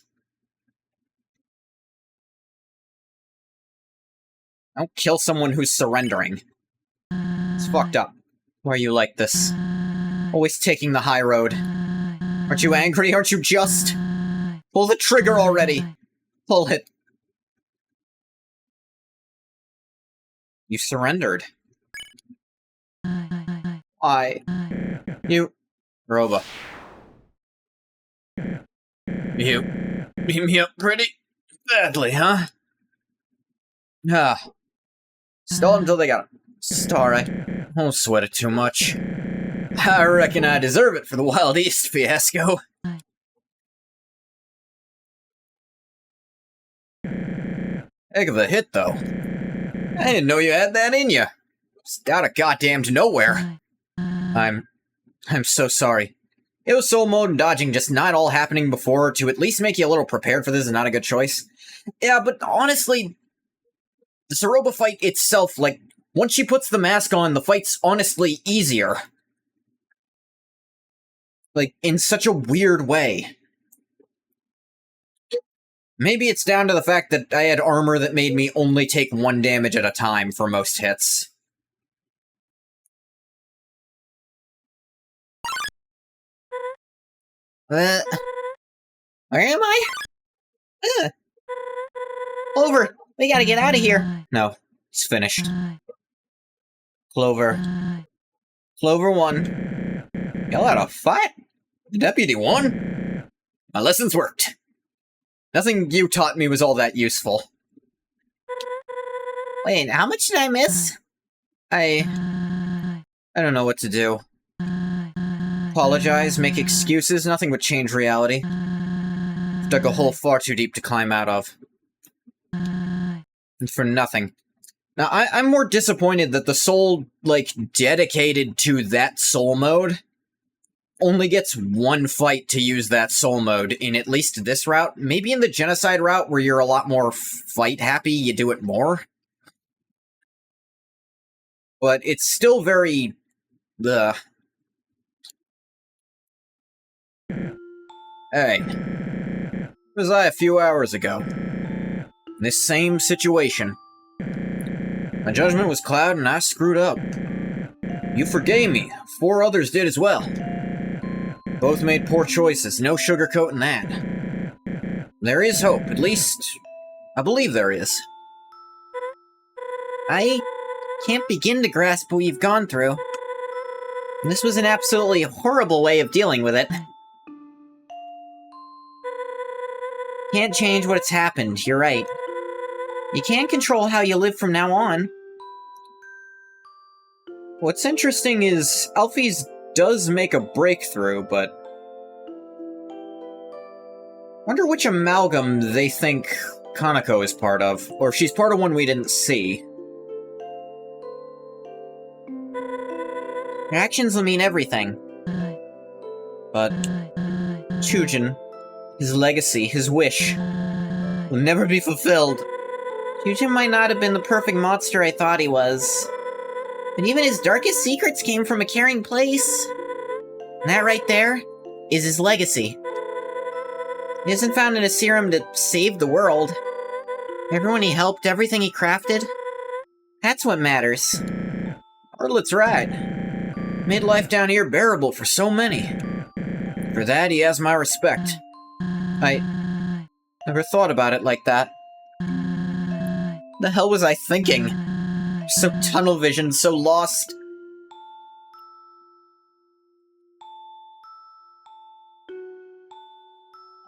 Don't kill someone who's surrendering. It's fucked up. Why are you like this? Always taking the high road. Aren't you angry? Aren't you just? Pull the trigger already! Pull it. You surrendered. You... Roba. You beat me up pretty badly, huh? Stall until they got him. Star, I won't sweat it too much. I reckon I deserve it for the Wild East fiasco. Heck of a hit, though. I didn't know you had that in you. Just out of goddamned nowhere. I'm so sorry. It was soul mode and dodging just not all happening before to at least make you a little prepared for this is not a good choice. Yeah, but honestly, the Soroba fight itself, like, once she puts the mask on, the fight's honestly easier. Like, in such a weird way. Maybe it's down to the fact that I had armor that made me only take 1 damage at a time for most hits. Where am I? Clover, we gotta get out of here. No, it's finished. Clover. Clover won. Y'all had a fight? The deputy won? My lessons worked. Nothing you taught me was all that useful. Wait, how much did I miss? I don't know what to do. Apologize, make excuses, nothing would change reality. Dug a hole far too deep to climb out of. And for nothing. Now, I'm more disappointed that the soul, like, dedicated to that soul mode only gets 1 fight to use that soul mode in at least this route. Maybe in the genocide route, where you're a lot more fight-happy, you do it more. But it's still very... Hey. Where was I a few hours ago? In this same situation. My judgment was clouded and I screwed up. You forgave me. 4 others did as well. Both made poor choices, no sugarcoating that. There is hope, at least, I believe there is. I can't begin to grasp what you've gone through. This was an absolutely horrible way of dealing with it. Can't change what's happened, you're right. You can't control how you live from now on. What's interesting is, Alphys does make a breakthrough, but... wonder which amalgam they think Kanako is part of, or if she's part of one we didn't see. Your actions will mean everything. But... Chujin, his legacy, his wish, will never be fulfilled. Chujin might not have been the perfect monster I thought he was. But even his darkest secrets came from a caring place. And that right there is his legacy. He isn't found in a serum to save the world. Everyone he helped, everything he crafted, that's what matters. Arlet's right. Made life down here bearable for so many. For that, he has my respect. I never thought about it like that. The hell was I thinking? So tunnel visioned, so lost.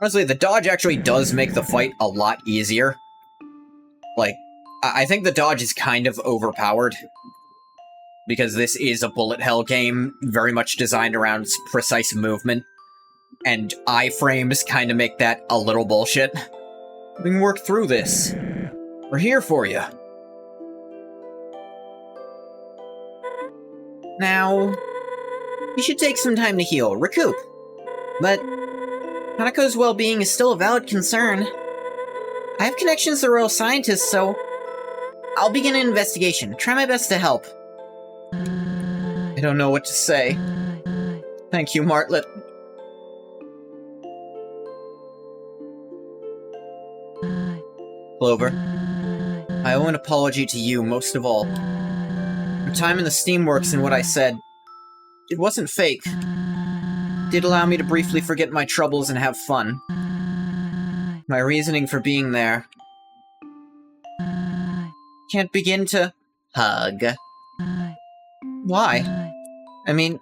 Honestly, the dodge actually does make the fight a lot easier. Like, I think the dodge is kind of overpowered. Because this is a bullet hell game, very much designed around precise movement. And iframes kind of make that a little bullshit. We can work through this. We're here for you. Now, you should take some time to heal, recoup. But Hanako's well-being is still a valid concern. I have connections to royal scientists, so I'll begin an investigation. Try my best to help. I don't know what to say. Thank you, Martlet. Clover, I owe an apology to you most of all. Your time in the Steamworks and what I said, it wasn't fake. It did allow me to briefly forget my troubles and have fun. My reasoning for being there can't begin to hug. Why? I mean...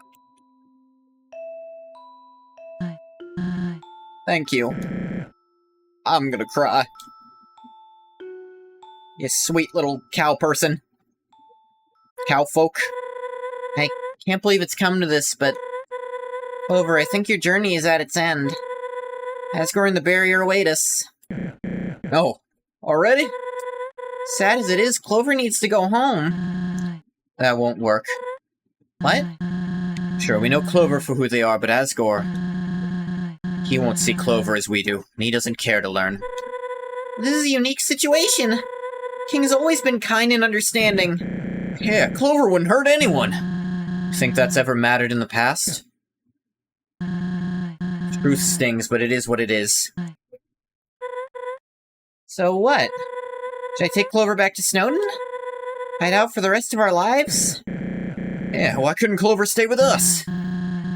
Thank you. I'm gonna cry. You sweet little cow person. Cow folk. I can't believe it's come to this, but... Clover, I think your journey is at its end. Asgore and the barrier await us. Oh, already? Sad as it is, Clover needs to go home. That won't work. What? Sure, we know Clover for who they are, but Asgore... He won't see Clover as we do, and he doesn't care to learn. This is a unique situation. King's always been kind and understanding. Yeah, Clover wouldn't hurt anyone. You think that's ever mattered in the past? Truth stings, but it is what it is. So what? Should I take Clover back to Snowden? Hide out for the rest of our lives? Yeah, why couldn't Clover stay with us?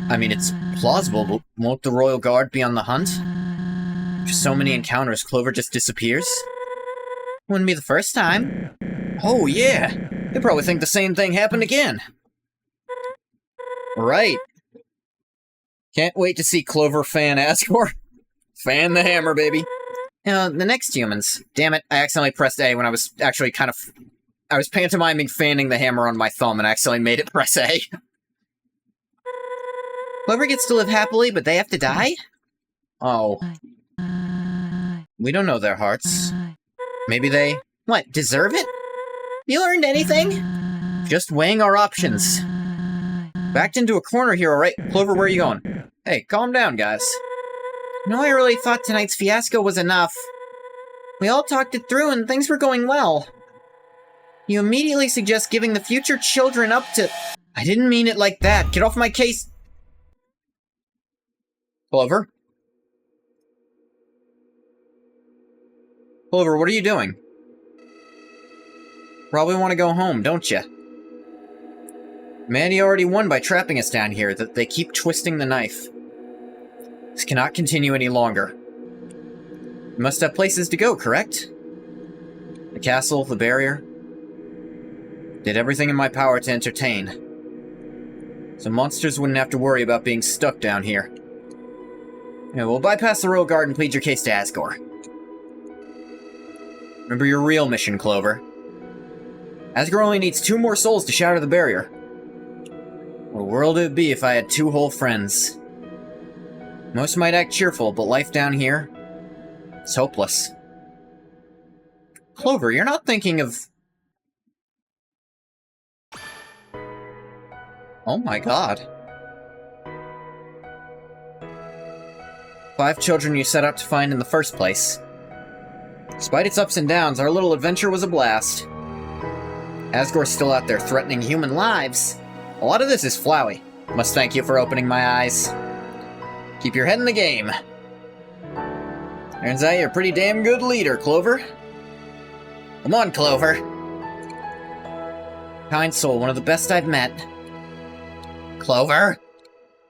I mean, it's plausible, but won't the Royal Guard be on the hunt? After so many encounters, Clover just disappears? Wouldn't be the first time. Oh, yeah. They probably think the same thing happened again. Right. Can't wait to see Clover fan Asgore. Fan the hammer, baby. You know, the next humans. Damn it, I accidentally pressed A when I was actually I was pantomiming fanning the hammer on my thumb and I accidentally made it press A. Clover gets to live happily, but they have to die? Oh. We don't know their hearts. Maybe they... What, deserve it? You learned anything? Just weighing our options. Backed into a corner here, alright? Clover, where are you going? Hey, calm down, guys. No, I really thought tonight's fiasco was enough. We all talked it through and things were going well. You immediately suggest giving the future children up to... I didn't mean it like that. Get off my case. Clover? Clover, what are you doing? Probably want to go home, don't you? Mandy already won by trapping us down here. That they keep twisting the knife. This cannot continue any longer. We must have places to go, correct? The castle, the barrier. Did everything in my power to entertain. So monsters wouldn't have to worry about being stuck down here. Yeah, we'll bypass the Royal Guard and plead your case to Asgore. Remember your real mission, Clover. Asgore only needs 2 more souls to shatter the barrier. What a world it would be if I had 2 whole friends. Most might act cheerful, but life down here... it's hopeless. Clover, you're not thinking of... Oh my god. 5 children you set out to find in the first place. Despite its ups and downs, our little adventure was a blast. Asgore's still out there threatening human lives. A lot of this is Flowey. Must thank you for opening my eyes. Keep your head in the game. Turns out you're a pretty damn good leader, Clover. Come on, Clover. Kind soul, one of the best I've met. Clover?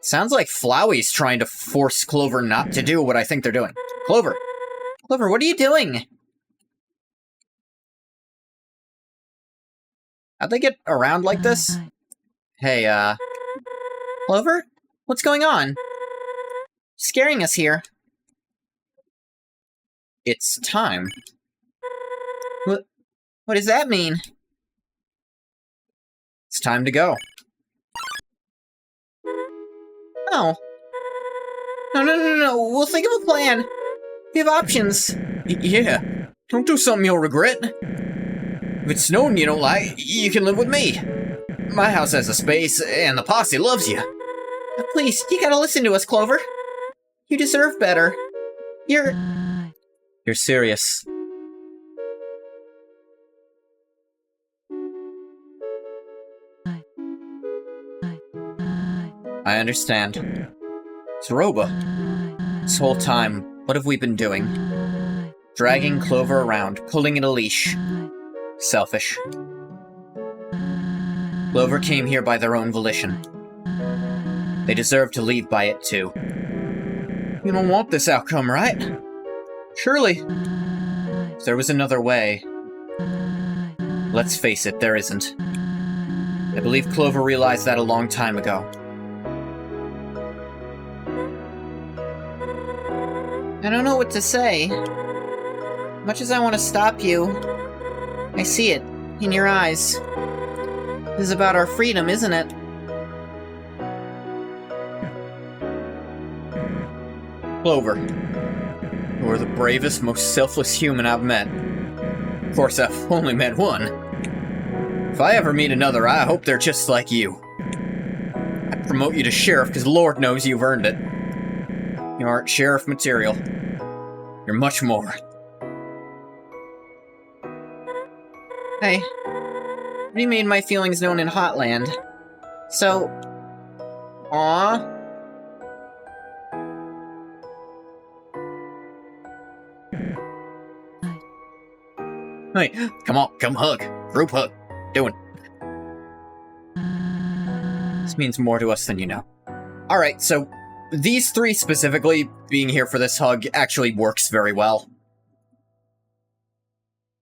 Sounds like Flowey's trying to force Clover not to do what I think they're doing. Clover! Clover, what are you doing? How'd they get around like this? Hey, Clover? What's going on? Scaring us here. it's time. What does that mean? It's time to go. Oh. No. We'll think of a plan. We have options. Yeah. Don't do something you'll regret. If it's Snowden you don't like, you can live with me. My house has a space, and the posse loves you. Please, you gotta listen to us, Clover. You deserve better. You're serious. I understand. Zeroba, this whole time, what have we been doing? Dragging Clover around, pulling at a leash. Selfish. Clover came here by their own volition. They deserve to leave by it too. You don't want this outcome, right? Surely. If there was another way... Let's face it, there isn't. I believe Clover realized that a long time ago. I don't know what to say. Much as I want to stop you, I see it in your eyes. This is about our freedom, isn't it? Clover, you are the bravest, most selfless human I've met. Of course, I've only met one. If I ever meet another, I hope they're just like you. I promote you to sheriff because Lord knows you've earned it. You aren't sheriff material. You're much more. Hey, you made my feelings known in Hotland. So... Aww. Hey, come on, come hug. Group hug. Doing. This means more to us than you know. Alright, so these three specifically being here for this hug actually works very well.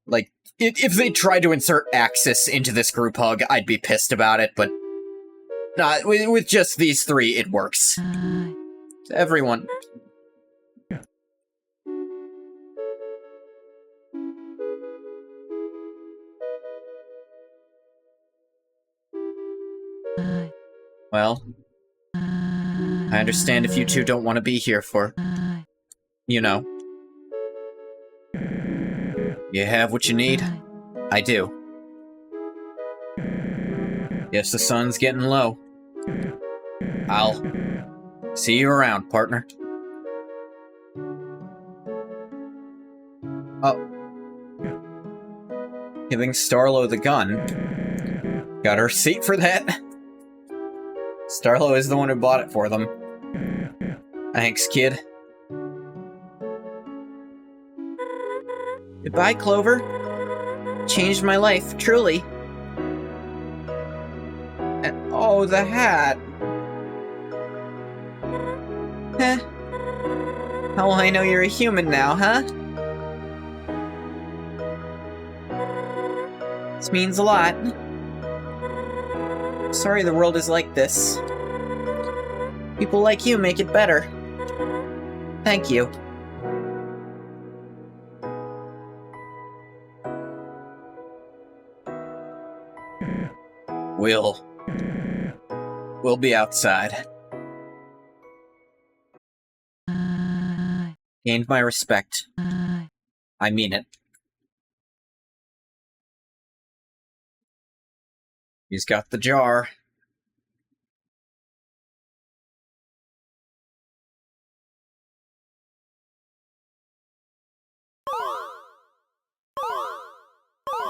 Like, if they tried to insert Axis into this group hug, I'd be pissed about it, but with just these three, it works. Everyone. Well, I understand if you two don't want to be here for, you know. You have what you need? I do. Guess the sun's getting low. I'll see you around, partner. Oh. Giving Starlo the gun. Got a receipt for that? Starlo is the one who bought it for them. Thanks, kid. Goodbye, Clover. Changed my life, truly. And, oh, the hat. Heh. How will I know you're a human now, huh? This means a lot. Sorry the world is like this. People like you make it better. Thank you. We'll be outside. Gained my respect. I mean it. He's got the jar.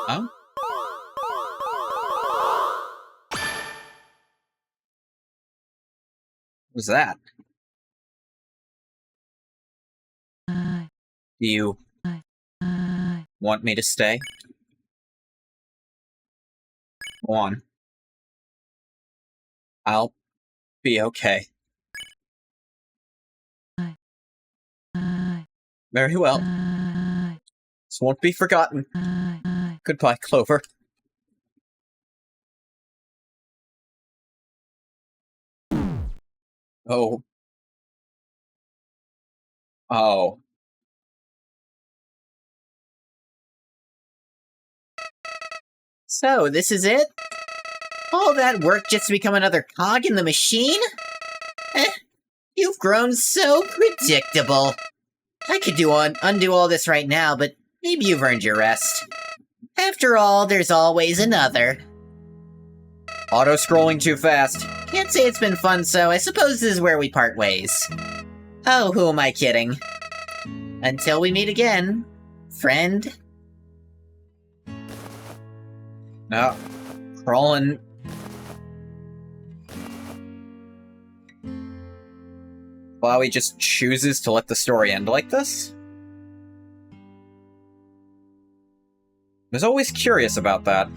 Oh? What was that? Do you want me to stay? Go on. I'll be okay. Very well. This won't be forgotten. Goodbye, Clover. Oh. Oh. So, this is it? All that work just to become another cog in the machine? You've grown so predictable. I could undo all this right now, but maybe you've earned your rest. After all, there's always another. Auto-scrolling too fast. Can't say it's been fun, so I suppose this is where we part ways. Oh, who am I kidding? Until we meet again, friend. No. Crawling. Flowey just chooses to let the story end like this? I was always curious about that.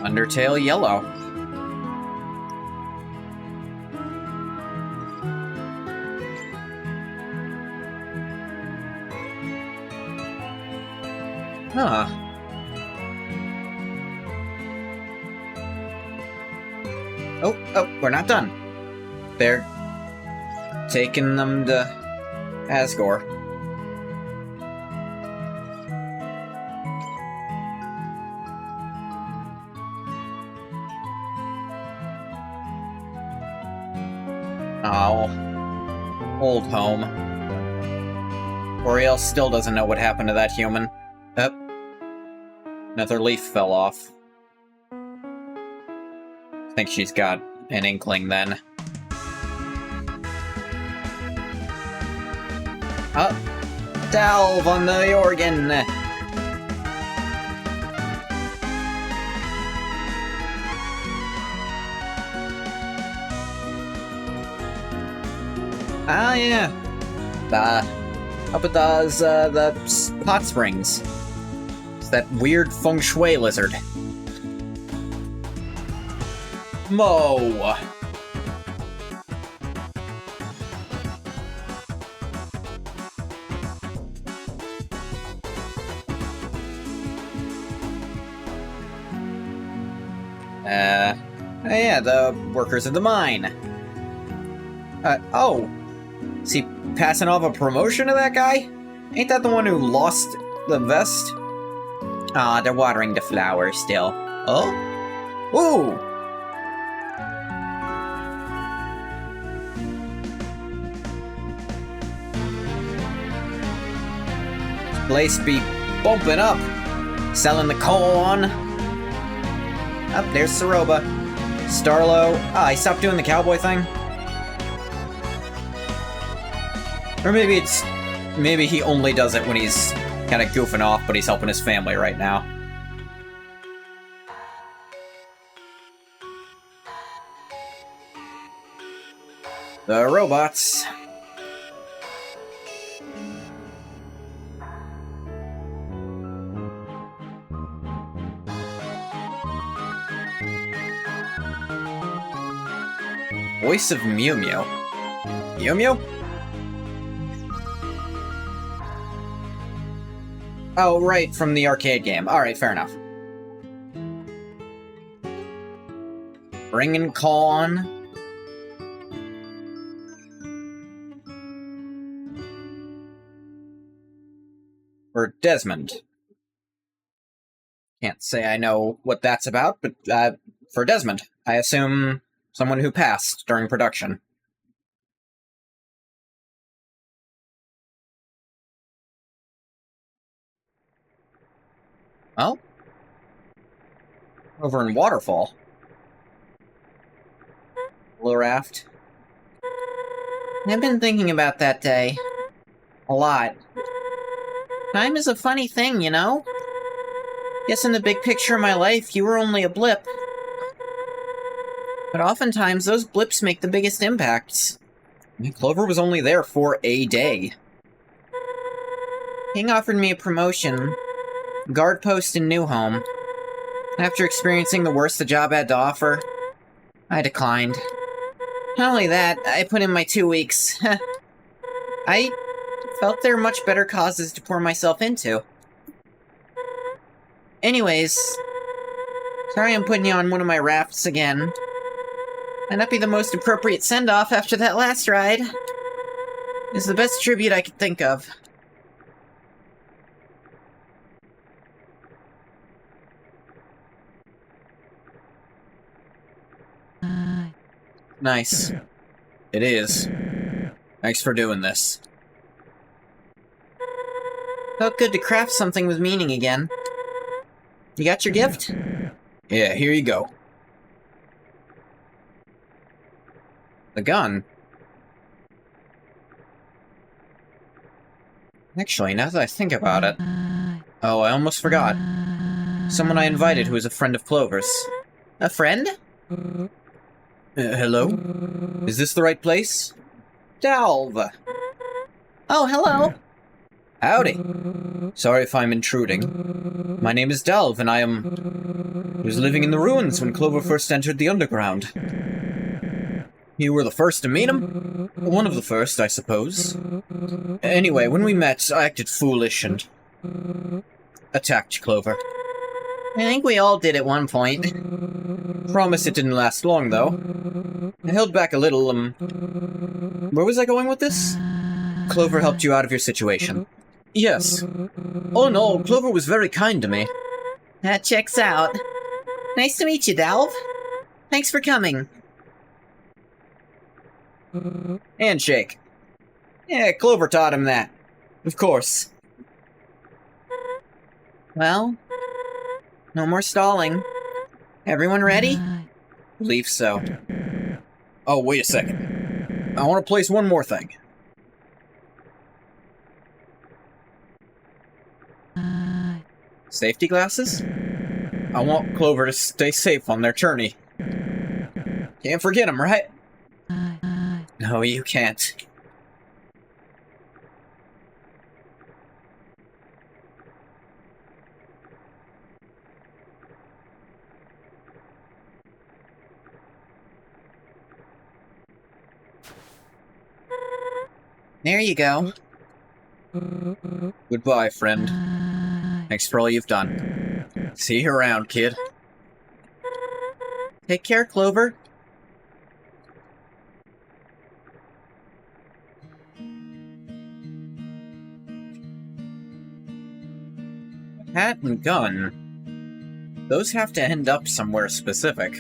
Undertale yellow. Huh. Oh, we're not done. They're taking them to Asgore. Oh. Old home. Oriel still doesn't know what happened to that human. Oh. Another leaf fell off. I think she's got an inkling then. Delve on the organ! Ah, yeah. Up at the hot springs. It's that weird feng shui lizard. Mo! Yeah, the workers of the mine. Oh! Is he passing off a promotion to that guy? Ain't that the one who lost the vest? Ah, they're watering the flowers still. Oh? Ooh! Place be bumping up. Selling the corn. Up there's Saroba. Starlo. Ah, he stopped doing the cowboy thing. Or maybe he only does it when he's kind of goofing off, but he's helping his family right now. The robots. Voice of Mew Mew. Mew Mew? Oh, right, from the arcade game. Alright, fair enough. Bringin' corn. For Desmond. Can't say I know what that's about, but for Desmond, I assume someone who passed during production. Well, over in Waterfall. Little raft. I've been thinking about that day. A lot. Time is a funny thing, you know? Guess in the big picture of my life, you were only a blip. But oftentimes, those blips make the biggest impacts. Clover was only there for a day. King offered me a promotion, guard post in New Home. After experiencing the worst the job had to offer, I declined. Not only that, I put in my 2 weeks. I felt there were much better causes to pour myself into. Anyways, sorry I'm putting you on one of my rafts again. Might not be the most appropriate send-off after that last ride. It's the best tribute I could think of. Nice. It is. Thanks for doing this. Felt good to craft something with meaning again. You got your gift? Yeah, here you go. The gun. Actually, now that I think about it... Oh, I almost forgot. Someone I invited who is a friend of Clover's. A friend? Hello? Is this the right place? Delve. Oh, hello. Howdy. Sorry if I'm intruding. My name is Delve, and I was living in the ruins when Clover first entered the underground. You were the first to meet him? One of the first, I suppose. Anyway, when we met, I acted foolish and attacked Clover. I think we all did at one point. Promise it didn't last long, though. I held back a little, Where was I going with this? Clover helped you out of your situation. Yes. Oh no, Clover was very kind to me. That checks out. Nice to meet you, Delve. Thanks for coming. Handshake. Yeah, Clover taught him that. Of course. Well, no more stalling. Everyone ready? Believe so. Oh, wait a second. I want to place one more thing. Safety glasses? I want Clover to stay safe on their journey. Can't forget them, right? No, you can't. There you go. Goodbye, friend. Thanks for all you've done. See you around, kid. Take care, Clover. Hat and gun. Those have to end up somewhere specific.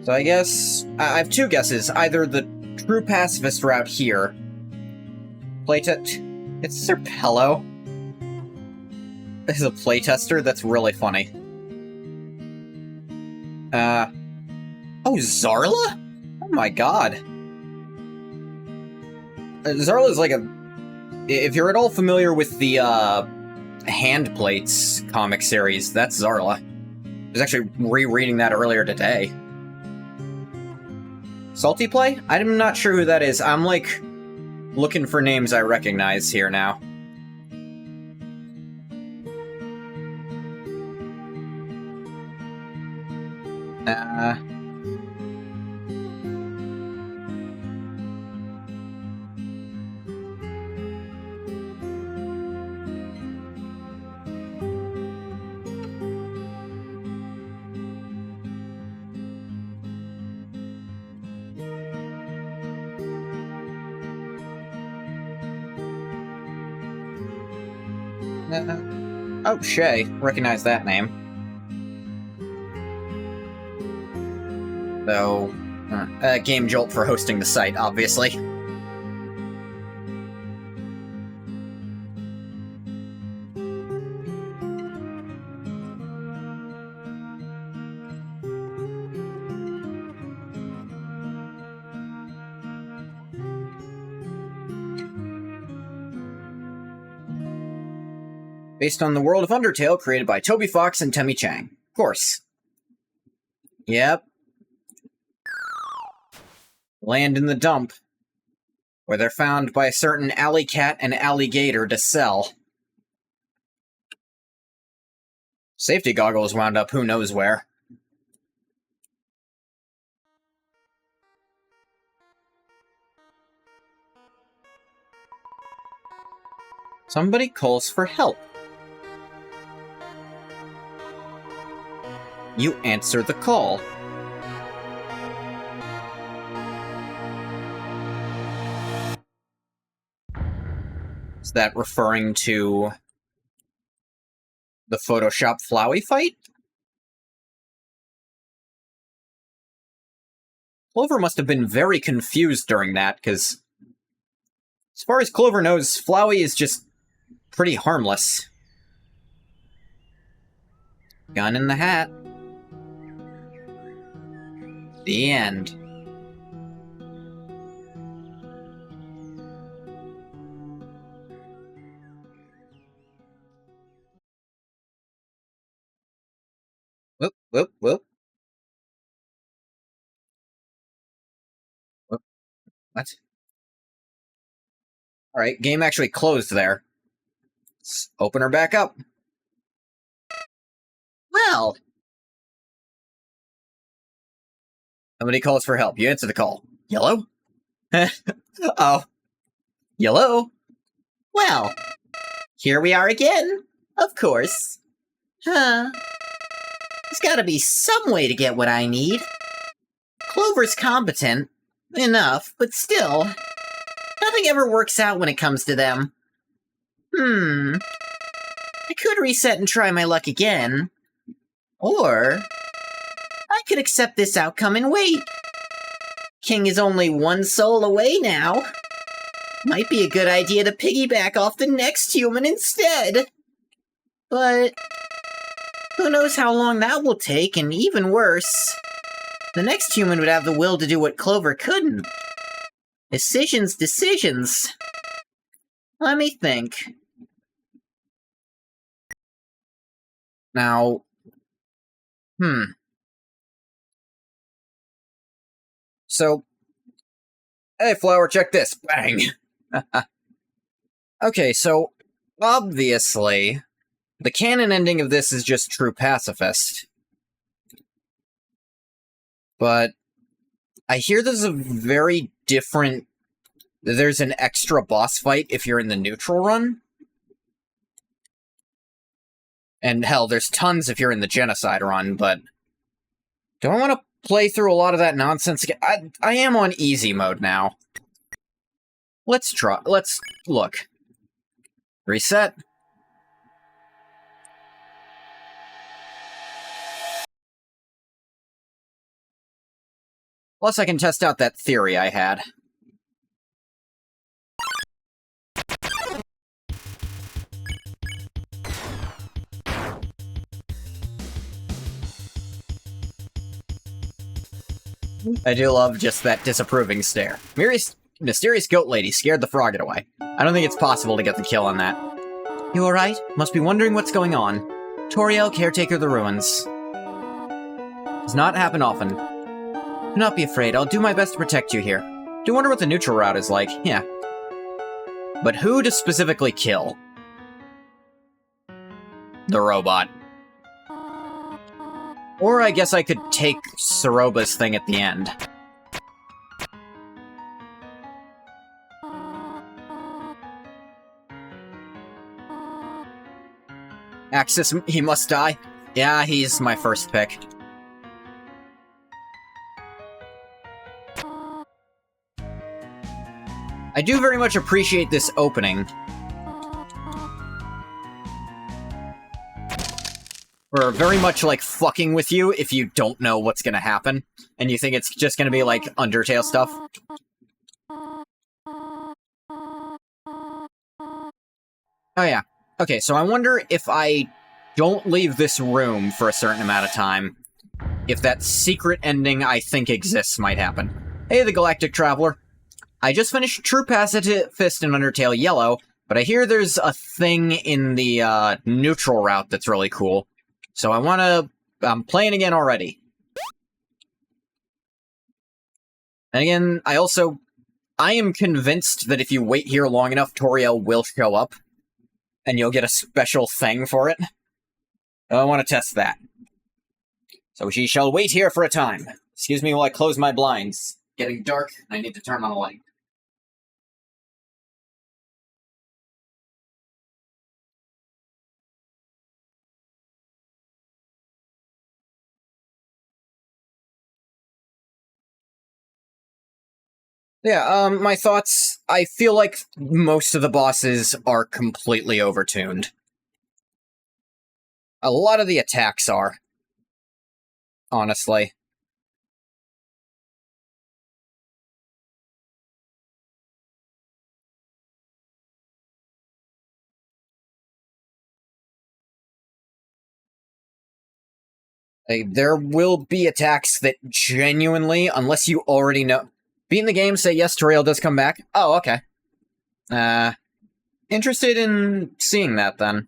So I guess... I have two guesses. Either the true pacifist route here. Playtest... It's Serpello. This is a playtester? That's really funny. Oh, Zarla? Oh my god. Zarla's like a... If you're at all familiar with the, Hand Plates comic series, that's Zarla. I was actually rereading that earlier today. Salty Play? I'm not sure who that is. I'm, like, looking for names I recognize here now. Oh, Shay. Recognize that name. Though, Game Jolt for hosting the site, obviously. Based on the world of Undertale, created by Toby Fox and Temmie Chang. Of course. Yep. Land in the dump, where they're found by a certain alley cat and alligator to sell. Safety goggles wound up who knows where. Somebody calls for help. You answer the call. Is that referring to the Photoshop Flowey fight? Clover must have been very confused during that, because as far as Clover knows, Flowey is just pretty harmless. Gun in the hat. The end. Whoop, whoop, whoop. Whoop. What? Alright, game actually closed there. Let's open her back up. Well. Somebody calls for help. You answer the call. Yellow? Oh. Yellow? Well, here we are again. Of course. Huh. There's gotta be some way to get what I need. Clover's competent. Enough, but still. Nothing ever works out when it comes to them. I could reset and try my luck again. Or I could accept this outcome and wait. King is only one soul away now. Might be a good idea to piggyback off the next human instead. But who knows how long that will take, and even worse, the next human would have the will to do what Clover couldn't. Decisions. Let me think. Now, So, hey, Flower, check this. Bang! Okay, so, obviously, the canon ending of this is just true pacifist. But I hear there's a very different... There's an extra boss fight if you're in the neutral run. And hell, there's tons if you're in the genocide run, but... Do I want to play through a lot of that nonsense again? I am on easy mode now. Let's try. Let's look. Reset. Plus, I can test out that theory I had. I do love just that disapproving stare. Mysterious goat lady scared the frogget away. I don't think it's possible to get the kill on that. You alright? Must be wondering what's going on. Toriel, caretaker of the ruins. Does not happen often. Do not be afraid, I'll do my best to protect you here. Do wonder what the neutral route is like, yeah. But who to specifically kill? The robot. Or I guess I could take Soroba's thing at the end. Axis, he must die? Yeah, he's my first pick. I do very much appreciate this opening. We're very much, like, fucking with you if you don't know what's gonna happen, and you think it's just gonna be, like, Undertale stuff. Oh yeah. Okay, so I wonder if I don't leave this room for a certain amount of time, if that secret ending I think exists might happen. Hey, the Galactic Traveler. I just finished True Pacifist in Undertale Yellow, but But I hear there's a thing in the neutral route that's really cool. So I want to... I'm playing again already. And again, I am convinced that if you wait here long enough, Toriel will show up. And you'll get a special thing for it. I want to test that. So she shall wait here for a time. Excuse me while I close my blinds. Getting dark, I need to turn on a light. Yeah, my thoughts, I feel like most of the bosses are completely overtuned. A lot of the attacks are. Honestly. There will be attacks that genuinely, unless you already know... Beating the game, say yes, Toriel does come back. Oh, okay. Interested in seeing that, then.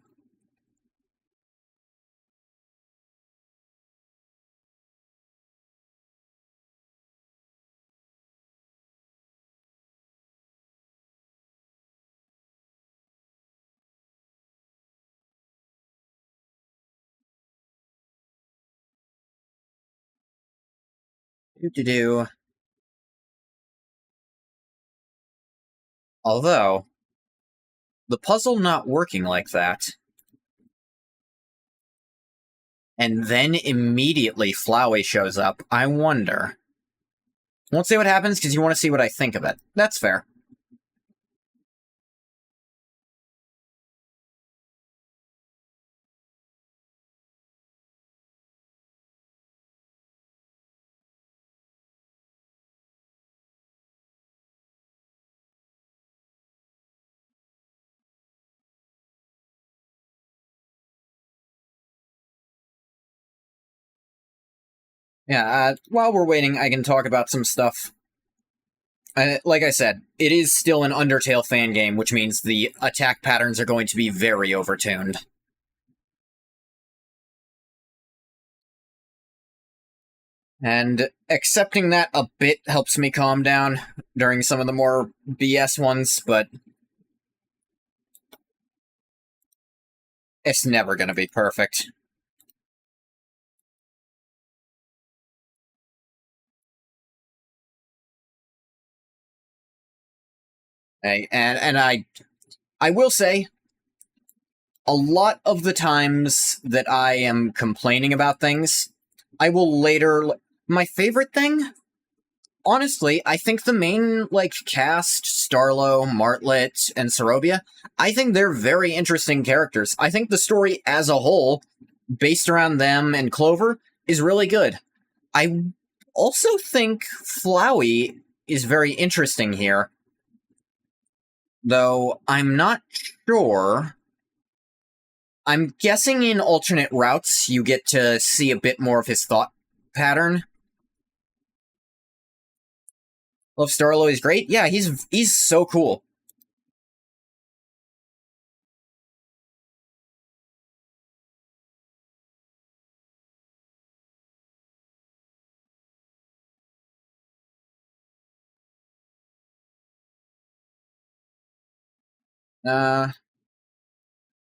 Do-do-do. Although, the puzzle not working like that... And then immediately Flowey shows up. I wonder. Won't say what happens because you want to see what I think of it. That's fair. Yeah, while we're waiting, I can talk about some stuff. Like I said, it is still an Undertale fan game, which means the attack patterns are going to be very overtuned. And accepting that a bit helps me calm down during some of the more BS ones, but it's never going to be perfect. And I will say, a lot of the times that I am complaining about things, I will later... My favorite thing? Honestly, I think the main, cast, Starlo, Martlet, and Sorobia, I think they're very interesting characters. I think the story as a whole, based around them and Clover, is really good. I also think Flowey is very interesting here. Though, I'm not sure... I'm guessing in alternate routes, you get to see a bit more of his thought pattern. Love Starlo is great. Yeah, he's so cool.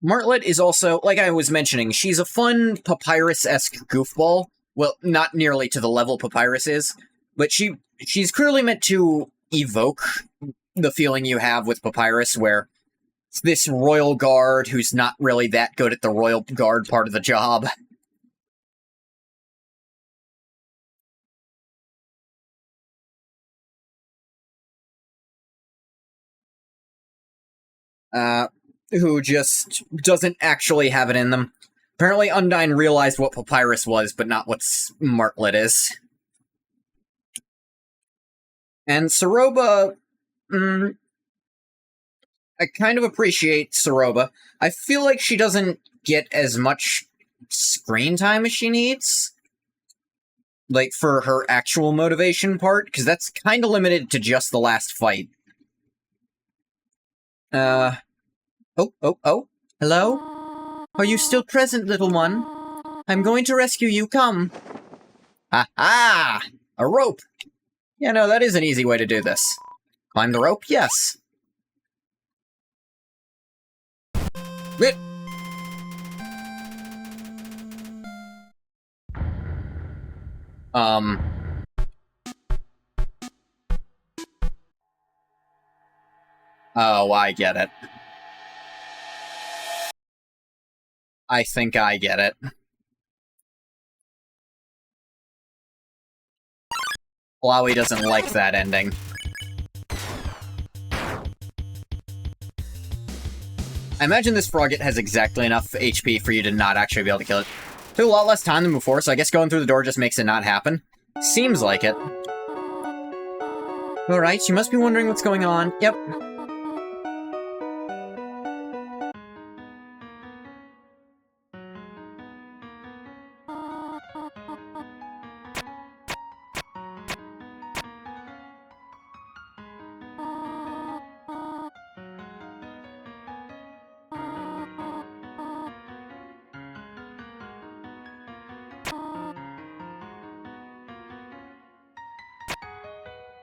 Martlet is also, like I was mentioning, she's a fun Papyrus-esque goofball. Well, not nearly to the level Papyrus is, but she's clearly meant to evoke the feeling you have with Papyrus, where it's this royal guard who's not really that good at the royal guard part of the job. Who just doesn't actually have it in them. Apparently Undyne realized what Papyrus was, but not what Martlet is. And Soroba... I kind of appreciate Soroba. I feel like she doesn't get as much screen time as she needs. Like, for her actual motivation part, because that's kind of limited to just the last fight. Oh. Hello? Are you still present, little one? I'm going to rescue you, come. Ha! A rope! Yeah, no, that is an easy way to do this. Climb the rope? Yes. Wait. Oh, I get it. I think I get it. Flowey doesn't like that ending. I imagine this frogget has exactly enough HP for you to not actually be able to kill it. Took a lot less time than before, so I guess going through the door just makes it not happen. Seems like it. Alright, you must be wondering what's going on. Yep.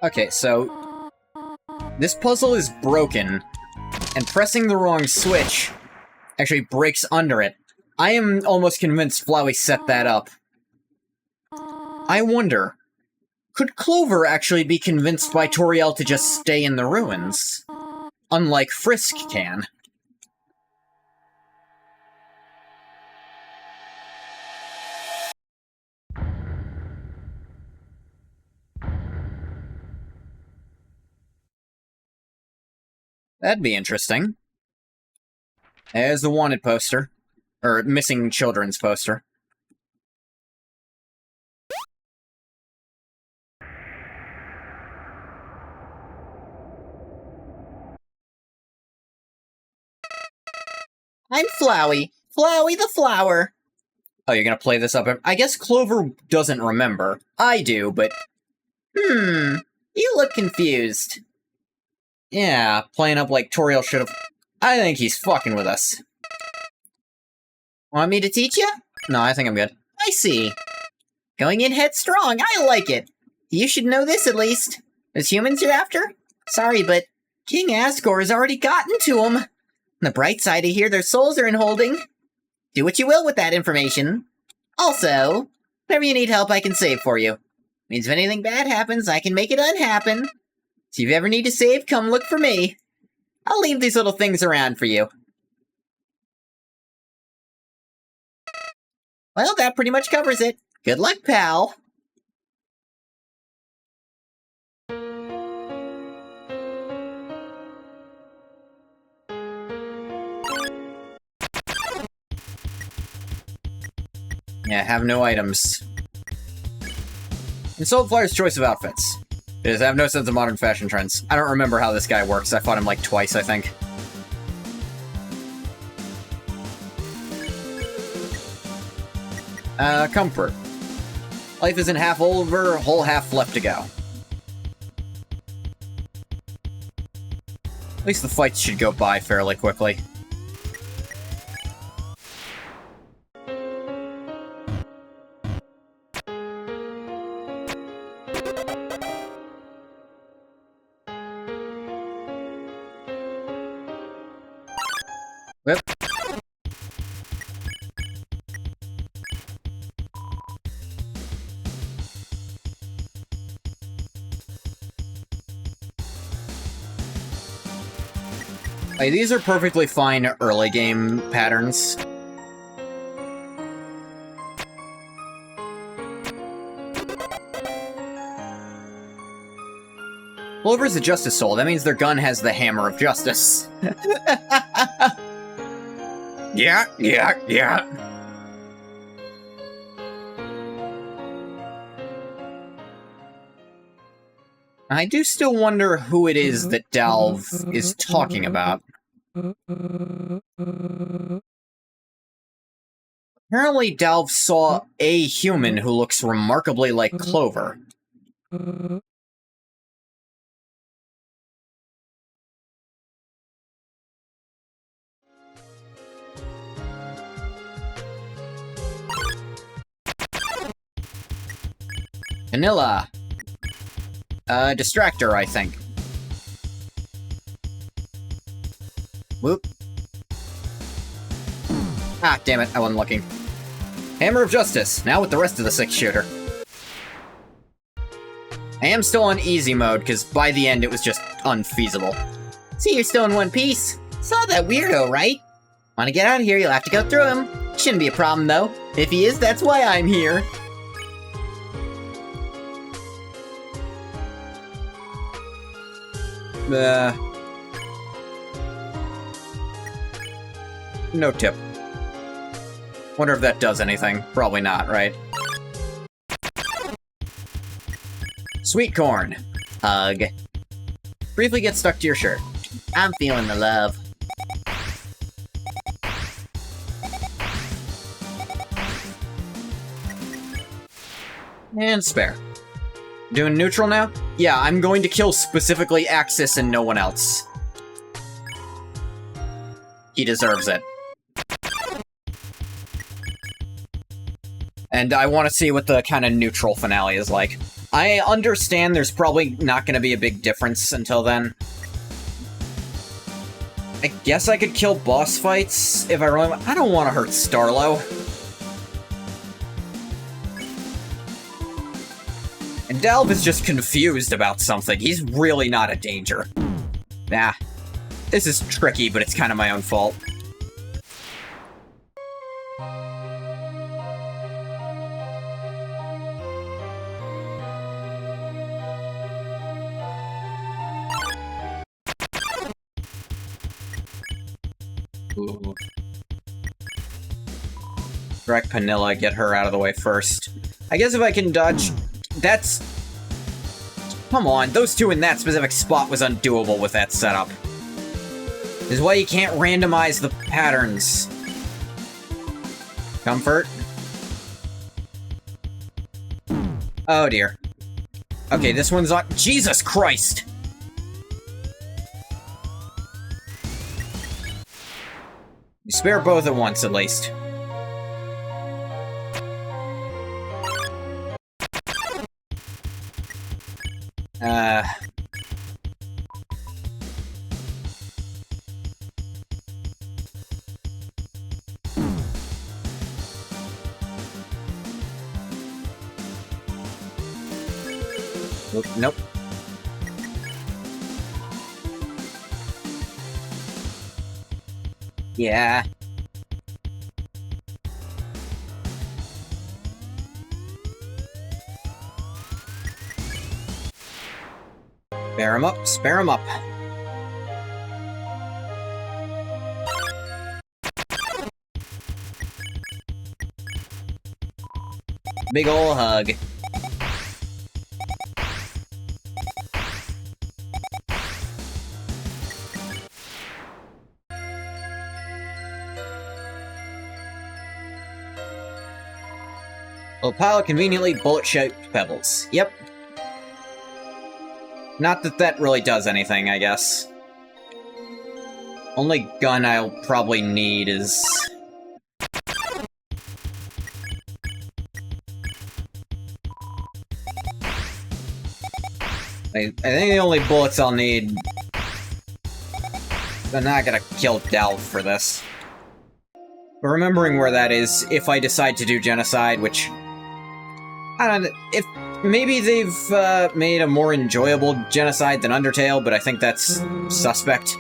Okay, so this puzzle is broken, and pressing the wrong switch actually breaks under it. I am almost convinced Flowey set that up. I wonder, could Clover actually be convinced by Toriel to just stay in the ruins? Unlike Frisk can. That'd be interesting. There's the wanted poster. Or missing children's poster. I'm Flowey. Flowey the flower. Oh, you're gonna play this up? I guess Clover doesn't remember. I do, but... You look confused. Yeah, playing up like Toriel should've... I think he's fucking with us. Want me to teach you? No, I think I'm good. I see. Going in headstrong, I like it. You should know this at least. There's humans you're after? Sorry, but King Asgore has already gotten to them. On the bright side, I hear their souls are in holding. Do what you will with that information. Also, whenever you need help, I can save for you. Means if anything bad happens, I can make it unhappen. So if you ever need to save, come look for me. I'll leave these little things around for you. Well, that pretty much covers it. Good luck, pal. Yeah, have no items. Insult Flyer's choice of outfits. Because I have no sense of modern fashion trends. I don't remember how this guy works. I fought him like twice, I think. Comfort. Life isn't half over, whole half left to go. At least the fights should go by fairly quickly. Whip. Like, these are perfectly fine early game patterns. Clover's a Justice Soul. That means their gun has the Hammer of Justice. Yeah. I do still wonder who it is that Dalv is talking about. Apparently Dalv saw a human who looks remarkably like Clover. Vanilla. Distractor, I think. Whoop. Ah, damn it, I wasn't looking. Hammer of Justice, now with the rest of the 6-shooter. I am still on easy mode, because by the end it was just unfeasible. See, you're still in one piece. Saw that weirdo, right? Wanna get out of here, you'll have to go through him. Shouldn't be a problem, though. If he is, that's why I'm here. No tip. Wonder if that does anything. Probably not, right? Sweet corn. Hug. Briefly get stuck to your shirt. I'm feeling the love. And spare. Doing neutral now? Yeah, I'm going to kill specifically Axis and no one else. He deserves it. And I want to see what the kind of neutral finale is like. I understand there's probably not going to be a big difference until then. I guess I could kill boss fights if I really want. I don't want to hurt Starlo. And Delve is just confused about something. He's really not a danger. Nah. This is tricky, but it's kind of my own fault. Ooh. Direct Panilla, get her out of the way first. I guess if I can dodge... That's... Come on, those two in that specific spot was undoable with that setup. This is why you can't randomize the patterns. Comfort. Oh dear. Okay, this one's on... Jesus Christ! You spare both at once, at least. Nope. Yeah. Spare him up, spare him up. Big ol' hug. A pile of conveniently bullet-shaped pebbles. Yep. Not that that really does anything, I guess. Only gun I'll probably need is... I think the only bullets I'll need... I'm not gonna kill Delve for this. But remembering where that is, if I decide to do genocide, which... I don't know, if... Maybe they've made a more enjoyable genocide than Undertale, but I think that's suspect.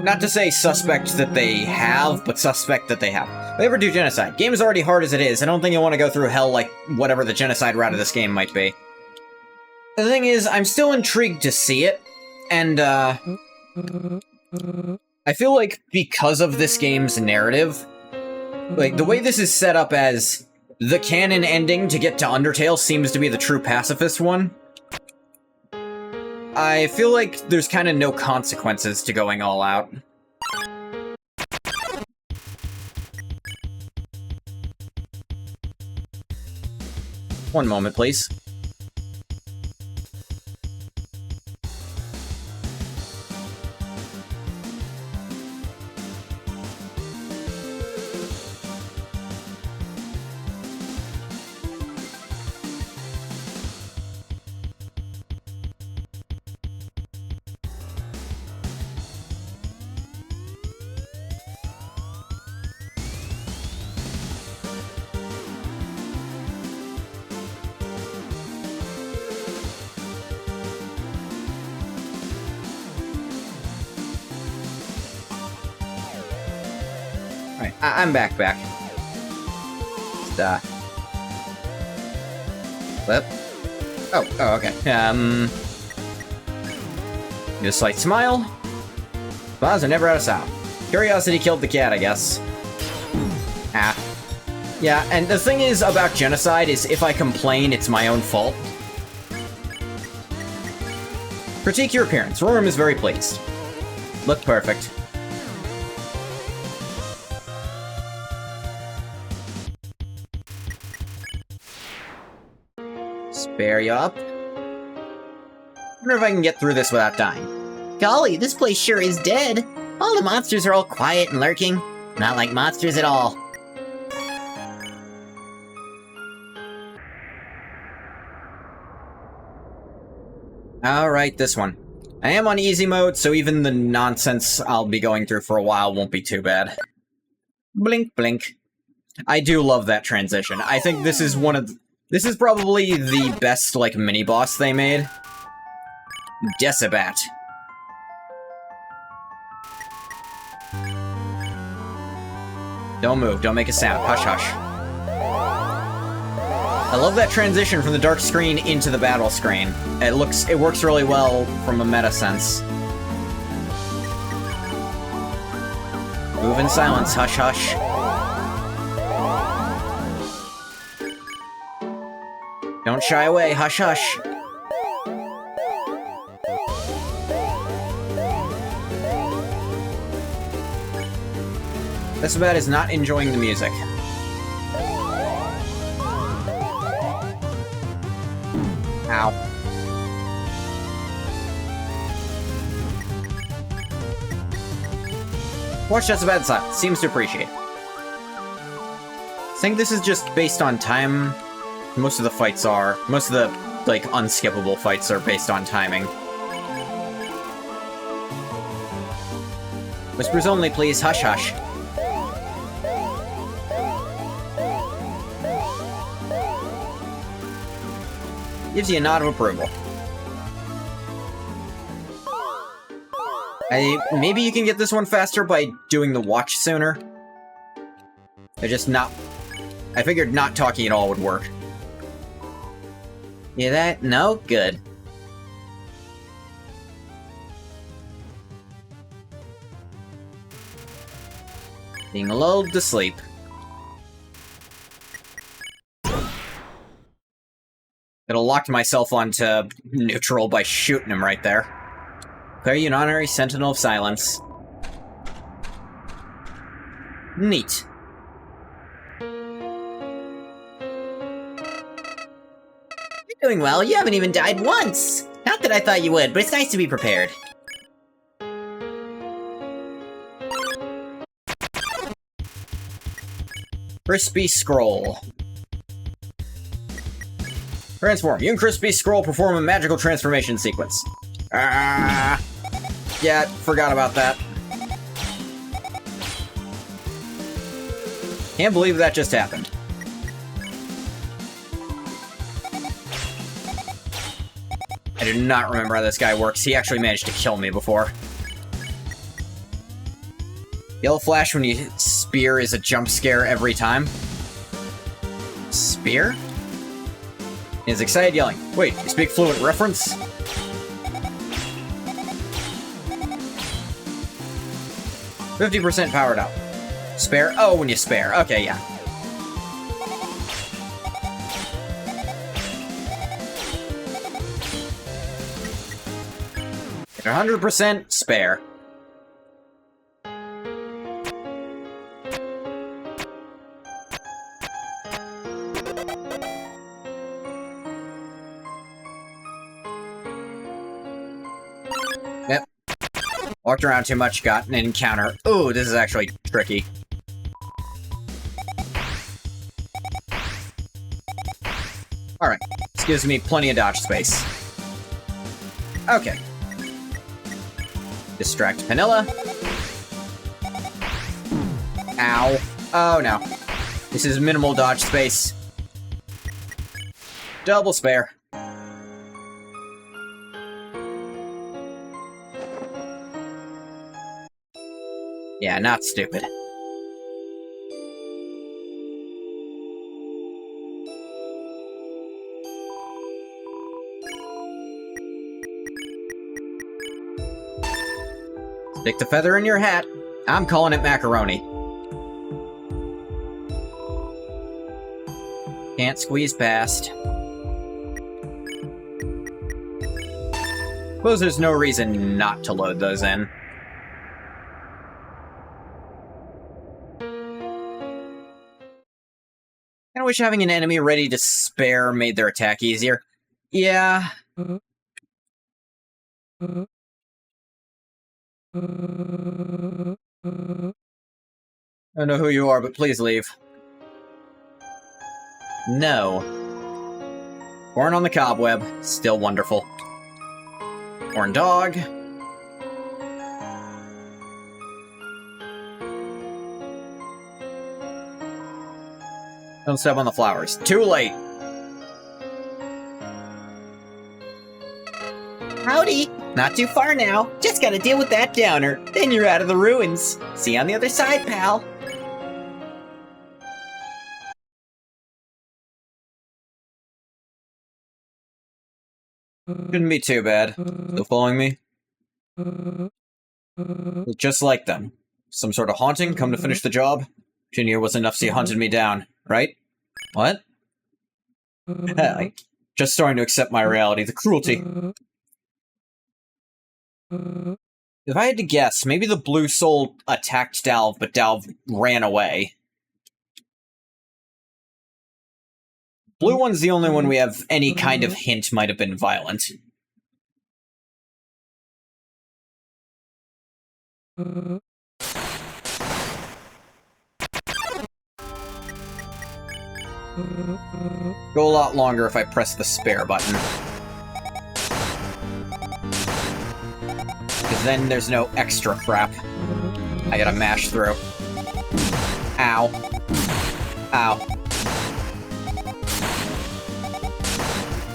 Not to say suspect that they have, but suspect that they have. If they ever do genocide, game is already hard as it is. I don't think I want to go through hell like whatever the genocide route of this game might be. The thing is, I'm still intrigued to see it, and I feel like because of this game's narrative, like the way this is set up as the canon ending to get to Undertale seems to be the true pacifist one. I feel like there's kind of no consequences to going all out. One moment, please. Alright, I'm back. Just, flip. Oh, okay. Do a slight smile. Smiles are never out of style. Curiosity killed the cat, I guess. Ah. Yeah, and the thing is about genocide is if I complain, it's my own fault. Critique your appearance. Roram is very pleased. Look perfect. Spare you up. Wonder if I can get through this without dying. Golly, this place sure is dead. All the monsters are all quiet and lurking. Not like monsters at all. Alright, this one. I am on easy mode, so even the nonsense I'll be going through for a while won't be too bad. Blink, blink. I do love that transition. I think this is this is probably the best, like, mini-boss they made. Decibat. Don't move, don't make a sound. Hush, hush. I love that transition from the dark screen into the battle screen. It works really well from a meta sense. Move in silence, hush hush. Don't shy away, hush hush. Decibat is not enjoying the music. Ow. Watch Decibat in silence. Seems to appreciate it. I think this is just based on time. Most of the fights are. Most of the, like, unskippable fights are based on timing. Whispers only, please. Hush, hush. Gives you a nod of approval. Maybe you can get this one faster by doing the watch sooner. They're just not... I figured not talking at all would work. Yeah, that? No? Good. Being lulled to sleep. It locked myself onto neutral by shooting him right there. Declare you an honorary sentinel of silence. Neat. You're doing well. You haven't even died once. Not that I thought you would, but it's nice to be prepared. Crispy Scroll. Transform. You and Crispy Scroll perform a magical transformation sequence. Yeah, forgot about that. Can't believe that just happened. I do not remember how this guy works. He actually managed to kill me before. Yellow flash when you spear is a jump scare every time. Spear? He is excited, yelling, "Wait, you speak fluent reference?" "50% powered up. Spare? Oh, when you spare. Okay, yeah. At 100% spare. Yep. Walked around too much, got an encounter. Ooh, this is actually tricky. Alright, this gives me plenty of dodge space. Okay. Distract Vanilla. Ow. Oh no. This is minimal dodge space. Double spare. Yeah, not stupid. Stick the feather in your hat. I'm calling it macaroni. Can't squeeze past. Suppose there's no reason not to load those in. I wish having an enemy ready to spare made their attack easier. Yeah. I don't know who you are, but please leave. No. Born on the cobweb. Still wonderful. Born dog. Don't step on the flowers. Too late. Howdy! Not too far now. Just gotta deal with that downer. Then you're out of the ruins. See you on the other side, pal. Shouldn't be too bad. Still following me? Just like them. Some sort of haunting, come to finish the job? Junior was enough so you hunted me down, right? What? Hey, just starting to accept my reality, the cruelty. If I had to guess, maybe the blue soul attacked Dalv, but Dalv ran away. Blue one's the only one we have any kind of hint might have been violent. Go a lot longer if I press the spare button. Because then there's no extra crap I gotta mash through. Ow. Ow.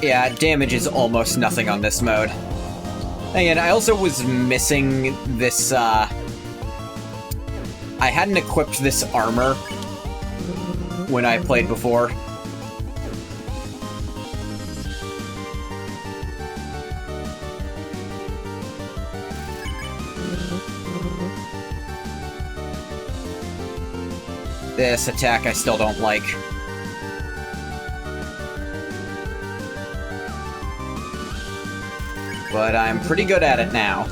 Yeah, damage is almost nothing on this mode. And I also was missing this, I hadn't equipped this armor when I played before. This attack I still don't like. But I'm pretty good at it now.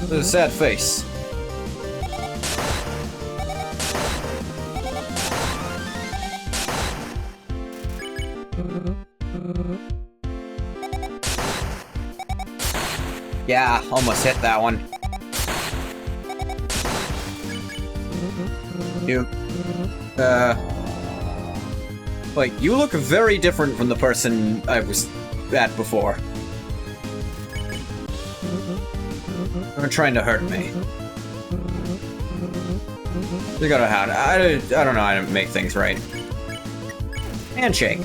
With a sad face. Yeah, almost hit that one. You, like, you look very different from the person I was at before. You're trying to hurt me. You gotta have. I don't know how to make things right. Handshake.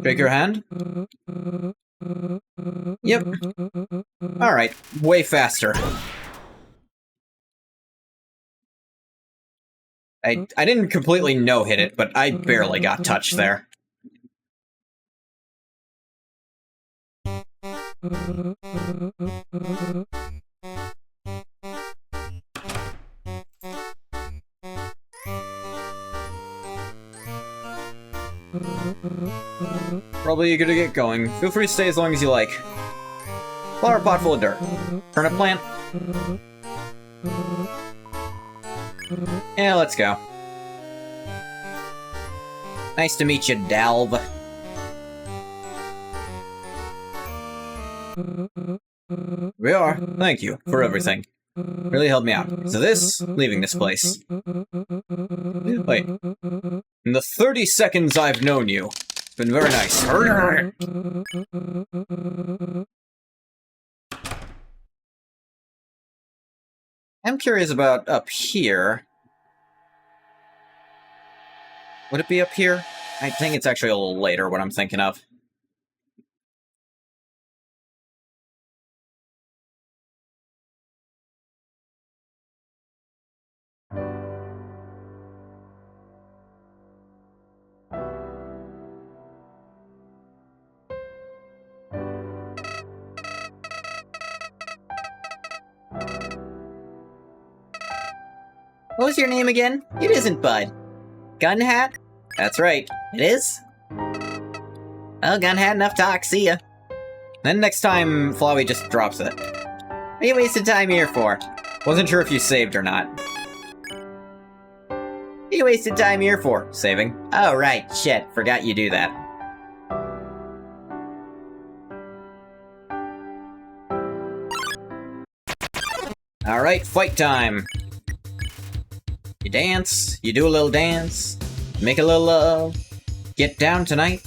Shake your hand? Yep. Alright, way faster. I didn't completely no-hit it, but I barely got touched there. Probably good to get going. Feel free to stay as long as you like. Flower pot full of dirt. Turnip plant. Yeah, let's go. Nice to meet you, Dalv. We are. Thank you for everything. Really helped me out. So this, leaving this place. Wait. In the 30 seconds I've known you, it's been very nice. I'm curious about up here. Would it be up here? I think it's actually a little later what I'm thinking of. What was your name again? It isn't Bud. Gun Hat? That's right. It is? Well, Gun Hat, enough talk. See ya. Then next time, Flowey just drops it. What are you wasting time here for? Wasn't sure if you saved or not. What are you wasting time here for? Saving. Oh, right. Shit. Forgot you do that. Alright, fight time. You dance, you do a little dance, make a little love, get down tonight.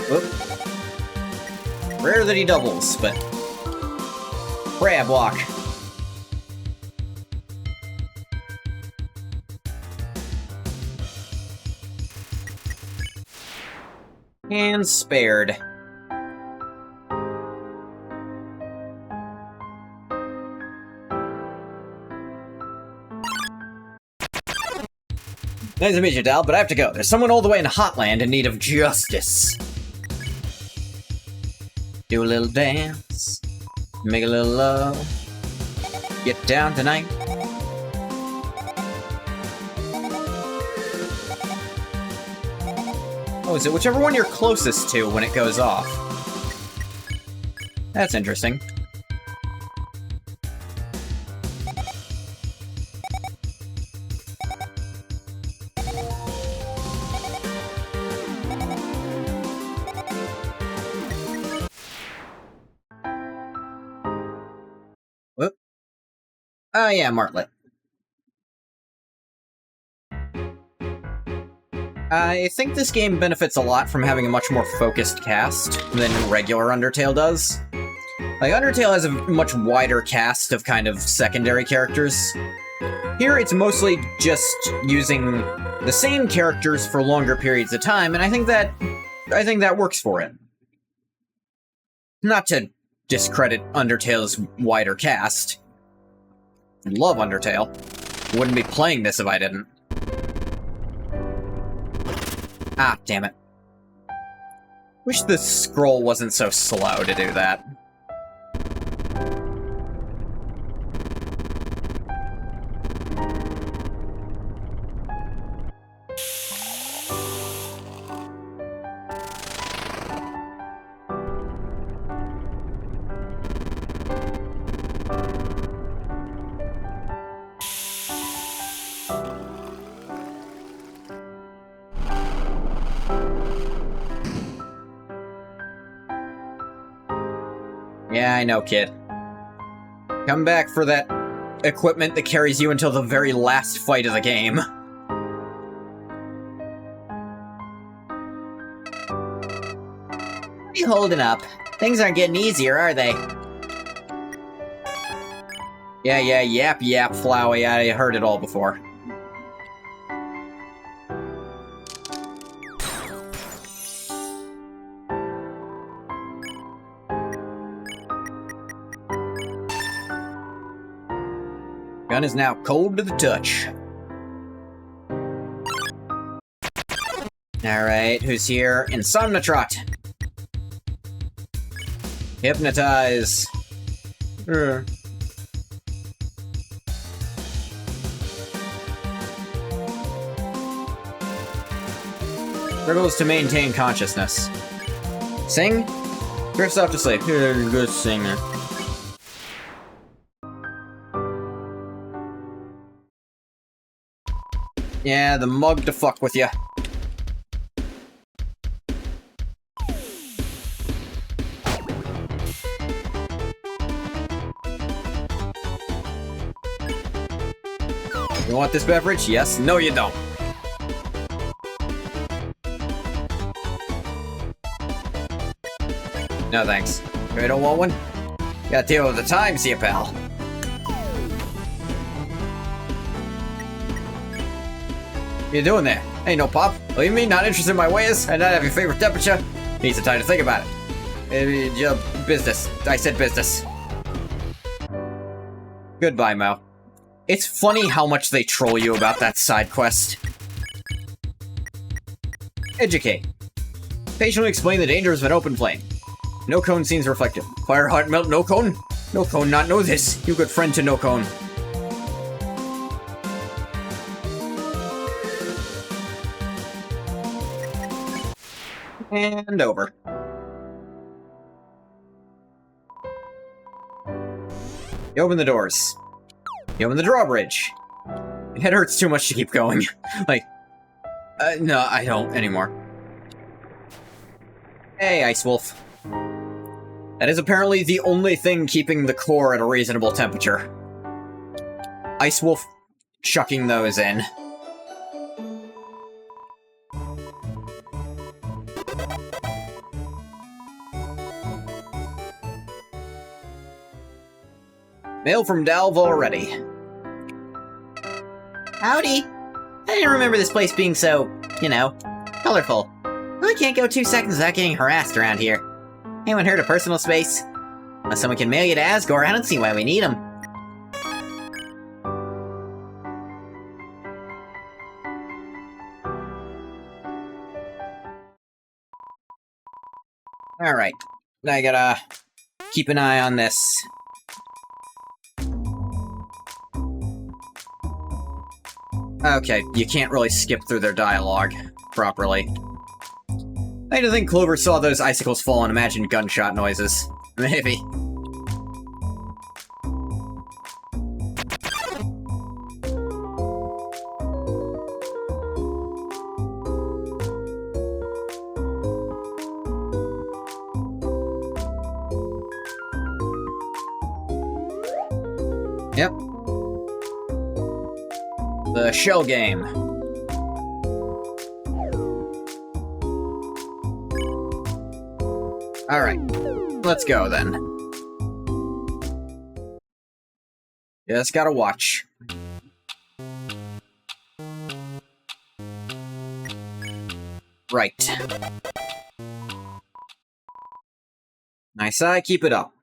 Whoop. Rare that he doubles, but crab walk. And spared. Nice to meet you, Dal, but I have to go. There's someone all the way in Hotland in need of justice. Do a little dance, make a little love, get down tonight. Oh, is it whichever one you're closest to when it goes off? That's interesting. Whoop. Oh yeah, Martlet. I think this game benefits a lot from having a much more focused cast than regular Undertale does. Like, Undertale has a much wider cast of kind of secondary characters. Here, it's mostly just using the same characters for longer periods of time, and I think that works for it. Not to discredit Undertale's wider cast. I love Undertale. Wouldn't be playing this if I didn't. Ah, damn it. Wish the scroll wasn't so slow to do that. Yeah, I know, kid. Come back for that equipment that carries you until the very last fight of the game. What are you holding up? Things aren't getting easier, are they? Yeah, yap, Flowey, I heard it all before. Gun is now cold to the touch. Alright, who's here? Insomnitrot! Hypnotize! Struggles to maintain consciousness. Sing? Drifts off to sleep. Good singer. Yeah, the mug to fuck with ya. You want this beverage? Yes? No, you don't. No thanks. You don't want one? Gotta deal with the times here, pal. What you doing there? Hey, no pop. Believe me, not interested in my ways. I not have your favorite temperature. Need some time to think about it. Business. I said business. Goodbye, Mo. It's funny how much they troll you about that side quest. Educate. Patiently explain the dangers of an open flame. No cone seems reflective. Fire heart melt no cone? No cone not know this. You good friend to no cone. And over. You open the doors. You open the drawbridge. My head hurts too much to keep going. Like, no, I don't anymore. Hey, Ice Wolf. That is apparently the only thing keeping the core at a reasonable temperature. Ice Wolf chucking those in. Mail from Dalv already. Howdy! I didn't remember this place being so, you know, colorful. I can't go 2 seconds without getting harassed around here. Anyone heard of personal space? Unless someone can mail you to Asgore, I don't see why we need them. Alright. I gotta keep an eye on this. Okay, you can't really skip through their dialogue properly. I don't think Clover saw those icicles fall and imagined gunshot noises. Maybe. Yep. The shell game. Alright, let's go then. Just gotta watch. Right. Nice eye, keep it up.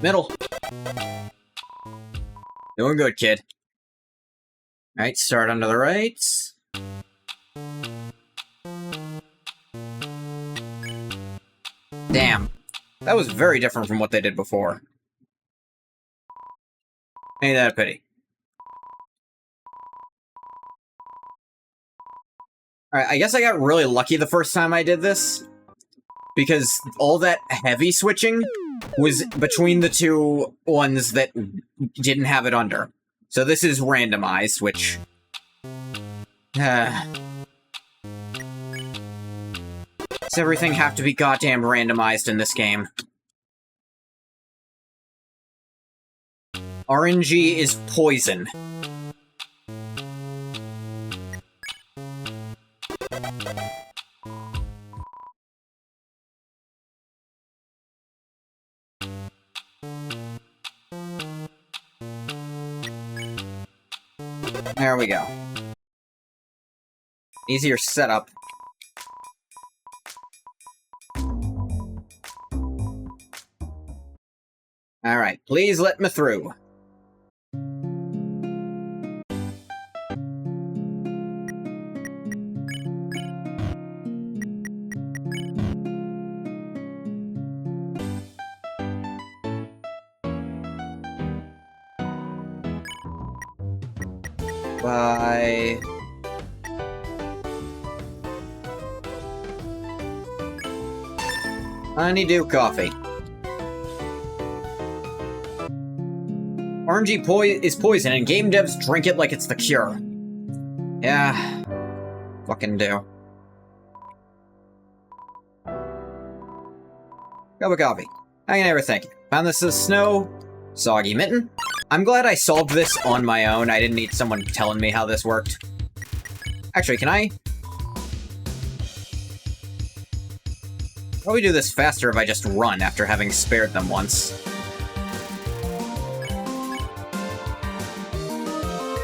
Middle. Doing good, kid. Alright, start onto the right. Damn. That was very different from what they did before. Ain't that a pity. Alright, I guess I got really lucky the first time I did this. Because all that heavy switching was between the two ones that didn't have it under. So this is randomized, which... Does everything have to be goddamn randomized in this game? RNG is poison. There we go. Easier setup. Alright, please let me through. Bye. Honeydew coffee. RNG is poison, and game devs drink it like it's the cure. Yeah. Fucking do. Cup of coffee. I can never thank you. Found this as snow. Soggy mitten. I'm glad I solved this on my own. I didn't need someone telling me how this worked. Actually, can I? Probably do this faster if I just run after having spared them once.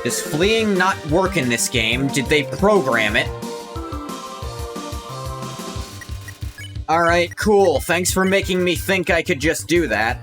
Does fleeing not work in this game? Did they program it? Alright, cool. Thanks for making me think I could just do that.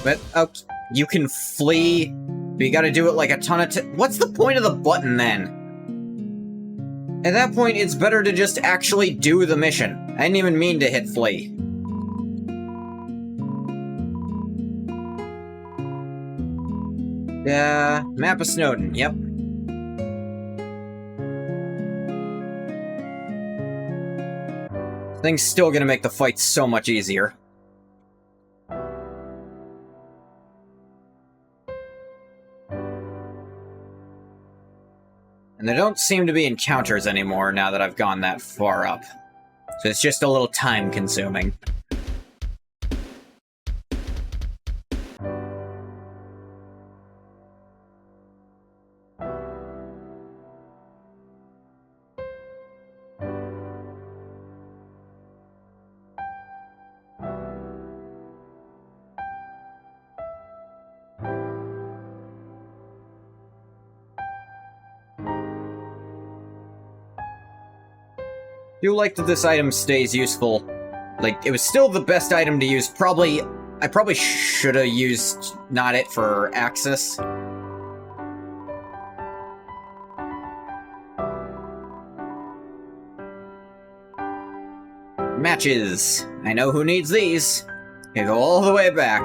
But, oh, you can flee, but you gotta do it like a ton of what's the point of the button, then? At that point, it's better to just actually do the mission. I didn't even mean to hit flee. Map of Snowden, yep. Thing's still gonna make the fight so much easier. And there don't seem to be encounters anymore now that I've gone that far up. So it's just a little time-consuming. I do like that this item stays useful. Like, it was still the best item to use. I probably should have used not it for Axis. Matches. I know who needs these. They go all the way back.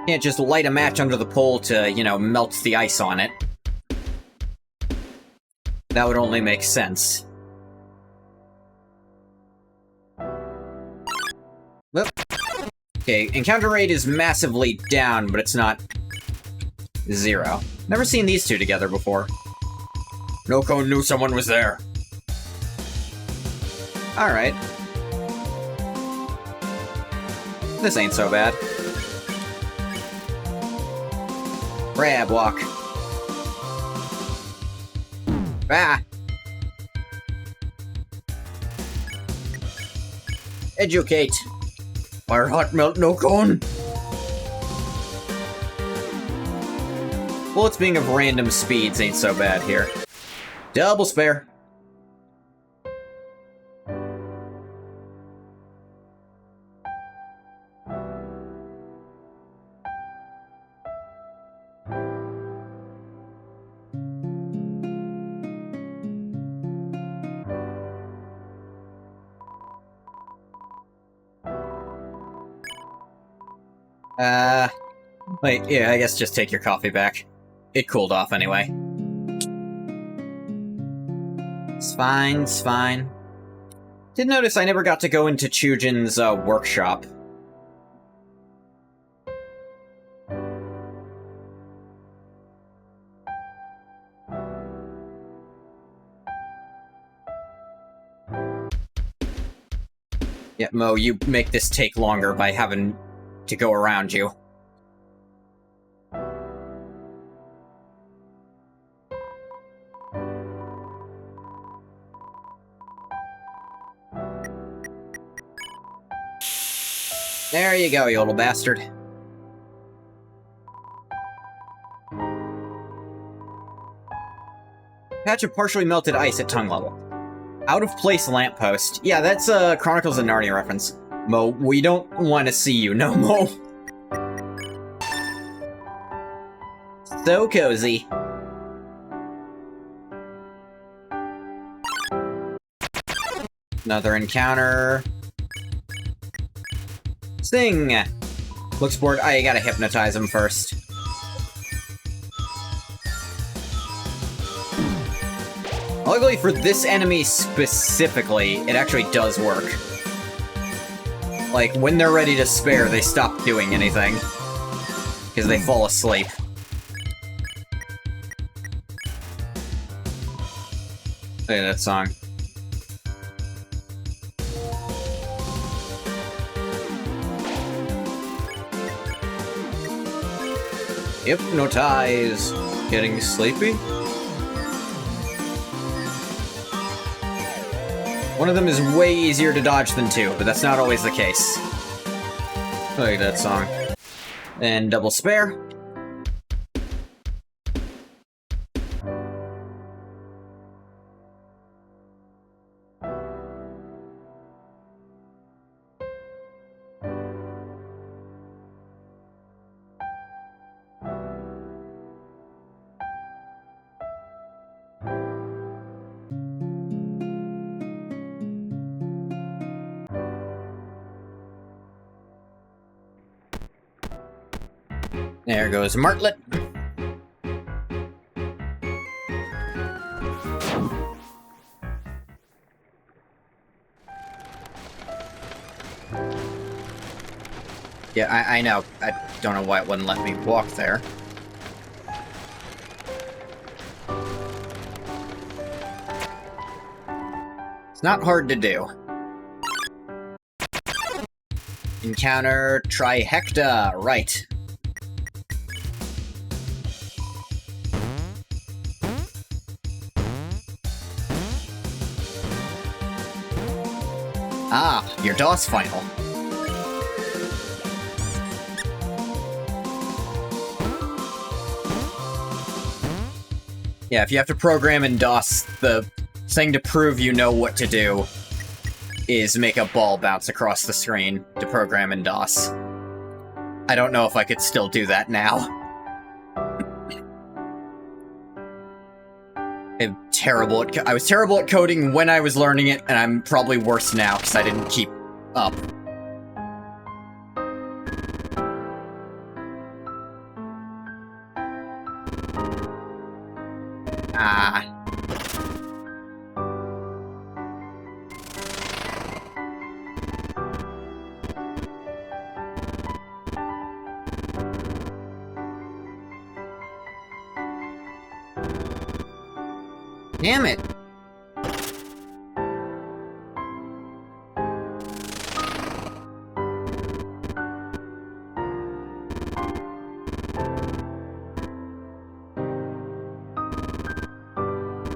Can't just light a match under the pole to, you know, melt the ice on it. That would only make sense. Whoop. Okay, encounter rate is massively down, but it's not 0. Never seen these two together before. Noko knew someone was there. Alright. This ain't so bad. Crab walk. Ah! Educate. Fire hot melt no cone. Bullets being of random speeds ain't so bad here. Double spare. Wait, yeah, I guess just take your coffee back. It cooled off anyway. It's fine, it's fine. Did notice I never got to go into Chujin's, workshop. Yeah, Mo, you make this take longer by having to go around you. There you go, you little bastard. Patch of partially melted ice at tongue level. Out of place lamppost. Yeah, that's a Chronicles of Narnia reference. Mo, we don't want to see you no more. So cozy. Another encounter. Sing! Looks bored. I gotta hypnotize him first. Luckily for this enemy specifically, it actually does work. Like, when they're ready to spare, they stop doing anything. Because they fall asleep. Look at that song. Hypnotize. Getting sleepy? One of them is way easier to dodge than two, but that's not always the case. I like that song. And double spare. There goes Martlet. Yeah, I know. I don't know why it wouldn't let me walk there. It's not hard to do. Encounter Trihecta, right. Ah, your DOS final. Yeah, if you have to program in DOS, the thing to prove you know what to do is make a ball bounce across the screen to program in DOS. I don't know if I could still do that now. I was terrible at coding when I was learning it, and I'm probably worse now because I didn't keep up. Ah. Damn it!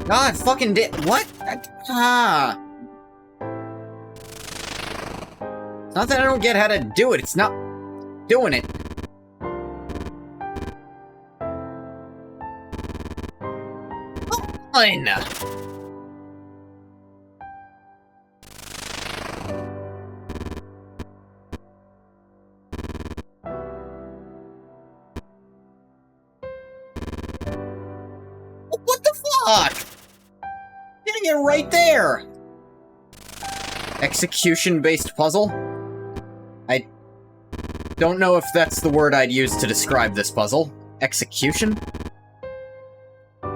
God, fucking what? Ah! It's not that I don't get how to do it, it's not doing it. Fine! What the fuck? Getting it right there! Execution-based puzzle? I don't know if that's the word I'd use to describe this puzzle. Execution?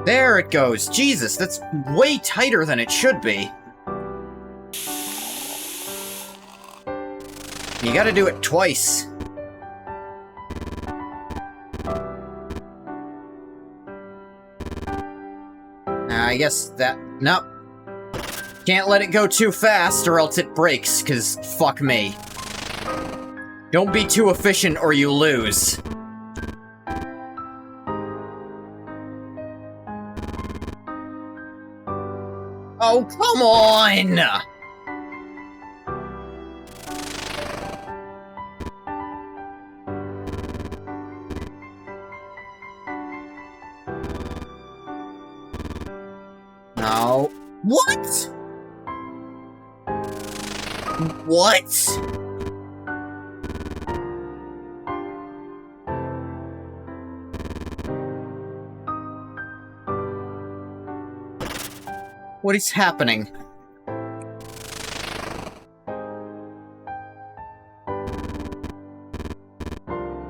There it goes! Jesus, that's way tighter than it should be. You gotta do it twice. I guess that... Nope. Can't let it go too fast or else it breaks, cause fuck me. Don't be too efficient or you lose. Oh, come on! No. What? What? What is happening?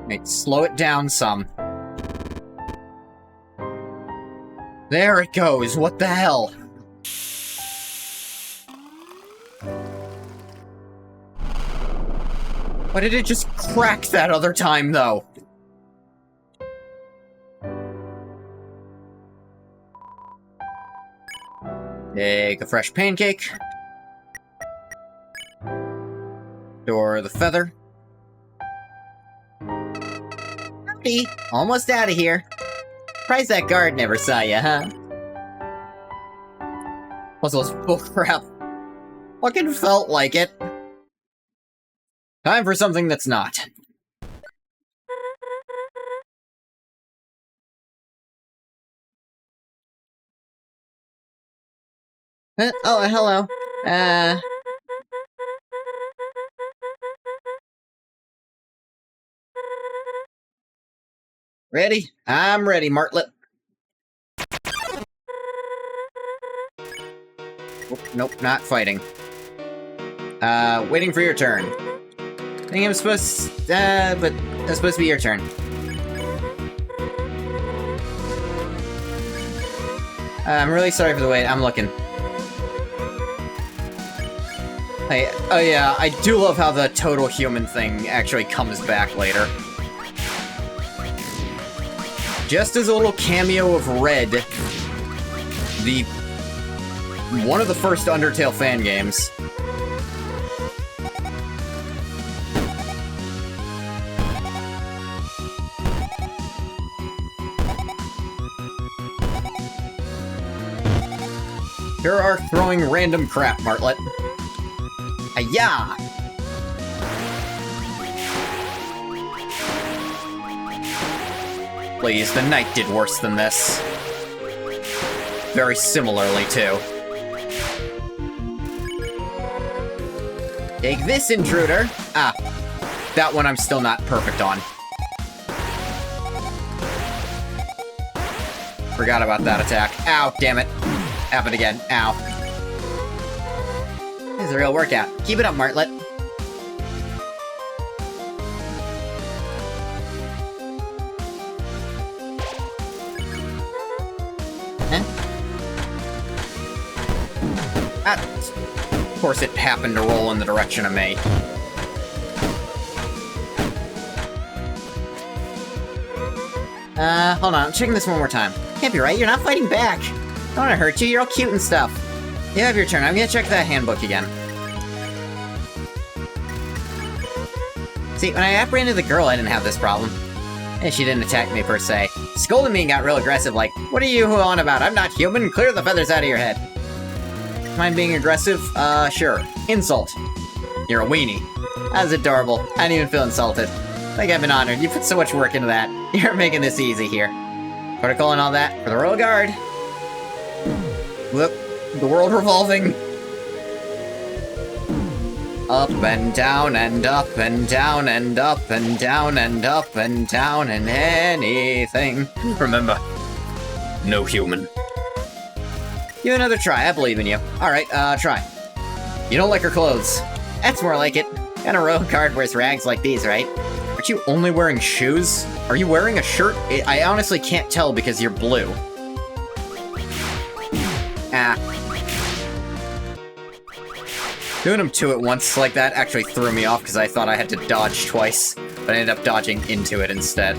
Wait, slow it down some. There it goes, what the hell? Why did it just crack that other time, though? Take a fresh pancake. Store the feather. Howdy, almost out of here. Surprised that guard never saw you, huh? Puzzle's bullcrap. Fucking felt like it. Time for something that's not. Oh, hello. Ready? I'm ready, Martlet. Oh, nope, not fighting. Waiting for your turn. I think I'm supposed, but it's supposed to be your turn. I'm really sorry for the wait. I'm looking. Hey, oh yeah, I do love how the total human thing actually comes back later. Just as a little cameo of Red, one of the first Undertale fan games. Here are throwing random crap, Martlet. Ayah! Please, the knight did worse than this. Very similarly, too. Take this, intruder! Ah, that one I'm still not perfect on. Forgot about that attack. Ow, damn it. Happened again. Ow. This is a real workout. Keep it up, Martlet. Of course it happened to roll in the direction of me. Hold on, I'm checking this one more time. Can't be right, you're not fighting back. I don't wanna hurt you, you're all cute and stuff. You have your turn, I'm gonna check that handbook again. See, when I apprehended the girl, I didn't have this problem. And she didn't attack me per se. Scolded me and got real aggressive, like, what are you on about? I'm not human, clear the feathers out of your head. Mind being aggressive? Sure. Insult. You're a weenie. That was adorable. I didn't even feel insulted. Like I've been honored. You put so much work into that. You're making this easy here. Protocol and all that for the Royal Guard. Look, the world revolving. Up and down and up and down and up and down and up and down and anything. Remember, no human. Give it another try, I believe in you. Alright, try. You don't like her clothes. That's more like it. And a royal guard wears rags like these, right? Aren't you only wearing shoes? Are you wearing a shirt? I honestly can't tell because you're blue. Ah. Doing them two at once like that actually threw me off because I thought I had to dodge twice, but I ended up dodging into it instead.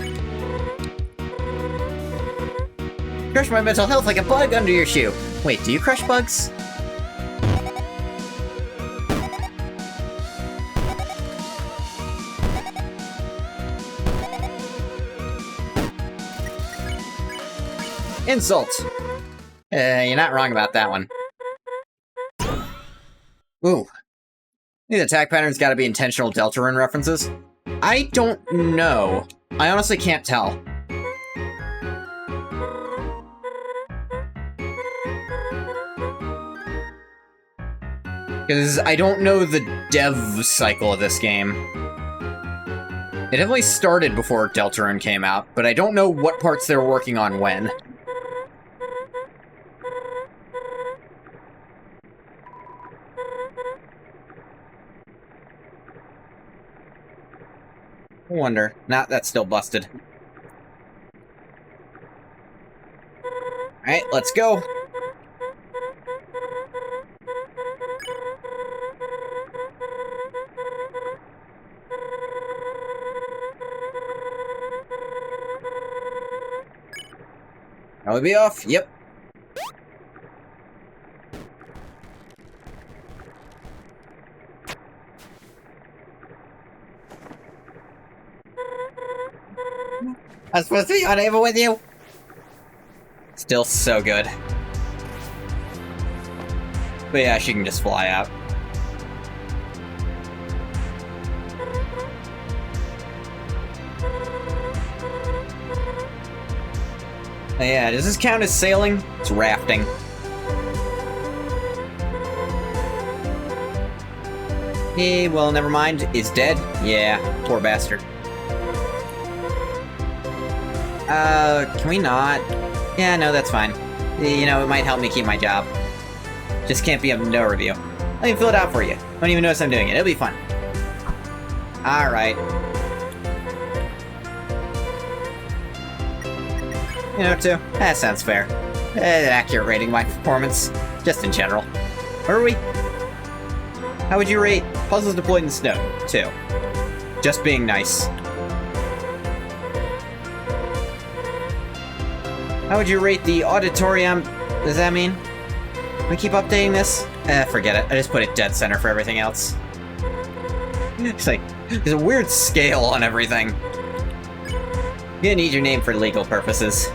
Crush my mental health like a bug under your shoe. Wait, do you crush bugs? Insult! You're not wrong about that one. Ooh. These attack patterns gotta be intentional Deltarune references? I don't know. I honestly can't tell. Because I don't know the dev cycle of this game. It definitely started before Deltarune came out, but I don't know what parts they were working on when. I wonder. Nah, that's still busted. Alright, let's go. Are we be off? Yep. I'm supposed to be unable with you? Still so good. But yeah, she can just fly out. Yeah, does this count as sailing? It's rafting. Well, never mind. Is dead? Yeah, poor bastard. Can we not? Yeah, no, that's fine. You know, it might help me keep my job. Just can't be a no review. Let me fill it out for you. Don't even notice I'm doing it. It'll be fun. Alright. You know, 2. That sounds fair. Accurate rating my performance. Just in general. Where are we? How would you rate puzzles deployed in the snow? 2. Just being nice. How would you rate the auditorium? Does that mean? We keep updating this? Forget it. I just put it dead center for everything else. It's like, there's a weird scale on everything. You're gonna need your name for legal purposes.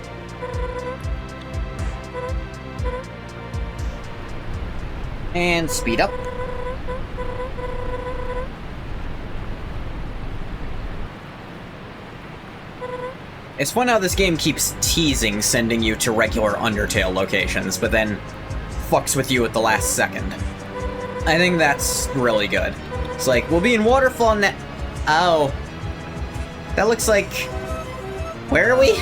And speed up. It's fun how this game keeps teasing sending you to regular Undertale locations, but then fucks with you at the last second. I think that's really good. It's like, we'll be in Waterfall now. Oh. That looks like... Where are we?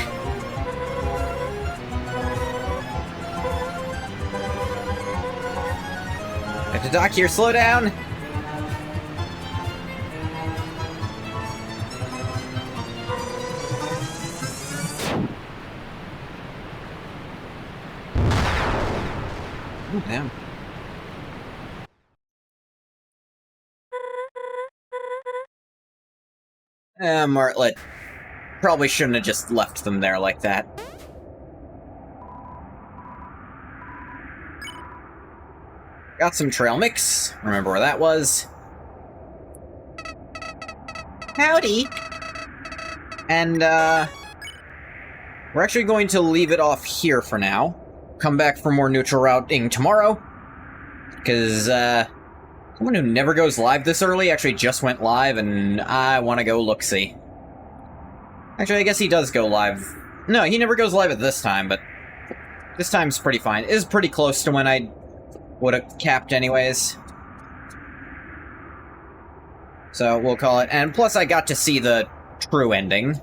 Have to dock here, slow down! Ooh, damn. Martlet. Probably shouldn't have just left them there like that. Got some trail mix. Remember where that was. Howdy! And, we're actually going to leave it off here for now. Come back for more neutral routing tomorrow. Because, someone who never goes live this early actually just went live, and I want to go look-see. Actually, I guess he does go live. No, he never goes live at this time, but this time's pretty fine. It is pretty close to when I would have capped anyways. So, we'll call it. And plus, I got to see the true ending.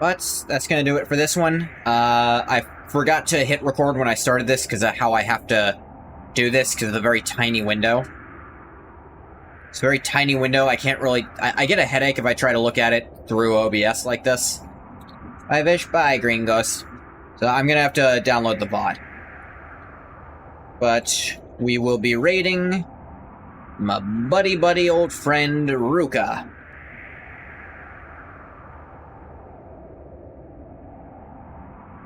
But that's gonna do it for this one. I forgot to hit record when I started this because of how I have to do this because of the very tiny window. It's a very tiny window. I can't really... I get a headache if I try to look at it through OBS like this. Bye, Vish. Bye, Green Ghost. So I'm gonna have to download the VOD. But we will be rating my buddy old friend Ruka.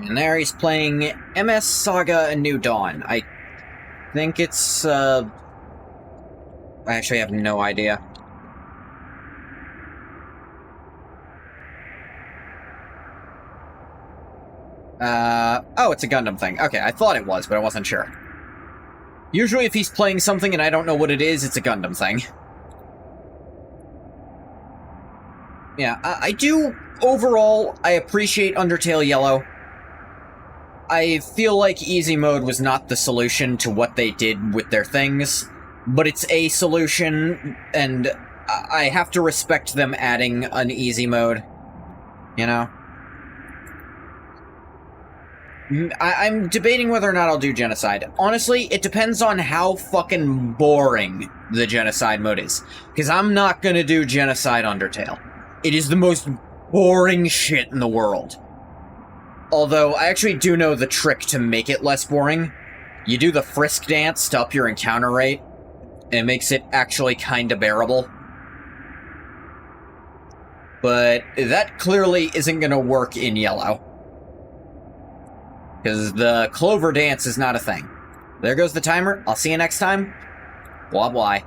And there he's playing MS Saga A New Dawn. I think it's, I actually have no idea. Oh, it's a Gundam thing. Okay, I thought it was, but I wasn't sure. Usually if he's playing something and I don't know what it is, it's a Gundam thing. Yeah, I do, overall, I appreciate Undertale Yellow. I feel like easy mode was not the solution to what they did with their things, but it's a solution, and I have to respect them adding an easy mode, you know? I'm debating whether or not I'll do Genocide. Honestly, it depends on how fucking boring the Genocide mode is, because I'm not gonna do Genocide Undertale. It is the most boring shit in the world. Although, I actually do know the trick to make it less boring. You do the frisk dance to up your encounter rate, and it makes it actually kinda bearable. But that clearly isn't gonna work in Yellow. Because the Clover dance is not a thing. There goes the timer. I'll see you next time. Blah blah.